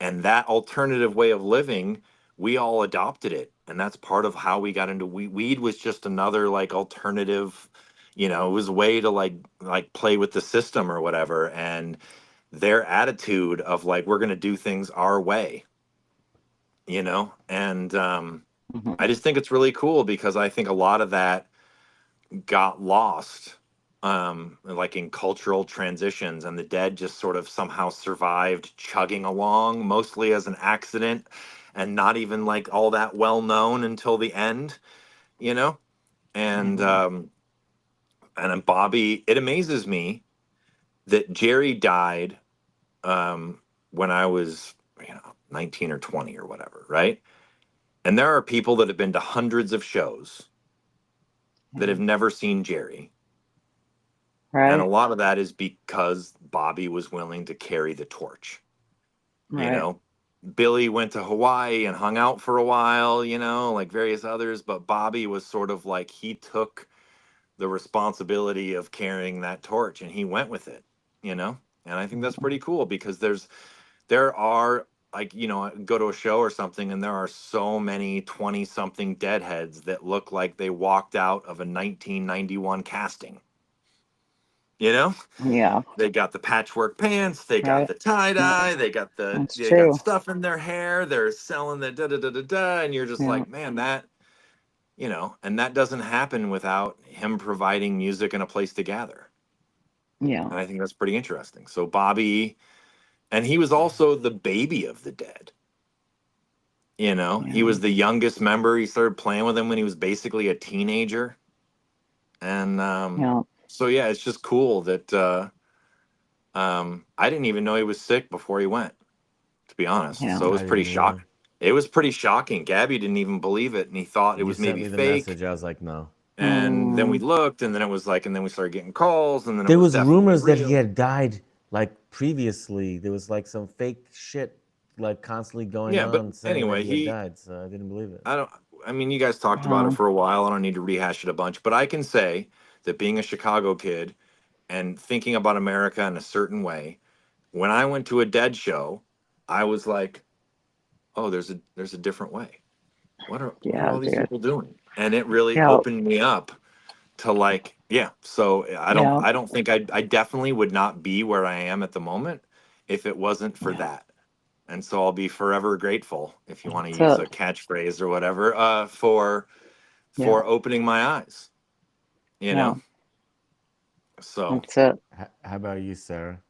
and that alternative way of living, we all adopted it, and that's part of how we got into weed was just another like alternative, it was a way to like play with the system or whatever. And their attitude of like we're going to do things our way, and I Mhm. just think it's really cool because I think a lot of that got lost, like in cultural transitions, and the Dead just sort of somehow survived chugging along mostly as an accident and not even like all that well known until the end, you know and Yeah. um and then Bobby, it amazes me that Jerry died, when I was 19 or 20 or whatever, right? And there are people that have been to hundreds of shows that Yeah. have never seen Jerry. And a Right. lot of that is because Bobby was willing to carry the torch. You Right. know, Billy went to Hawaii and hung out for a while, like various others, but Bobby was sort of like he took the responsibility of carrying that torch and he went with it, you know? And I think that's Mhm. pretty cool because there are like, go to a show or something, and there are so many 20 something deadheads that look like they walked out of a 1991 casting. Yeah. They got the patchwork pants, they got Right. the tie Yeah. dye, That's they got true. stuff in their hair, they're selling the da da da da da, and you're just Yeah. like, man, that, and that doesn't happen without him providing music and a place to gather. Yeah. And I think that's pretty interesting. So Bobby, and he was also the baby of the Dead. He Yeah. was the youngest member. He started playing with him when he was basically a teenager. And Yeah. so, yeah, it's just cool that I didn't even know he was sick before he went, to be honest. Yeah. So it was I pretty didn't either. shocking. It was pretty shocking. Gabby didn't even believe it, and he thought it You was sent maybe me the fake. message. I was like, no. And then we Mm, looked, and then it was like, and then we started getting calls, and then it There was was definitely rumors that he real. had died like previously. There was like some fake shit like constantly going Yeah, but on saying that anyway, he had died. So I didn't believe it. I mean, you guys talked about it yeah. for a while. I don't need to rehash it a bunch, but I can say that being a Chicago kid and thinking about America in a certain way, when I went to a Dead show, I was like, oh, there's a different way. What are Yeah, all these dude. people doing? And it really Yeah. opened me up to like, yeah. So Yeah. I don't think I definitely would not be where I am at the moment if it wasn't for Yeah. that. And so I'll be forever grateful, if you want to use So a catchphrase or whatever, for yeah. opening my eyes. You Yeah. know. So That's it. How about you, Sarah?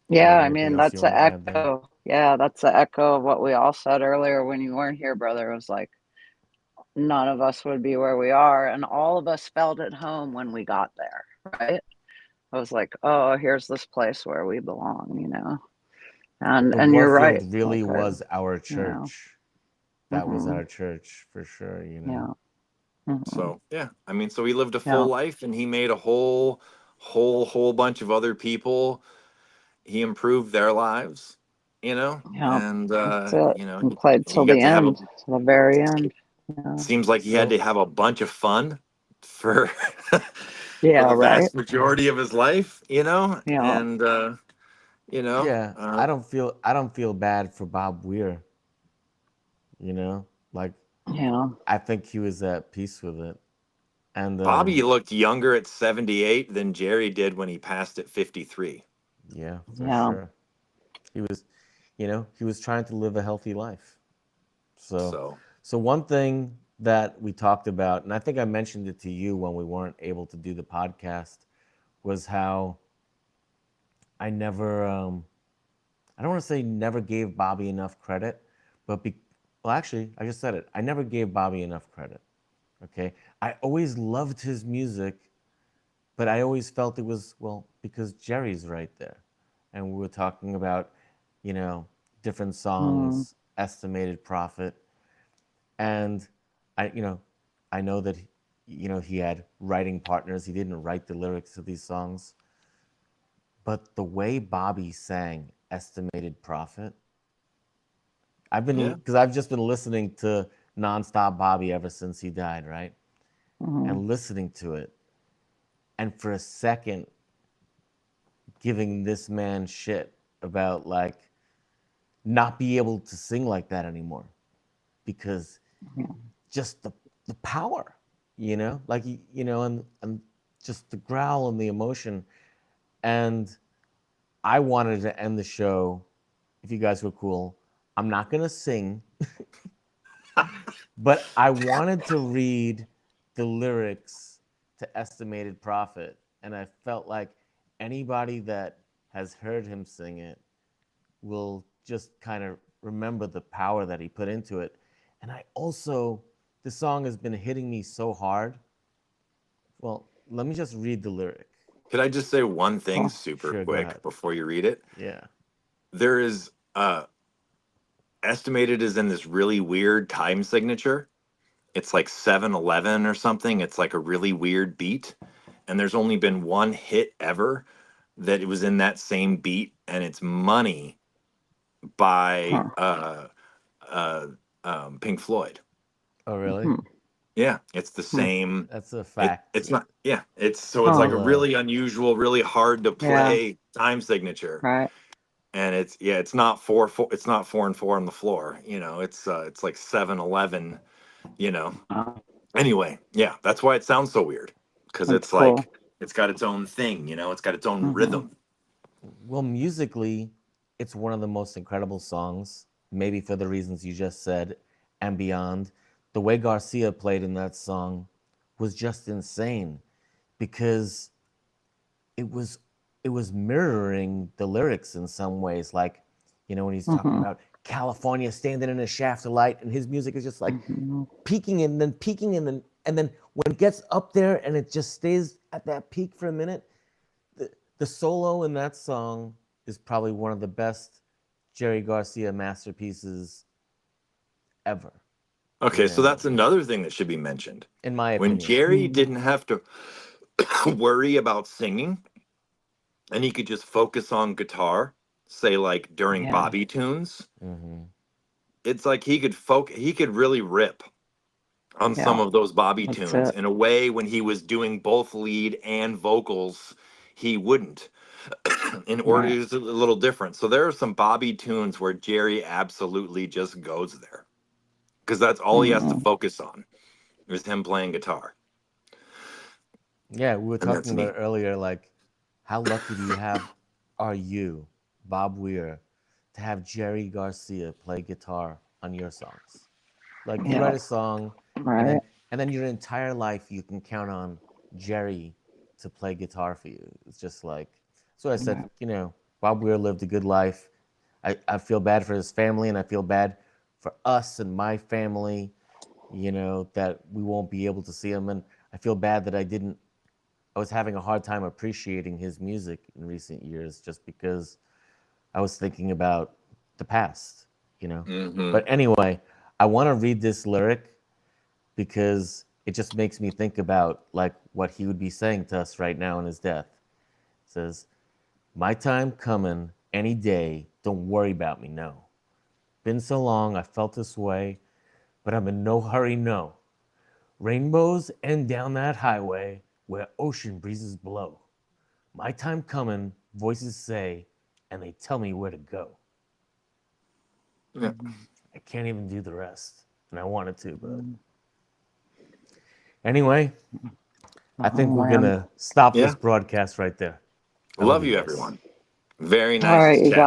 You Yeah. have I anything mean, else you that's an want to add there? echo. Yeah, that's an echo of what we all said earlier when you weren't here, brother. It was like none of us would be where we are, and all of us felt at home when we got there, right? I was like, oh, here's this place where we belong. The And you're right. Warfield really Like was our you know. church. That was Hmm. our church for sure. Yeah. Hmm. yeah, I mean, so he lived a full Yeah. life, and he made a whole bunch of other people. He improved their lives, Yeah. and That's it. And played he till got the to have end, till the very end. Yeah. seems like he had to So have a bunch of fun for for Yeah. the Right. vast majority of his life, Yeah. and you know, yeah, uh, I don't feel bad for Bob Weir. Like Yeah. I think he was at peace with it. And Bobby looked younger at 78 than Jerry did when he passed at 53. yeah, for Yeah. sure. He was, he was trying to live a healthy life. So, So so one thing that we talked about, and I think I mentioned it to you when we weren't able to do the podcast, was how I never, I don't want to say never gave Bobby enough credit, but well, actually, I just said it. I never gave Bobby enough credit. Okay, I always loved his music, but I always felt it was, well, because Jerry's right there, and we were talking about, different Mm, songs, estimated profit, and I, I know that he had writing partners. He didn't write the lyrics to these songs, but the way Bobby sang estimated profit, yeah, I've just been listening to nonstop Bobby ever since he died, right? mm, And listening to it, and for a second giving this man shit about like not be able to sing like that anymore because yeah. just the power, like and just the growl and the emotion. And I wanted to end the show, if you guys were cool. I'm not gonna sing, but I wanted to read the lyrics to Estimated Profit, and I felt like anybody that has heard him sing it will just kind of remember the power that he put into it. And I also, this song has been hitting me so hard. Well, let me just read the lyric. could I just say one thing Cool. super Sure, go ahead. quick before you read it? Yeah. There is estimated is in this really weird time signature. It's like 7-11 or something. It's like a really weird beat, and there's only been one hit ever that it was in that same beat, and it's Money by Huh. uh, Pink Floyd. Oh, really? Hmm. Yeah, it's the Hmm. same. That's a fact. It's not. Yeah, it's I like Huh. a will, really unusual, really hard to Yeah. play time signature. Right. and it's not 4-4, it's not 4-4 on the floor, you know, it's like 7-11, you know. Anyway, yeah, that's why it sounds so weird, because That's it's cool. like it's got its own thing, you know, it's got its own Mhm. rhythm. Well, musically, it's one of the most incredible songs, maybe for the reasons you just said and beyond. The way Garcia played in that song was just insane because it was it was mirroring the lyrics in some ways, like, you know, when he's talking Mhm. about California standing in a shaft of light, and his music is just like Mhm. peaking and then peaking and then when it gets up there and it just stays at that peak for a minute. The solo in that song is probably one of the best Jerry Garcia masterpieces ever, you Okay, so know, that's another thing that should be mentioned. in my When opinion. Jerry didn't have to worry about singing, and he could just focus on guitar, say like during Yeah. Bobby tunes, Mm-hmm. it's like he could really rip on some Yeah. of those Bobby That's tunes it. in a way. When he was doing both lead and vocals, he wouldn't. In order, Right. it's a little different. So there are some Bobby tunes where Jerry absolutely just goes there, because that's all he has to Mhm. focus on is him playing guitar, Yeah, we were and that's talking about neat. it earlier, like, how lucky are you, Bob Weir, to have Jerry Garcia play guitar on your songs? Like, you write Yeah. a song, and Right. then your entire life you can count on Jerry to play guitar for you. It's just like, so I said, Right. you know, Bob Weir lived a good life. I feel bad for his family, and I feel bad for us and my family, you know, that we won't be able to see him. And I feel bad that I was having a hard time appreciating his music in recent years just because I was thinking about the past, you know. Hmm. But anyway, I want to read this lyric because it just makes me think about like what he would be saying to us right now in his death. It says, "My time coming any day, don't worry about me, no. Been so long I felt this way, but I'm in no hurry, no. Rainbows end down that highway where ocean breezes blow. My time coming, voices say, and they tell me where to go." Yeah. I can't even do the rest, and I wanted to, but Mhm. anyway, I Oh think we're man. gonna stop this Yeah. broadcast right there. I love Love you you, guys. everyone. Very All nice right, to you chat. guys.